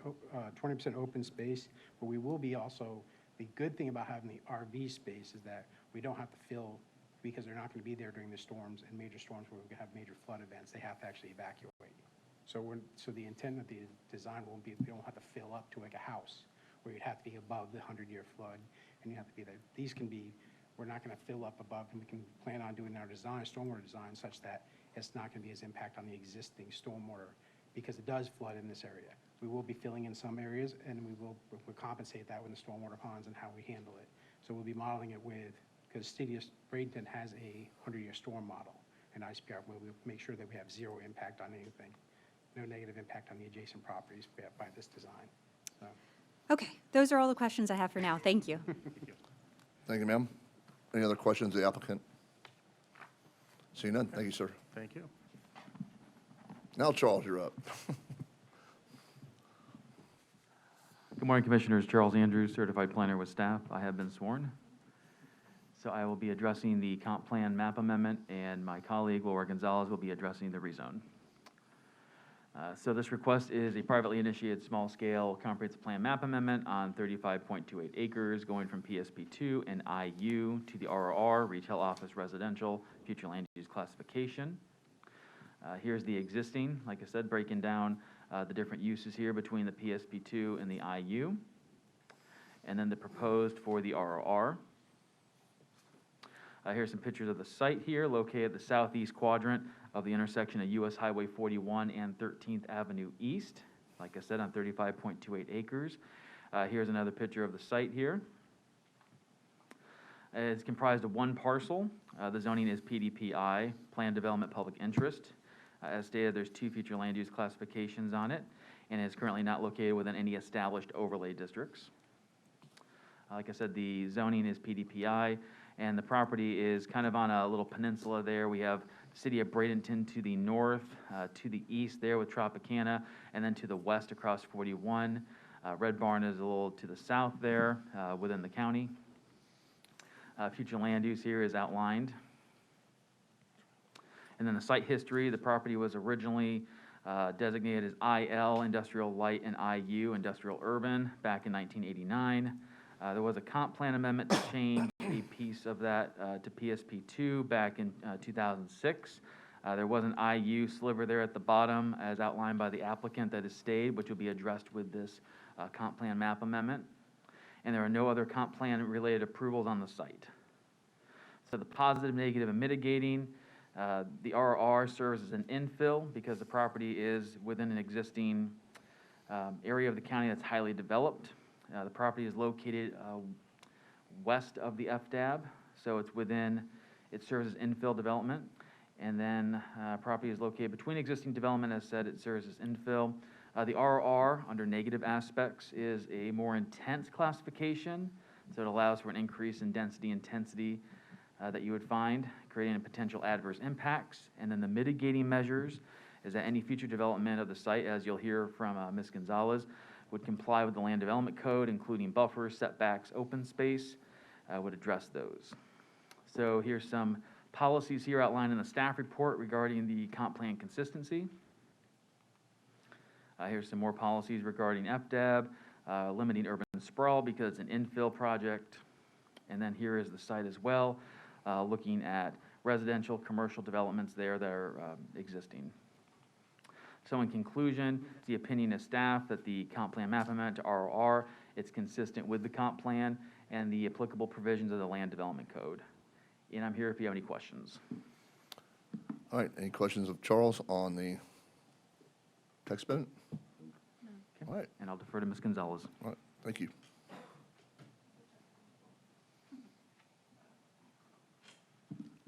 20% open space, but we will be also, the good thing about having the RV space is that we don't have to fill, because they're not going to be there during the storms and major storms where we have major flood events, they have to actually evacuate. So the intent of the design won't be, we don't have to fill up to like a house where you'd have to be above the 100-year flood, and you have to be there. These can be, we're not going to fill up above, and we can plan on doing our design, stormwater design, such that it's not going to be as impact on the existing stormwater, because it does flood in this area. We will be filling in some areas, and we'll compensate that with the stormwater ponds and how we handle it. So we'll be modeling it with, because City of Bradenton has a 100-year storm model, and ICPR will make sure that we have zero impact on anything, no negative impact on the adjacent properties by this design. So. Okay, those are all the questions I have for now. Thank you. Thank you, ma'am. Any other questions of the applicant? Seeing none, thank you, sir. Thank you. Now, Charles, you're up. Good morning, Commissioners. Charles Andrews, certified planner with staff. I have been sworn. So I will be addressing the comp plan map amendment, and my colleague, Laura Gonzalez, will be addressing the rezone. So this request is a privately initiated small-scale comprehensive plan map amendment on 35.28 acres going from PSP2 and IU to the RRR, Retail Office Residential, Future Land Use Classification. Here's the existing, like I said, breaking down the different uses here between the PSP2 and the IU, and then the proposed for the RRR. Here's some pictures of the site here, located at the southeast quadrant of the intersection of US Highway 41 and 13th Avenue East, like I said, on 35.28 acres. Here's another picture of the site here. It's comprised of one parcel. The zoning is PDPI, Plan Development Public Interest. As stated, there's 2 future land use classifications on it, and is currently not located within any established overlay districts. Like I said, the zoning is PDPI, and the property is kind of on a little peninsula there. We have the city of Bradenton to the north, to the east there with Tropicana, and then to the west across 41. Red Barn is a little to the south there within the county. Future land use here is outlined. And then the site history, the property was originally designated as IL, Industrial Light, and IU, Industrial Urban, back in 1989. There was a comp plan amendment to change a piece of that to PSP2 back in 2006. There was an IU sliver there at the bottom, as outlined by the applicant, that has stayed, which will be addressed with this comp plan map amendment. And there are no other comp plan related approvals on the site. So the positive, negative, and mitigating, the RRR serves as an infill because the property is within an existing area of the county that's highly developed. The property is located west of the FDAB, so it's within, it serves as infill development. And then property is located between existing development, as said, it serves as infill. The RRR, under negative aspects, is a more intense classification, so it allows for an increase in density intensity that you would find, creating potential adverse impacts. And then the mitigating measures is that any future development of the site, as you'll hear from Ms. Gonzalez, would comply with the land development code, including buffers, setbacks, open space, would address those. So here's some policies here outlined in the staff report regarding the comp plan consistency. Here's some more policies regarding FDAB, limiting urban sprawl because it's an infill project. And then here is the site as well, looking at residential, commercial developments there that are existing. So in conclusion, it's the opinion of staff that the comp plan map amendment to RRR, it's consistent with the comp plan and the applicable provisions of the land development code. And I'm here if you have any questions. All right, any questions of Charles on the text amendment? All right. And I'll defer to Ms. Gonzalez. All right, thank you.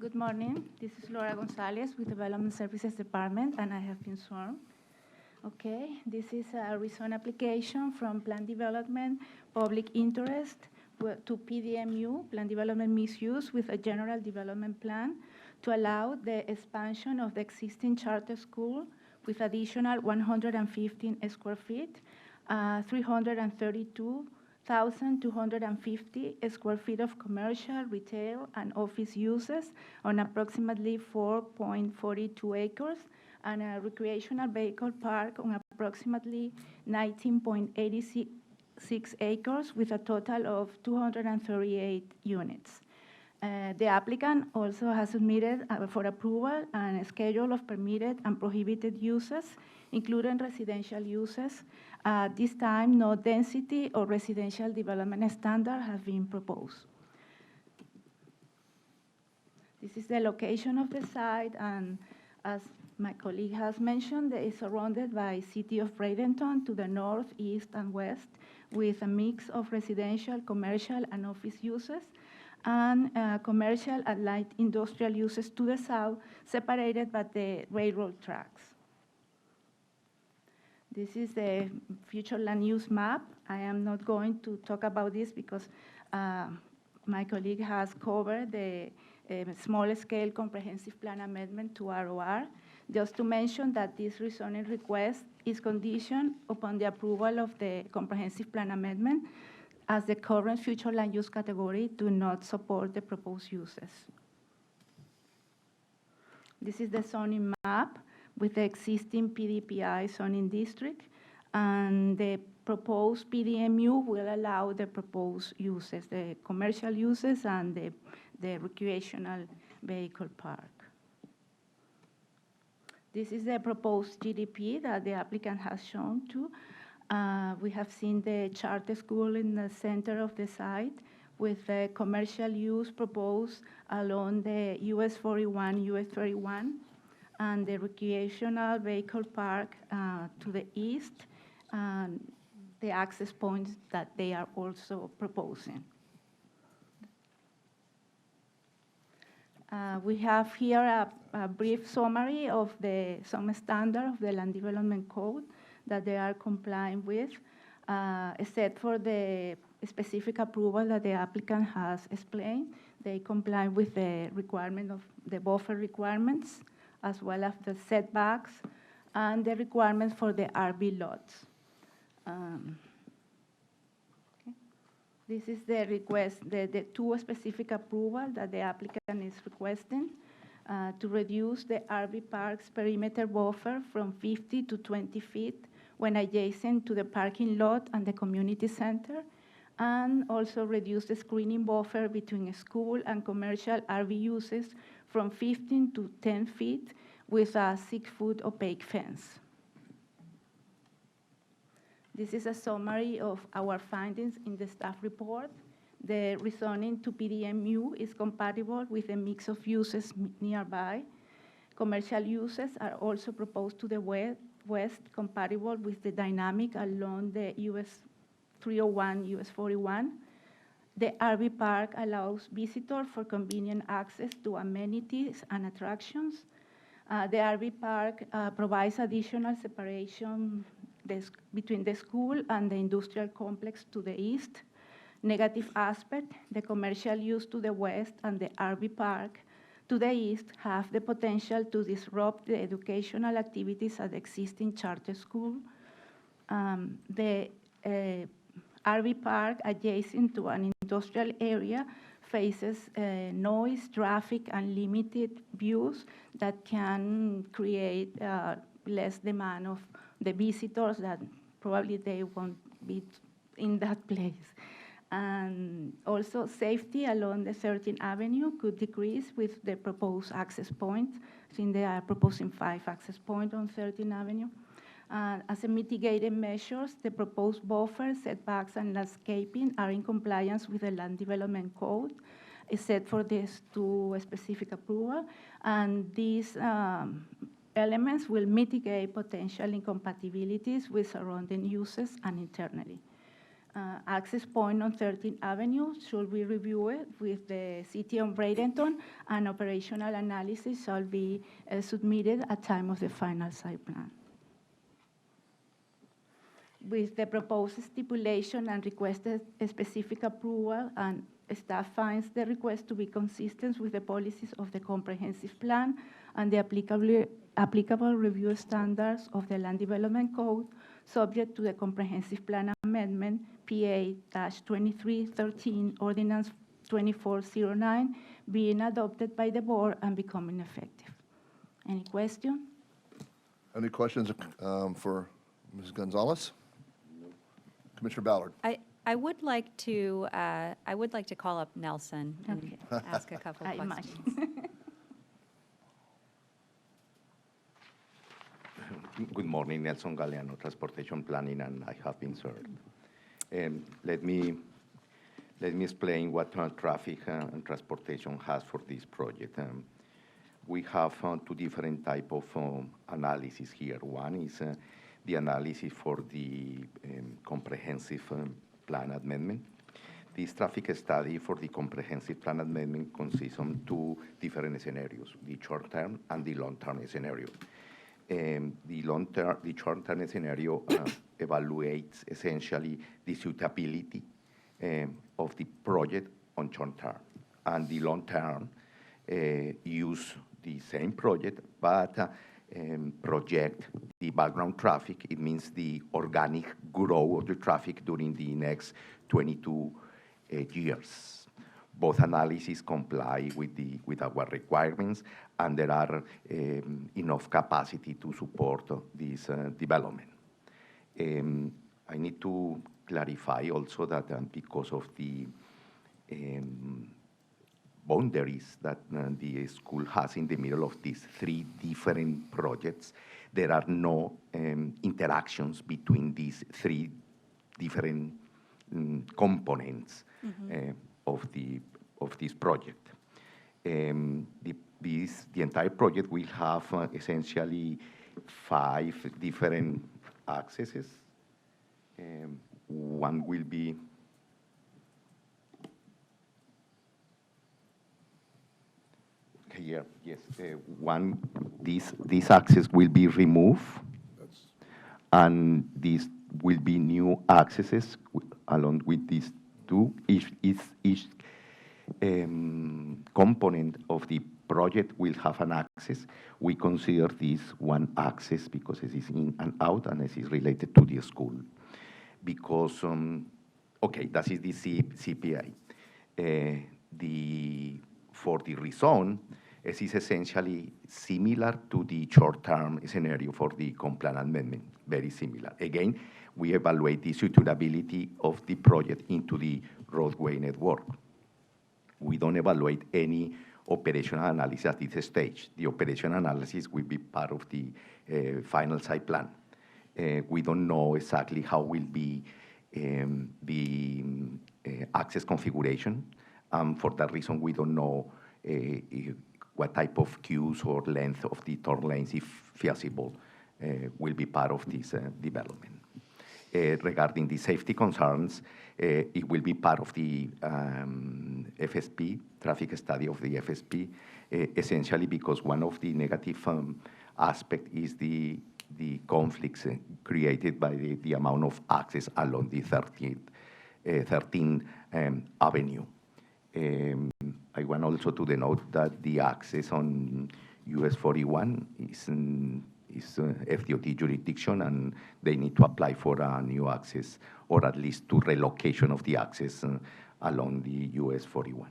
Good morning. This is Laura Gonzalez with Development Services Department, and I have been sworn. Okay, this is a rezone application from Plan Development Public Interest to PDMU, Plan Development Misuse, with a general development plan to allow the expansion of the existing charter school with additional 115 square feet, 332,250 square feet of commercial, retail, and office uses on approximately 4.42 acres, and a recreational vehicle park on approximately 19.86 acres with a total of 238 units. The applicant also has submitted for approval a schedule of permitted and prohibited uses, including residential uses. At this time, no density or residential development standard have been proposed. This is the location of the site, and as my colleague has mentioned, it is surrounded by city of Bradenton to the north, east, and west, with a mix of residential, commercial, and office uses, and commercial and light industrial uses to the south, separated by the railroad tracks. This is the future land use map. I am not going to talk about this because my colleague has covered the small-scale comprehensive plan amendment to ROR. Just to mention that this rezoning request is conditioned upon the approval of the comprehensive plan amendment, as the current future land use category do not support the proposed uses. This is the zoning map with the existing PDPI zoning district. And the proposed PDMU will allow the proposed uses, the commercial uses and the recreational vehicle park. This is the proposed GDP that the applicant has shown to. We have seen the charter school in the center of the site with the commercial use proposed along the US 41, US 31, and the recreational vehicle park to the east, and the access points that they are also proposing. We have here a brief summary of some standard of the Land Development Code that they are complying with, except for the specific approval that the applicant has explained. They comply with the requirement of the buffer requirements, as well as the setbacks and the requirements for the RV lots. This is the request, the two specific approval that the applicant is requesting to reduce the RV park's perimeter buffer from 50 to 20 feet when adjacent to the parking lot and the community center, and also reduce the screening buffer between school and commercial RV uses from 15 to 10 feet with a 6-foot opaque fence. This is a summary of our findings in the staff report. The rezoning to PDMU is compatible with a mix of uses nearby. Commercial uses are also proposed to the west, compatible with the dynamic along the US 301, US 41. The RV park allows visitors for convenient access to amenities and attractions. The RV park provides additional separation between the school and the industrial complex to the east. Negative aspect, the commercial use to the west and the RV park to the east have the potential to disrupt the educational activities at the existing charter school. The RV park adjacent to an industrial area faces noise, traffic, and limited views that can create less demand of the visitors that probably they won't be in that place. And also safety along the 13th Avenue could decrease with the proposed access points. I think they are proposing 5 access points on 13th Avenue. As a mitigating measures, the proposed buffer, setbacks, and landscaping are in compliance with the Land Development Code, except for these two specific approval. And these elements will mitigate potential incompatibilities with surrounding uses and internally. Access point on 13th Avenue should be reviewed with the City of Bradenton, and operational analysis shall be submitted at time of the final site plan. With the proposed stipulation and requested specific approval, and staff finds the request to be consistent with the policies of the comprehensive plan and the applicable review standards of the Land Development Code, subject to the comprehensive plan amendment PA-2313 Ordinance 2409 being adopted by the board and becoming effective. Any question? Any questions for Ms. Gonzalez? Commissioner Ballard. I would like to call up Nelson and ask a couple questions. Good morning, Nelson Galeano, Transportation Planning, and I have been served. Let me explain what traffic and transportation has for this project. We have 2 different type of analysis here. One is the analysis for the comprehensive plan amendment. This traffic study for the comprehensive plan amendment consists of 2 different scenarios, the short-term and the long-term scenario. The short-term scenario evaluates essentially the suitability of the project on short-term, and the long-term use the same project, but project the background traffic. It means the organic growth of the traffic during the next 22 years. both analyses comply with our requirements, and there are enough capacity to support this development. I need to clarify also that because of the boundaries that the school has in the middle of these three different projects, there are no interactions between these three different components of this project. The entire project will have essentially 5 different accesses. One will be here, yes. This access will be removed, and these will be new accesses along with these two. Each component of the project will have an access. We consider this one access because it is in and out, and it is related to the school. Because, okay, that is the CPA. For the rezone, it is essentially similar to the short-term scenario for the comp-plan amendment, very similar. Again, we evaluate the suitability of the project into the roadway network. We don't evaluate any operational analysis at this stage. The operational analysis will be part of the final site plan. We don't know exactly how will be the access configuration. For that reason, we don't know what type of queues or length of the turn lanes, if feasible, will be part of this development. Regarding the safety concerns, it will be part of the FSP, traffic study of the FSP, essentially because one of the negative aspects is the conflicts created by the amount of access along the 13th Avenue. I want also to denote that the access on US 41 is FDOT jurisdiction, and they need to apply for a new access, or at least to relocation of the access along the US 41.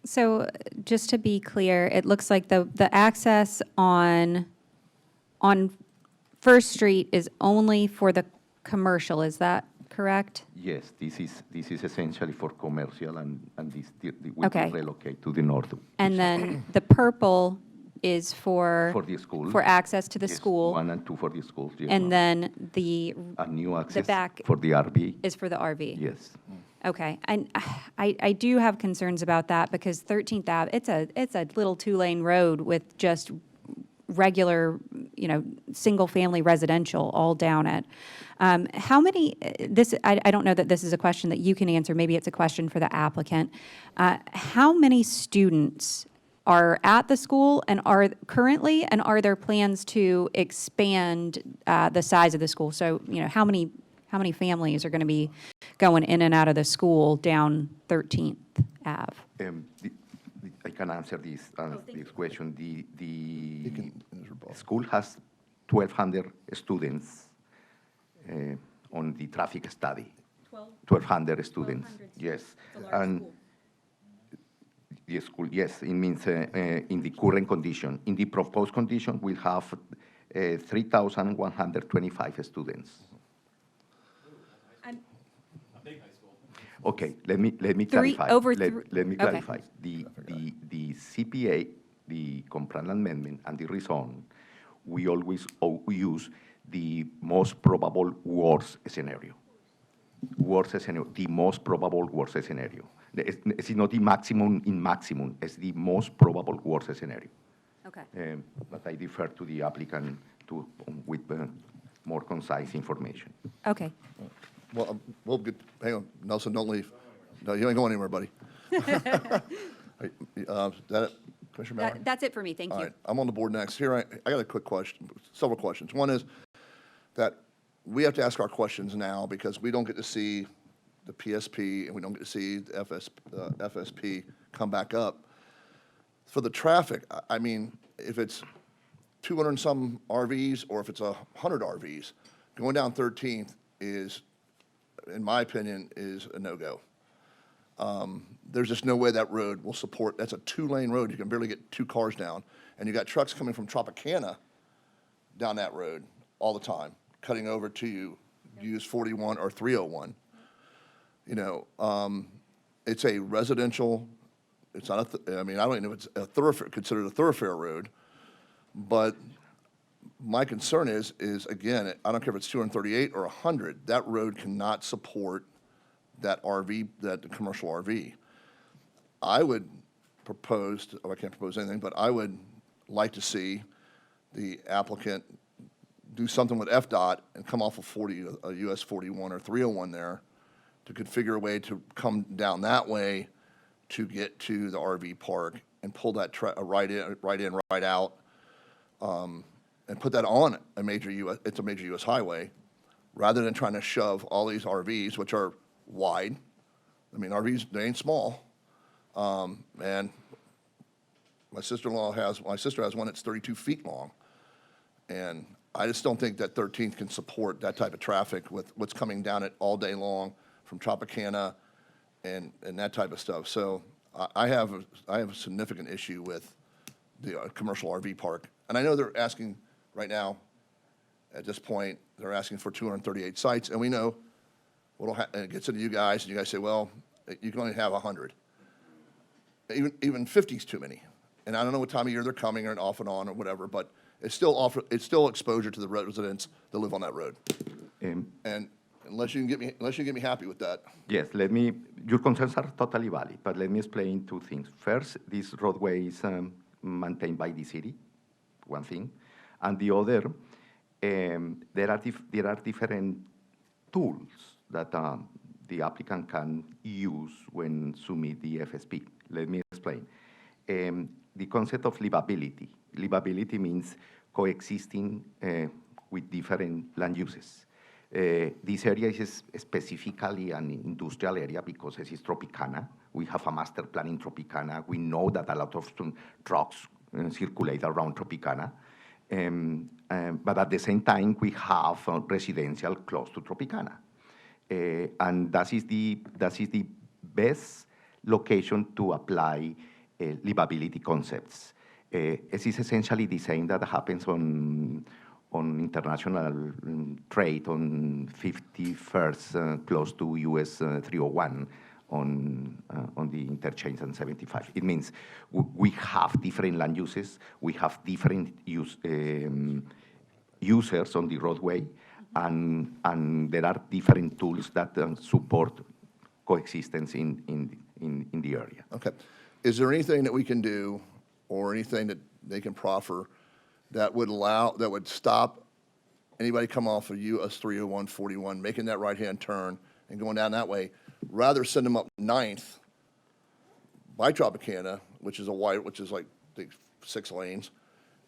So just to be clear, it looks like the access on First Street is only for the commercial, is that correct? Yes, this is essentially for commercial, and this will Okay. be relocated to the north. And then the purple is for the school. for access to the Yes, school. 1 and 2 for the schools. Yes, And ma'am. then the A new access back for the RV. is for the RV. Yes. Okay, and I do have concerns about that because 13th Ave, it's a little 2-lane road with just regular, single-family residential all down it. How many, I don't know that this is a question that you can answer, maybe it's a question for the applicant. How many students are at the school and are there plans to expand the size of the school? So, how many families are going to be going in and out of the school down 13th Ave? I can answer this question. The school has 1,200 students on the traffic study. 1,200 students, yes. And the school, yes, it means in the current condition. In the proposed condition, we'll have 3,125 students. Okay, let me clarify. Let me clarify. The CPA, the comp-plan amendment, and the rezone, we always use the most probable worst scenario. The most probable worst scenario. It's not the maximum in maximum. It's the most probable worst scenario. Okay. But I defer to the applicant with more concise information. Okay. Well, we'll get, hang on, Nelson, don't leave. No, you ain't going anywhere, buddy. Is that it, Commissioner Mallory? That's it for me, thank All you. right, I'm on the board next. Here, I got a quick question, several questions. One is that we have to ask our questions now because we don't get to see the PSP and we don't get to see the FSP come back up. For the traffic, I mean, if it's 200 and some RVs or if it's 100 RVs, going down 13th is, in my opinion, is a no-go. There's just no way that road will support, that's a 2-lane road, you can barely get 2 cars down, and you got trucks coming from Tropicana down that road all the time, cutting over to US 41 or 301. You know, it's a residential, it's not I mean, I don't even know if it's a thoroughfare, considered a thoroughfare road, but my concern is again, I don't care if it's 238 or 100, that road cannot support that RV, that commercial RV. I would propose, I can't propose anything, but I would like to see the applicant do something with FDOT and come off of 40, US 41 or 301 there to configure a way to come down that way to get to the RV park and pull that right in, right out, and put that on a major it's a major US highway, rather than trying to shove all these RVs, which are wide. I mean, RVs, they ain't small. And my sister has one that's 32 feet long. And I just don't think that 13th can support that type of traffic with what's coming down it all day long from Tropicana and that type of stuff. So I have a significant issue with the commercial RV park. And I know they're asking right now, at this point, they're asking for 238 sites, and we know and it gets into you guys, and you guys say, well, you can only have 100. Even 50 is too many. And I don't know what time of year they're coming, or off and on, or whatever, but it's still exposure to the residents that live on that road. And unless you can get me happy with that. Yes, your concerns are totally valid, but let me explain 2 things. First, this roadway is maintained by the city, one thing. And the other, there are different tools that the applicant can use when submit the FSP. Let me explain. The concept of livability. Livability means coexisting with different land uses. This area is specifically an industrial area because it is Tropicana. We have a master plan in Tropicana. We know that a lot of trucks circulate around Tropicana. But at the same time, we have residential close to Tropicana. And that is the best location to apply livability concepts. It is essentially the same that happens on international trade on 51st, close to US 301 on the interchange on 75. It means we have different land uses, we have different users on the roadway, and there are different tools that support coexistence in the area. Okay. Is there anything that we can do or anything that they can proffer that would stop anybody come off of US 301, 41, making that right-hand turn and going down that way, rather send them up 9th by Tropicana, which is like 6 lanes,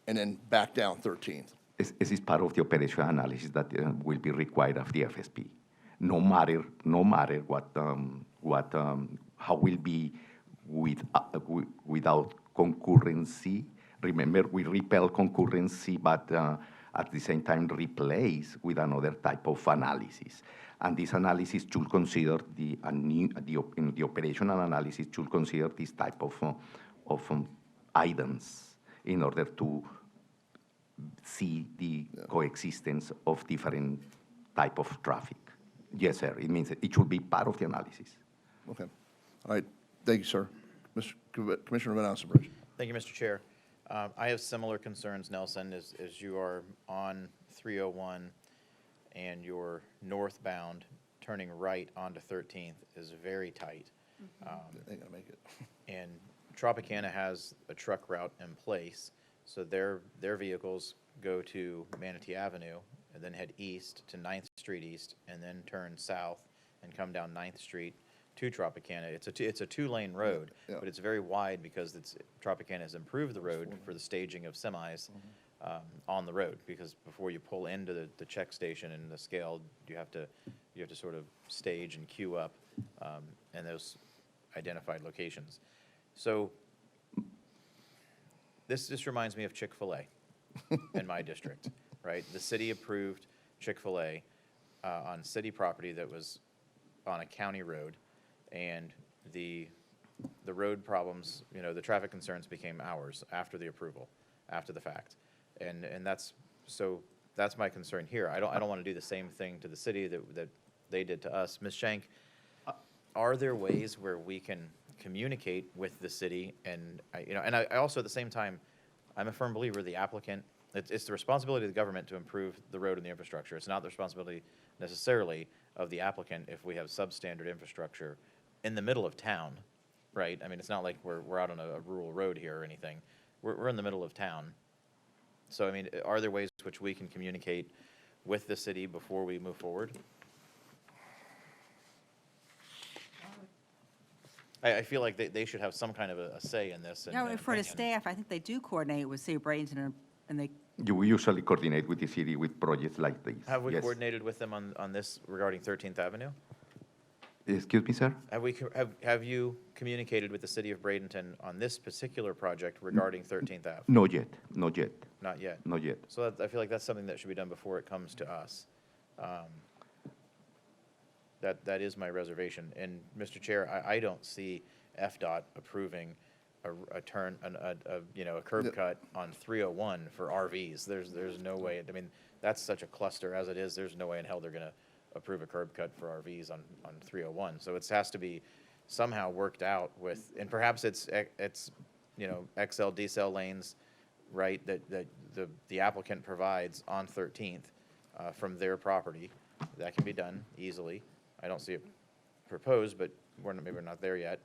and then back down 13th? This is part of the operational analysis that will be required of the FSP. No matter what, how will be without concurrency. Remember, we repel concurrency, but at the same time replace with another type of analysis. And this analysis should consider the operational analysis should consider this type of items in order to see the coexistence of different type of traffic. Yes, sir. It means it should be part of the analysis. Okay. All right. Thank you, sir. Commissioner Van Alstenbridge. Thank you, Mr. Chair. I have similar concerns, Nelson, as you are on 301 and your northbound turning right onto 13th is very tight. They ain't gonna make it. And Tropicana has a truck route in place, so their vehicles go to Manatee Avenue and then head east to 9th Street East and then turn south and come down 9th Street to Tropicana. It's a 2-lane road, Yeah. but it's very wide because Tropicana has improved the road for the staging of semis on the road, because before you pull into the check station and the scale, you have to sort of stage and queue up in those identified locations. So this reminds me of Chick-fil-A in my district, right? The city approved Chick-fil-A on city property that was on a county road, and the road problems, you know, the traffic concerns became ours after the approval, after the fact. And that's my concern here. I don't want to do the same thing to the city that they did to us. Ms. Shank, are there ways where we can communicate with the city? And I also, at the same time, I'm a firm believer the applicant, it's the responsibility of the government to improve the road and the infrastructure. It's not the responsibility necessarily of the applicant if we have substandard infrastructure in the middle of town, right? I mean, it's not like we're out on a rural road here or anything. We're in the middle of town. So, I mean, are there ways which we can communicate with the city before we move forward? I feel like they should have some kind of a say in this. No, for the staff, I think they do coordinate with City of Bradenton, and they, We usually coordinate with the city with projects like this. Have we Yes. coordinated with them on this regarding 13th Avenue? Excuse me, sir? Have you communicated with the city of Bradenton on this particular project regarding 13th Ave? Not yet, not yet, Not yet. not yet. So I feel like that's something that should be done before it comes to us. That is my reservation. And Mr. Chair, I don't see FDOT approving a curb cut on 301 for RVs. There's no way. I mean, that's such a cluster as it is. There's no way in hell they're going to approve a curb cut for RVs on 301. So it has to be somehow worked out with, and perhaps it's XL, decel lanes, right, that the applicant provides on 13th from their property. That can be done easily. I don't see it proposed, but maybe we're not there yet.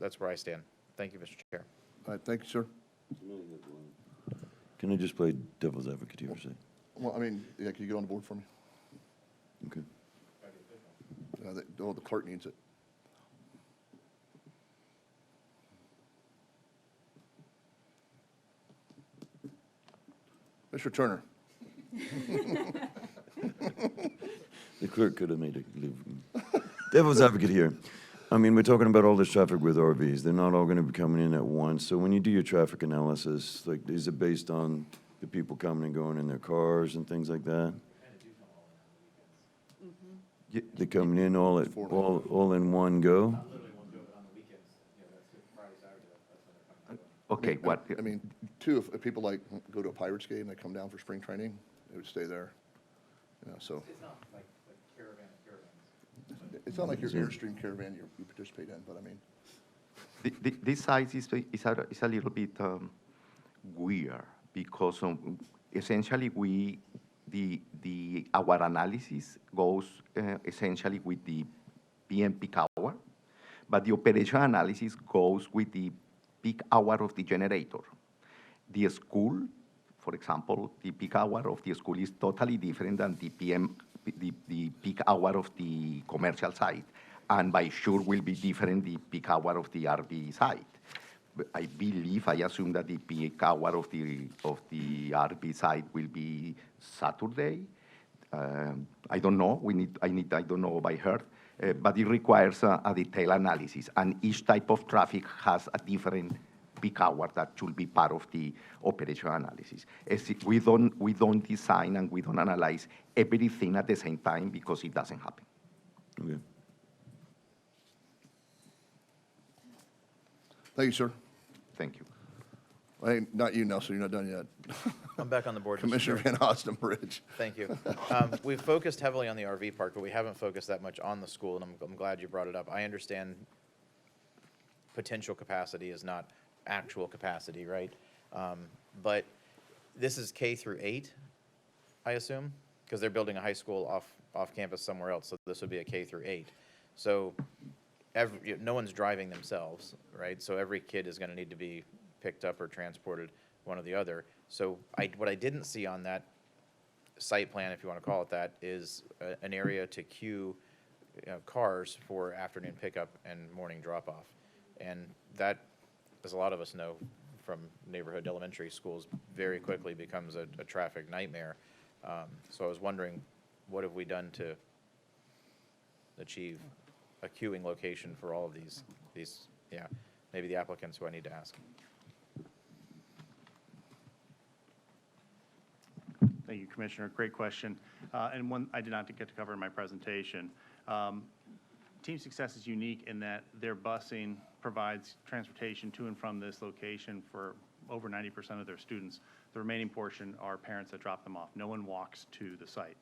That's where I stand. Thank you, Mr. Chair. All right, thank you, sir. Can I just play devil's advocate here for a second? Well, I mean, yeah, can you get on the board for me? Okay. The clerk needs it. Mr. Turner. The clerk could have made it live. Devil's advocate here. I mean, we're talking about all this traffic with RVs. They're not all going to be coming in at once. So when you do your traffic analysis, like, is it based on the people coming and going in their cars and things like that? They're coming in all in one go? Okay, what? I mean, too, if people like go to a Pirates game, they come down for spring training, they would stay there. So. It's not like caravans. It's not like your Airstream caravan you participate in, but I mean. This size is a little bit weird because essentially our analysis goes essentially with the PM peak hour, but the operation analysis goes with the peak hour of the generator. The school, for example, the peak hour of the school is totally different than the the peak hour of the commercial side, and by sure will be different the peak hour of the RV side. I assume that the peak hour of the RV side will be Saturday. I don't know. I don't know by heart, but it requires a detailed analysis, and each type of traffic has a different peak hour that should be part of the operation analysis. We don't design and we don't analyze everything at the same time because it doesn't happen. Okay. Thank you, sir. Thank you. Hey, not you, Nelson, you're not done yet. I'm back on the board, Mr. Commissioner Chair. Van Ostenbridge. Thank you. We've focused heavily on the RV park, but we haven't focused that much on the school, and I'm glad you brought it up. I understand potential capacity is not actual capacity, right? But this is K through 8, I assume, because they're building a high school off campus somewhere else, so this would be a K through 8. So no one's driving themselves, right? So every kid is going to need to be picked up or transported, one or the other. So what I didn't see on that site plan, if you want to call it that, is an area to queue cars for afternoon pickup and morning drop-off. And that, as a lot of us know from neighborhood elementary schools, very quickly becomes a traffic nightmare. So I was wondering, what have we done to achieve a queuing location for all of these, maybe the applicants who I need to ask. Thank you, Commissioner. Great question. And one I did not get to cover in my presentation. Team Success is unique in that their busing provides transportation to and from this location for over 90% of their students. The remaining portion are parents that drop them off. No one walks to the site.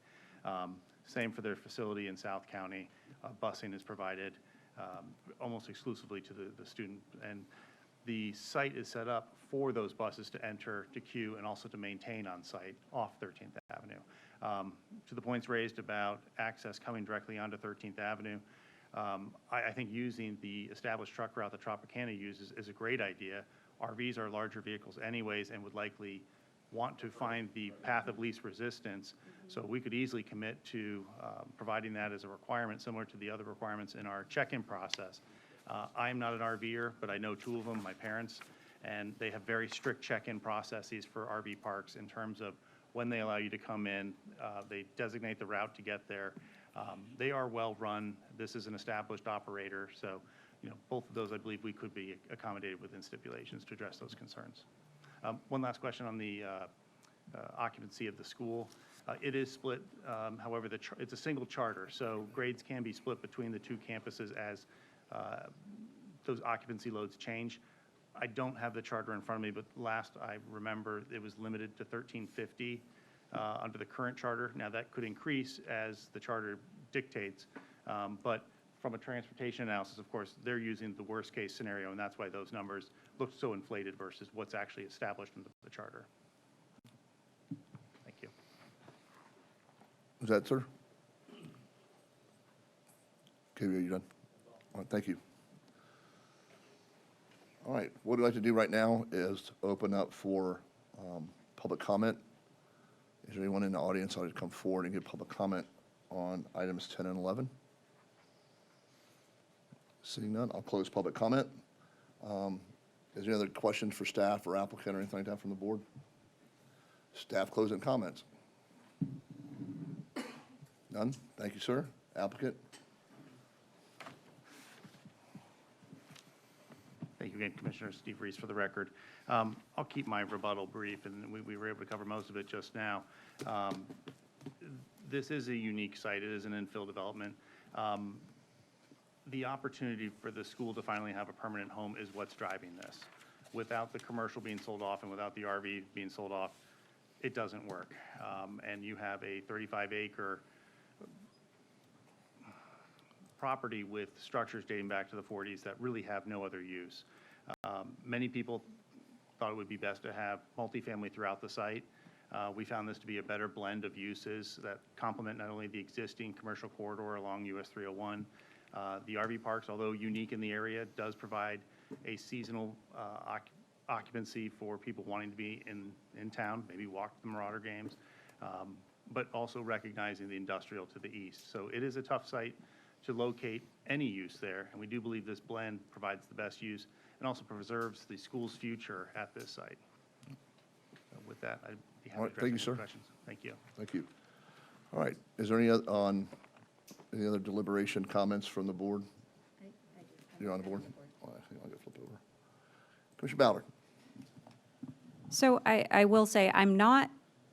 Same for their facility in South County. Busing is provided almost exclusively to the student. And the site is set up for those buses to enter, to queue, and also to maintain on site off 13th Avenue. To the points raised about access coming directly onto 13th Avenue, I think using the established truck route that Tropicana uses is a great idea. RVs are larger vehicles anyways and would likely want to find the path of least resistance. So we could easily commit to providing that as a requirement, similar to the other requirements in our check-in process. I am not an RVer, but I know two of them, my parents, and they have very strict check-in processes for RV parks in terms of when they allow you to come in. They designate the route to get there. They are well-run. This is an established operator, so both of those, I believe, we could be accommodated within stipulations to address those concerns. One last question on the occupancy of the school. It is split, however, it's a single charter, so grades can be split between the two campuses as those occupancy loads change. I don't have the charter in front of me, but last I remember, it was limited to 1,350 under the current charter. Now, that could increase as the charter dictates, but from a transportation analysis, of course, they're using the worst-case scenario, and that's why those numbers look so inflated versus what's actually established in the charter. Thank you. Is that, sir? Okay, are you done? All right, thank you. All right, what I'd like to do right now is open up for public comment. Is there anyone in the audience who would come forward and give public comment on items 10 and 11? Seeing none, I'll close public comment. Is there any other questions for staff or applicant or anything like that from the board? Staff closing comments? None? Thank you, sir. Applicant? Thank you again, Commissioner Steve Reese, for the record. I'll keep my rebuttal brief, and we were able to cover most of it just now. This is a unique site. It is an infill development. The opportunity for the school to finally have a permanent home is what's driving this. Without the commercial being sold off and without the RV being sold off, it doesn't work. And you have a 35-acre property with structures dating back to the 40s that really have no other use. Many people thought it would be best to have multifamily throughout the site. We found this to be a better blend of uses that complement not only the existing commercial corridor along US 301, the RV parks, although unique in the area, does provide a seasonal occupancy for people wanting to be in town, maybe walk to the Marauder games, but also recognizing the industrial to the east. So it is a tough site to locate any use there, and we do believe this blend provides the best use and also preserves the school's future at this site. So with that, I'd be happy to address any questions. Thank you. Thank you. All right, is there any other deliberation comments from the board? You're on the board? Oh, I think I'll go flip over. Commissioner Ballard. So I will say, I'm not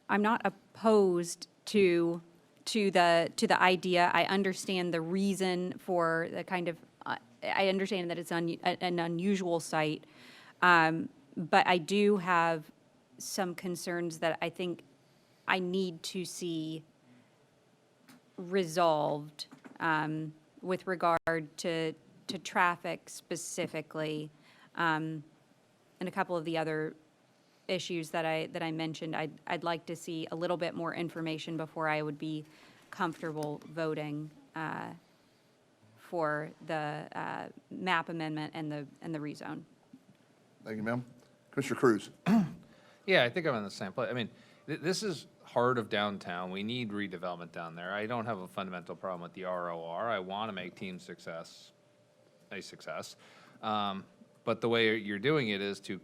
opposed to the idea. I understand the reason for the kind of, I understand that it's an unusual site, but I do have some concerns that I think I need to see resolved with regard to traffic specifically, and a couple of the other issues that I mentioned. I'd like to see a little bit more information before I would be comfortable voting for the map amendment and the rezone. Thank you, ma'am. Commissioner Cruz. Yeah, I think I'm in the same place. I mean, this is heart of downtown. We need redevelopment down there. I don't have a fundamental problem with the ROR. I want to make Team Success a success. But the way you're doing it is to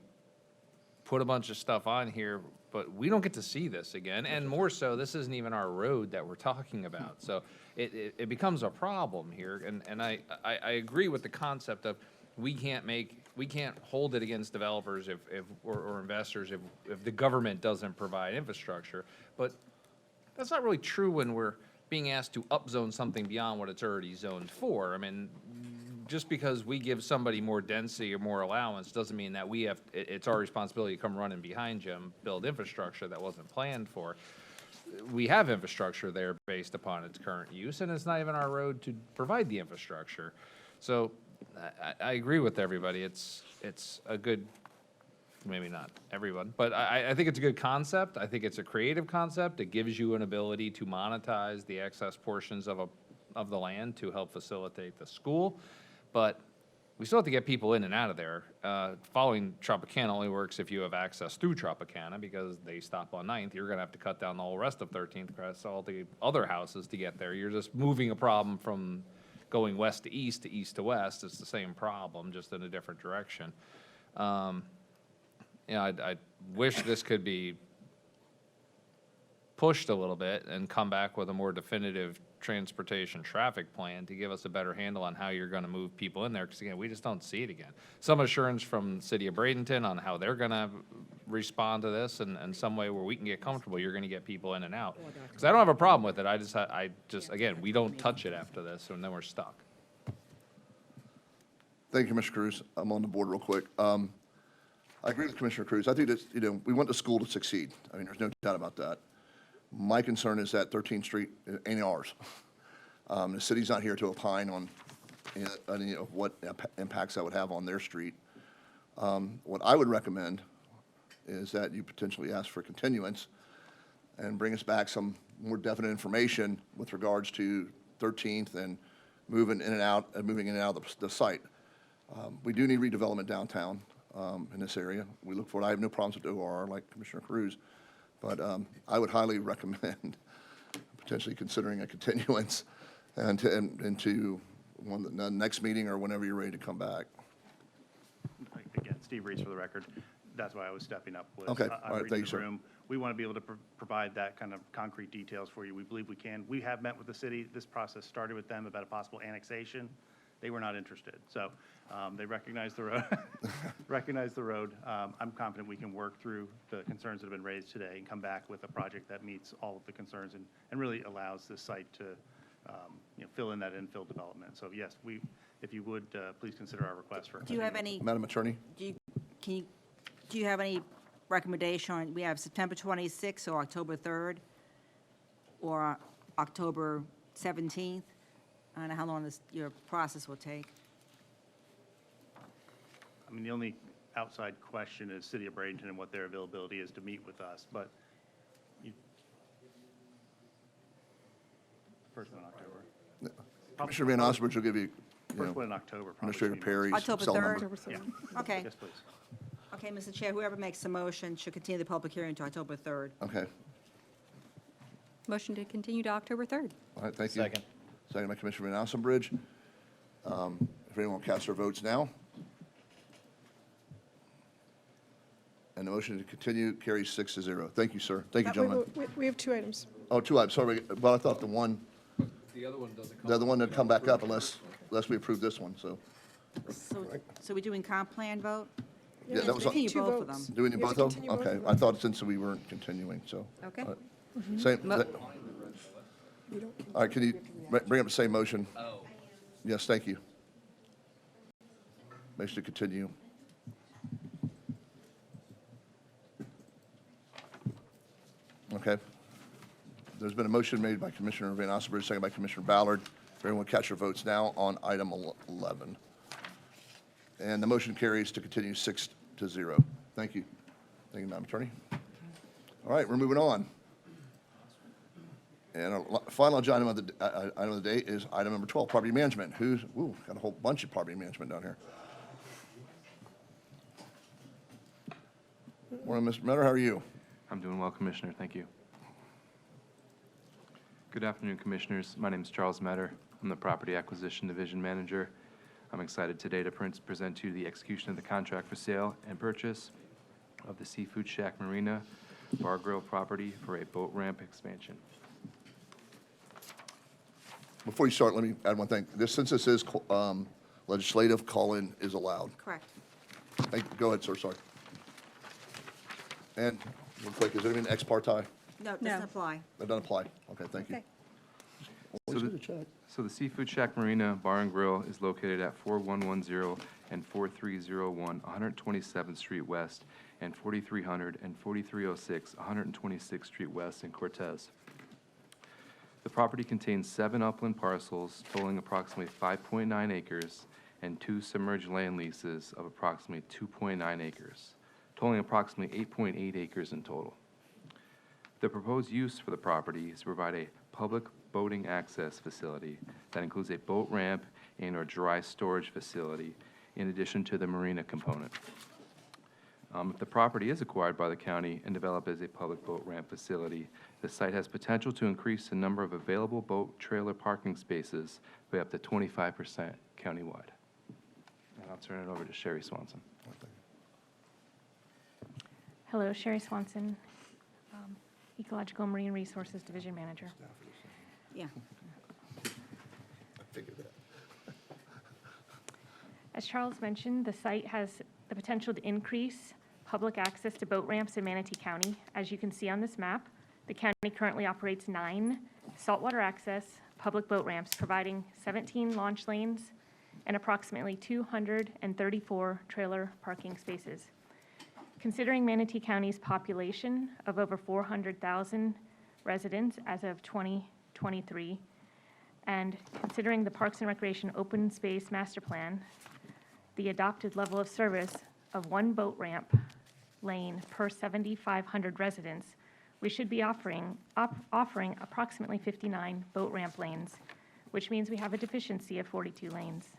put a bunch of stuff on here, but we don't get to see this again. And more so, this isn't even our road that we're talking about. So it becomes a problem here. And I agree with the concept of we can't hold it against developers or investors if the government doesn't provide infrastructure. But that's not really true when we're being asked to upzone something beyond what it's already zoned for. I mean, just because we give somebody more density or more allowance doesn't mean that we have, it's our responsibility to come running behind you and build infrastructure that wasn't planned for. We have infrastructure there based upon its current use, and it's not even our road to provide the infrastructure. So I agree with everybody. It's a good, maybe not everyone, but I think it's a good concept. I think it's a creative concept. It gives you an ability to monetize the excess portions of the land to help facilitate the school. But we still have to get people in and out of there. Following Tropicana only works if you have access through Tropicana, because they stop on 9th. You're gonna have to cut down the whole rest of 13th, across all the other houses to get there. You're just moving a problem from going west to east to west. It's the same problem, just in a different direction. You know, I wish this could be pushed a little bit and come back with a more definitive transportation traffic plan to give us a better handle on how you're gonna move people in there, because again, we just don't see it again. Some assurance from the city of Bradenton on how they're gonna respond to this, and some way where we can get comfortable, you're gonna get people in and out. Because I don't have a problem with it, I just, again, we don't touch it after this, and then we're stuck. Thank you, Commissioner Cruz. I'm on the board real quick. I agree with Commissioner Cruz. I think that, you know, we want the school to succeed. I mean, there's no doubt about that. My concern is that 13th Street ain't ours. The city's not here to opine on any of what impacts that would have on their street. What I would recommend is that you potentially ask for continuance and bring us back some more definite information with regards to 13th and moving in and out of the site. We do need redevelopment downtown in this area. We look for it. I have no problems with OR like Commissioner Cruz. But I would highly recommend potentially considering a continuance and to the next meeting or whenever you're ready to come back. Again, Steve Reese for the record. That's why I was stepping up with. Okay. I'm All right. reading Thank you, the sir. room. We want to be able to provide that kind of concrete details for you. We believe we can. We have met with the city. This process started with them about a possible annexation. They were not interested. So they recognized the road. I'm confident we can work through the concerns that have been raised today and come back with a project that meets all of the concerns and really allows this site to fill in that infill development. So yes, if you would, please consider our request for. Do you have any, Madam Attorney? do you have any recommendation on, we have September 26th or October 3rd or October 17th? I don't know how long your process will take. I mean, the only outside question is City of Bradenton and what their availability is to meet with us, but first one in October. Commissioner Van Osbridge will give you, First one in October, probably. Administrator Perry's October cell 3rd? number. Yeah. Okay. Yes, please. Okay, Mr. Chair, whoever makes the motion should continue the public hearing to October 3rd. Okay. Motion to continue to October 3rd. All right, thank you. Second. Second by Commissioner Van Osbridge. If anyone will cast their votes now. And the motion to continue carries 6-0. Thank you, sir. Thank you, gentlemen. We have two items. Oh, two items, sorry, but I thought the The other one doesn't other one would come back up unless we approve this one, so. So we're doing comp plan vote? Yeah, that was, Continue Two both of votes. them. do we need You have both to of them? continue both Okay, of I them. thought since we weren't continuing, so. Okay. All right. Same, all right, can you bring up the same motion? Oh. Yes, thank you. Motion to continue. Okay. There's been a motion made by Commissioner Van Osbridge, second by Commissioner Ballard. If everyone will catch their votes now on item 11. And the motion carries to continue 6-0. Thank you. Thank you, Madam Attorney. All right, we're moving on. And our final agenda item of the day is item number 12, property management. Got a whole bunch of property management down here. Morning, Mr. Metter, how are you? I'm doing well, Commissioner. Thank you. Good afternoon, Commissioners. My name is Charles Metter. I'm the Property Acquisition Division Manager. I'm excited today to present to you the execution of the contract for sale and purchase of the Seafood Shack Marina Bar Grill property for a boat ramp expansion. Before you start, let me add one thing. Since this is legislative, call-in is allowed. Correct. Go ahead, sir, sorry. And real quick, is there any ex parte? No, it doesn't apply. That doesn't apply. Okay, thank you. Okay. Always the- good to check. So the Seafood Shack Marina Bar and Grill is located at 4110 and 4301 127th Street West and 4300 and 4306 126th Street West in Cortez. The property contains 7 upland parcels totaling approximately 5.9 acres and 2 submerged land leases of approximately 2.9 acres, totaling approximately 8.8 acres in total. The proposed use for the property is to provide a public boating access facility that includes a boat ramp and/or dry storage facility, in addition to the marina component. If the property is acquired by the county and developed as a public boat ramp facility, the site has potential to increase the number of available boat trailer parking spaces by up to 25% countywide. And I'll turn it over to Sherry Swanson. Hello, Sherry Swanson, Ecological Marine Resources Division Manager. Yeah. I figured that. As Charles mentioned, the site has the potential to increase public access to boat ramps in Manatee County. As you can see on this map, the county currently operates 9 saltwater access public boat ramps, providing 17 launch lanes and approximately 234 trailer parking spaces. Considering Manatee County's population of over 400,000 residents as of 2023, and considering the Parks and Recreation Open Space Master Plan, the adopted level of service of 1 boat ramp lane per 7,500 residents, we should be offering approximately 59 boat ramp lanes, which means we have a deficiency of 42 lanes.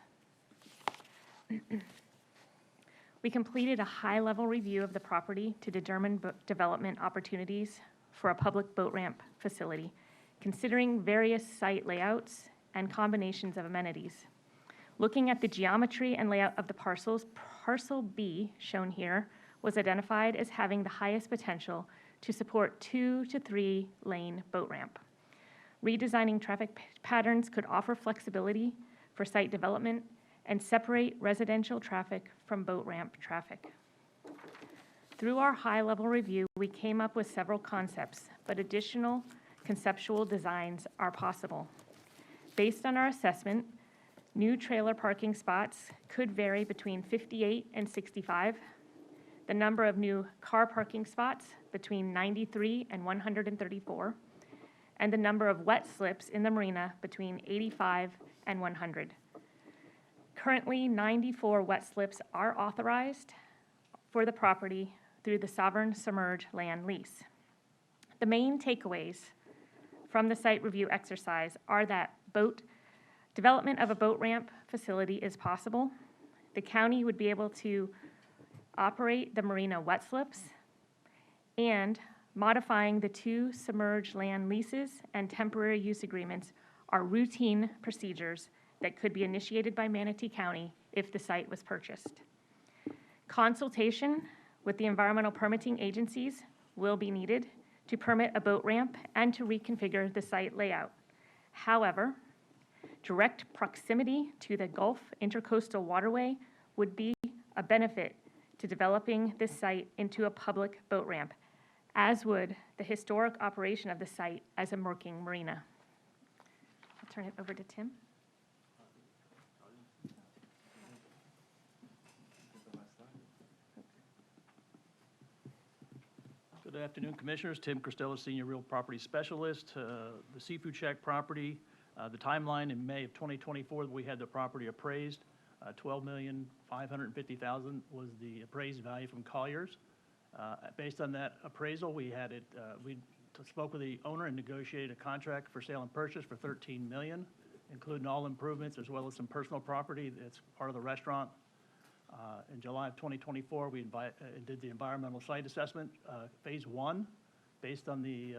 We completed a high-level review of the property to determine development opportunities for a public boat ramp facility, considering various site layouts and combinations of amenities. Looking at the geometry and layout of the parcels, Parcel B, shown here, was identified as having the highest potential to support 2 to 3 lane boat ramp. Redesigning traffic patterns could offer flexibility for site development and separate residential traffic from boat ramp traffic. Through our high-level review, we came up with several concepts, but additional conceptual designs are possible. Based on our assessment, new trailer parking spots could vary between 58 and 65, the number of new car parking spots between 93 and 134, and the number of wet slips in the marina between 85 and 100. Currently, 94 wet slips are authorized for the property through the Sovereign Submerged Land Lease. The main takeaways from the site review exercise are that development of a boat ramp facility is possible. The county would be able to operate the marina wet slips, and modifying the 2 submerged land leases and temporary use agreements are routine procedures that could be initiated by Manatee County if the site was purchased. Consultation with the environmental permitting agencies will be needed to permit a boat ramp and to reconfigure the site layout. However, direct proximity to the Gulf Intercoastal Waterway would be a benefit to developing this site into a public boat ramp, as would the historic operation of the site as a working marina. I'll turn it over to Tim. Good afternoon, Commissioners. Tim Costello, Senior Real Property Specialist. The Seafood Shack property, the timeline in May of 2024, we had the property appraised. $12,550,000 was the appraised value from Colliers. Based on that appraisal, we spoke with the owner and negotiated a contract for sale and purchase for $13 million, including all improvements as well as some personal property that's part of the restaurant. In July of 2024, we did the environmental site assessment, phase 1. Based on the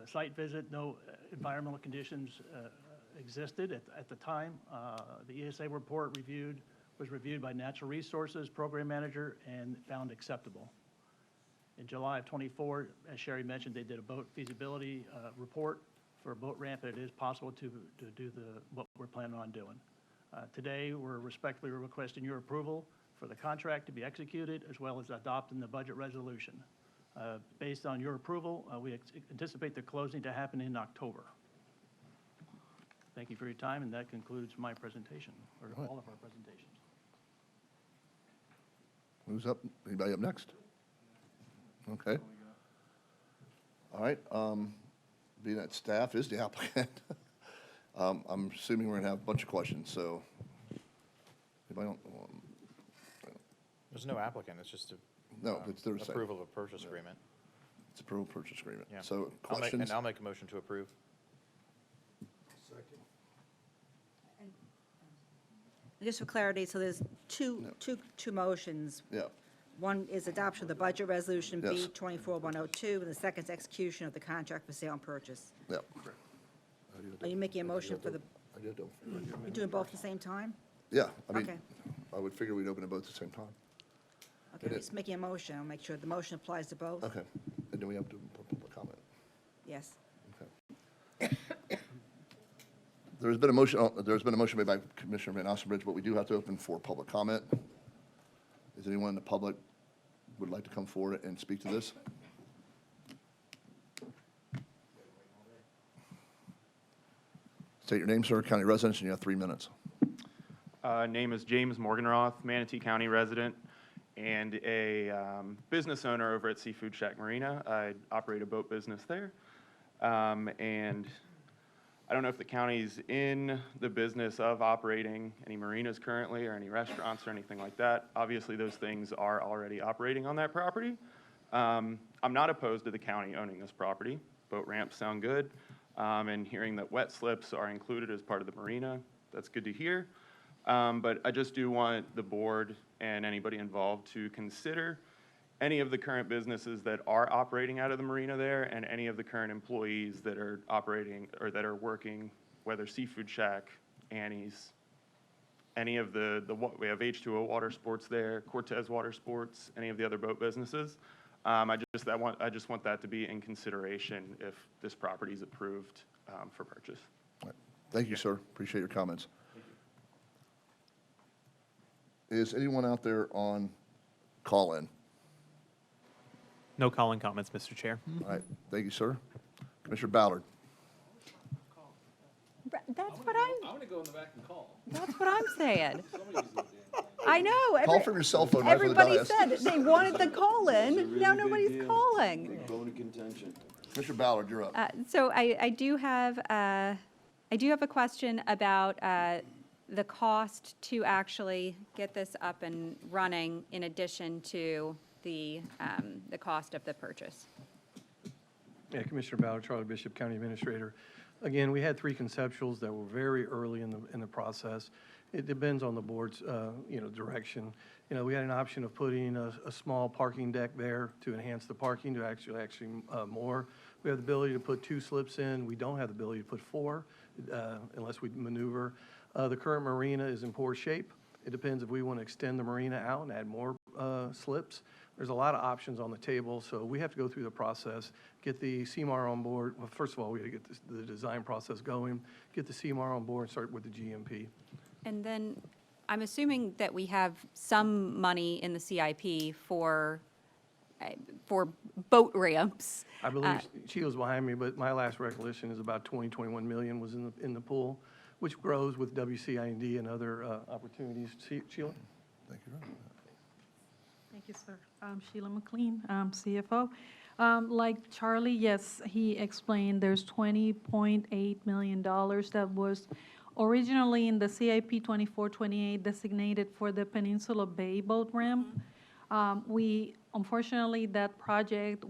site visit, no environmental conditions existed at the time. The ESA report was reviewed by Natural Resources Program Manager and found acceptable. In July of 24, as Sherry mentioned, they did a boat feasibility report for a boat ramp, and it is possible to do what we're planning on doing. Today, we're respectfully requesting your approval for the contract to be executed, as well as adopting the budget resolution. Based on your approval, we anticipate the closing to happen in October. Thank you for your time, and that concludes my presentation, or All right. all of our presentations. Who's up? Anybody up next? Okay. All right, being that staff is the applicant, I'm assuming we're gonna have a bunch of questions, so. Anybody don't, There's no applicant, it's just a. No, it's their site. Approval of a purchase agreement. It's approval purchase agreement. Yeah. So And questions? I'll make a motion to approve. Just for clarity, so there's two motions. Yeah, One is adoption of the budget resolution Yes. B 24-102, and the second is execution of the contract for sale and purchase. yeah. Are you making a motion for the, I did, you're doing both at the same time? yeah, I mean, Okay. I would figure we'd open it both at the same time. Okay, It I'm is. just making a motion, I'll make sure the motion applies to both. Okay, and then we have to public comment. Yes. Okay. There's been a motion made by Commissioner Van Ostenbridge, but we do have to open for public comment. Is anyone in the public would like to come forward and speak to this? State your name, sir, county residence, and you have 3 minutes. Name is James Morganroth, Manatee County resident, and a business owner over at Seafood Shack Marina. I operate a boat business there. And I don't know if the county's in the business of operating any marinas currently or any restaurants or anything like that. Obviously, those things are already operating on that property. I'm not opposed to the county owning this property. Boat ramps sound good. And hearing that wet slips are included as part of the marina, that's good to hear. But I just do want the board and anybody involved to consider any of the current businesses that are operating out of the marina there and any of the current employees that are operating or that are working, whether Seafood Shack, Annie's, any of we have H2O Water Sports there, Cortez Water Sports, any of the other boat businesses. I just want that to be in consideration if this property is approved for purchase. All right. Thank you, sir. Appreciate your comments. Is anyone out there on call-in? No calling comments, Mr. Chair. All right, thank you, sir. Commissioner Ballard. That's what I'm, I want to go in the back and call. that's what I'm saying. I know. Call from your cell phone right from the Everybody dais. said they wanted the call-in. Now nobody's calling. Bone of contention. Commissioner Ballard, you're up. So I do have a question about the cost to actually get this up and running in addition to the cost of the purchase. Yeah, Commissioner Ballard, Charlie Bishop, County Administrator. Again, we had 3 conceptuals that were very early in the process. It depends on the board's, direction. We had an option of putting a small parking deck there to enhance the parking to actually more. We have the ability to put 2 slips in. We don't have the ability to put 4 unless we maneuver. The current marina is in poor shape. It depends if we want to extend the marina out and add more slips. There's a lot of options on the table, so we have to go through the process, get the CMAR on board. Well, first of all, we got to get the design process going, get the CMAR on board, and start with the GMP. And then I'm assuming that we have some money in the CIP for boat ramps. I believe Sheila's behind me, but my last recollection is about 21 million was in the pool, which grows with WCIND and other opportunities. Sheila? Thank you. Thank you, sir. I'm Sheila McLean, CFO. Like Charlie, yes, he explained there's $20.8 million that was originally in the CIP 2428 designated for the Peninsula Bay boat ramp. Unfortunately, that project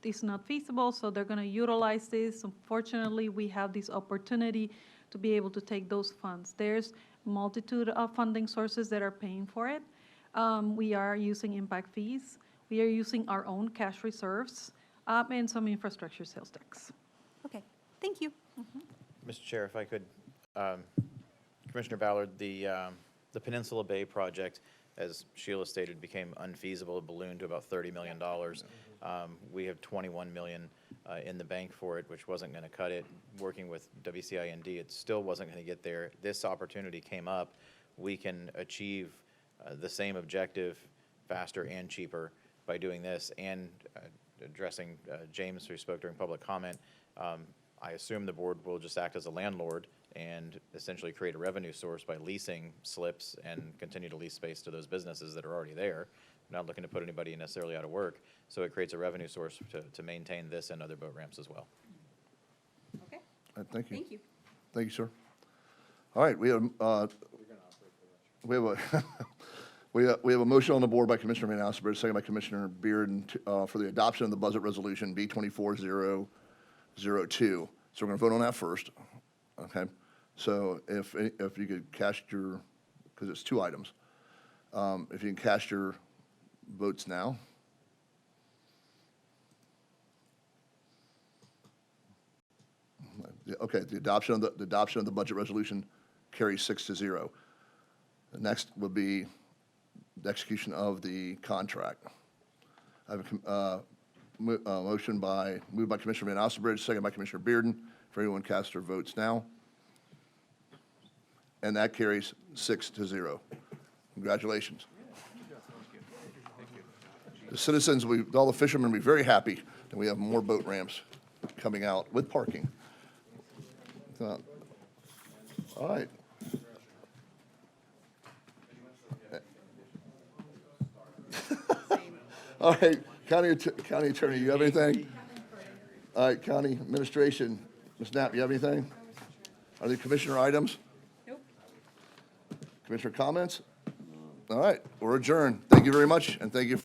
is not feasible, so they're going to utilize this. Unfortunately, we have this opportunity to be able to take those funds. There's a multitude of funding sources that are paying for it. We are using impact fees. We are using our own cash reserves and some infrastructure sales tax. Okay, thank you. Mr. Chair, if I could, Commissioner Ballard, the Peninsula Bay project, as Sheila stated, became unfeasible. It ballooned to about $30 million. We have $21 million in the bank for it, which wasn't going to cut it. Working with WCIND, it still wasn't going to get there. This opportunity came up. We can achieve the same objective faster and cheaper by doing this. And addressing James, who spoke during public comment, I assume the board will just act as a landlord and essentially create a revenue source by leasing slips and continue to lease space to those businesses that are already there. We're not looking to put anybody necessarily out of work, so it creates a revenue source to maintain this and other boat ramps as well. Okay, Thank you. thank you. Thank you, sir. All right, we have a we have a motion on the board by Commissioner Van Asselberg, second by Commissioner Bearden, for the adoption of the budget resolution B-24002. So we're going to vote on that first, okay? So if you could cast your, because it's two items, if you can cast your votes now. Okay, the adoption of the budget resolution carries 6-0. The next would be the execution of the contract. I have a motion moved by Commissioner Van Ossenbridge, second by Commissioner Bearden. For everyone cast their votes now. And that carries 6-0. Congratulations. The citizens, all the fishermen will be very happy that we have more boat ramps coming out with parking. All right. All right, County Attorney, you have anything? All right, County Administration, Ms. Knapp, you have anything? Are there commissioner items? Nope. Commissioner comments? All right, we're adjourned. Thank you very much, and thank you.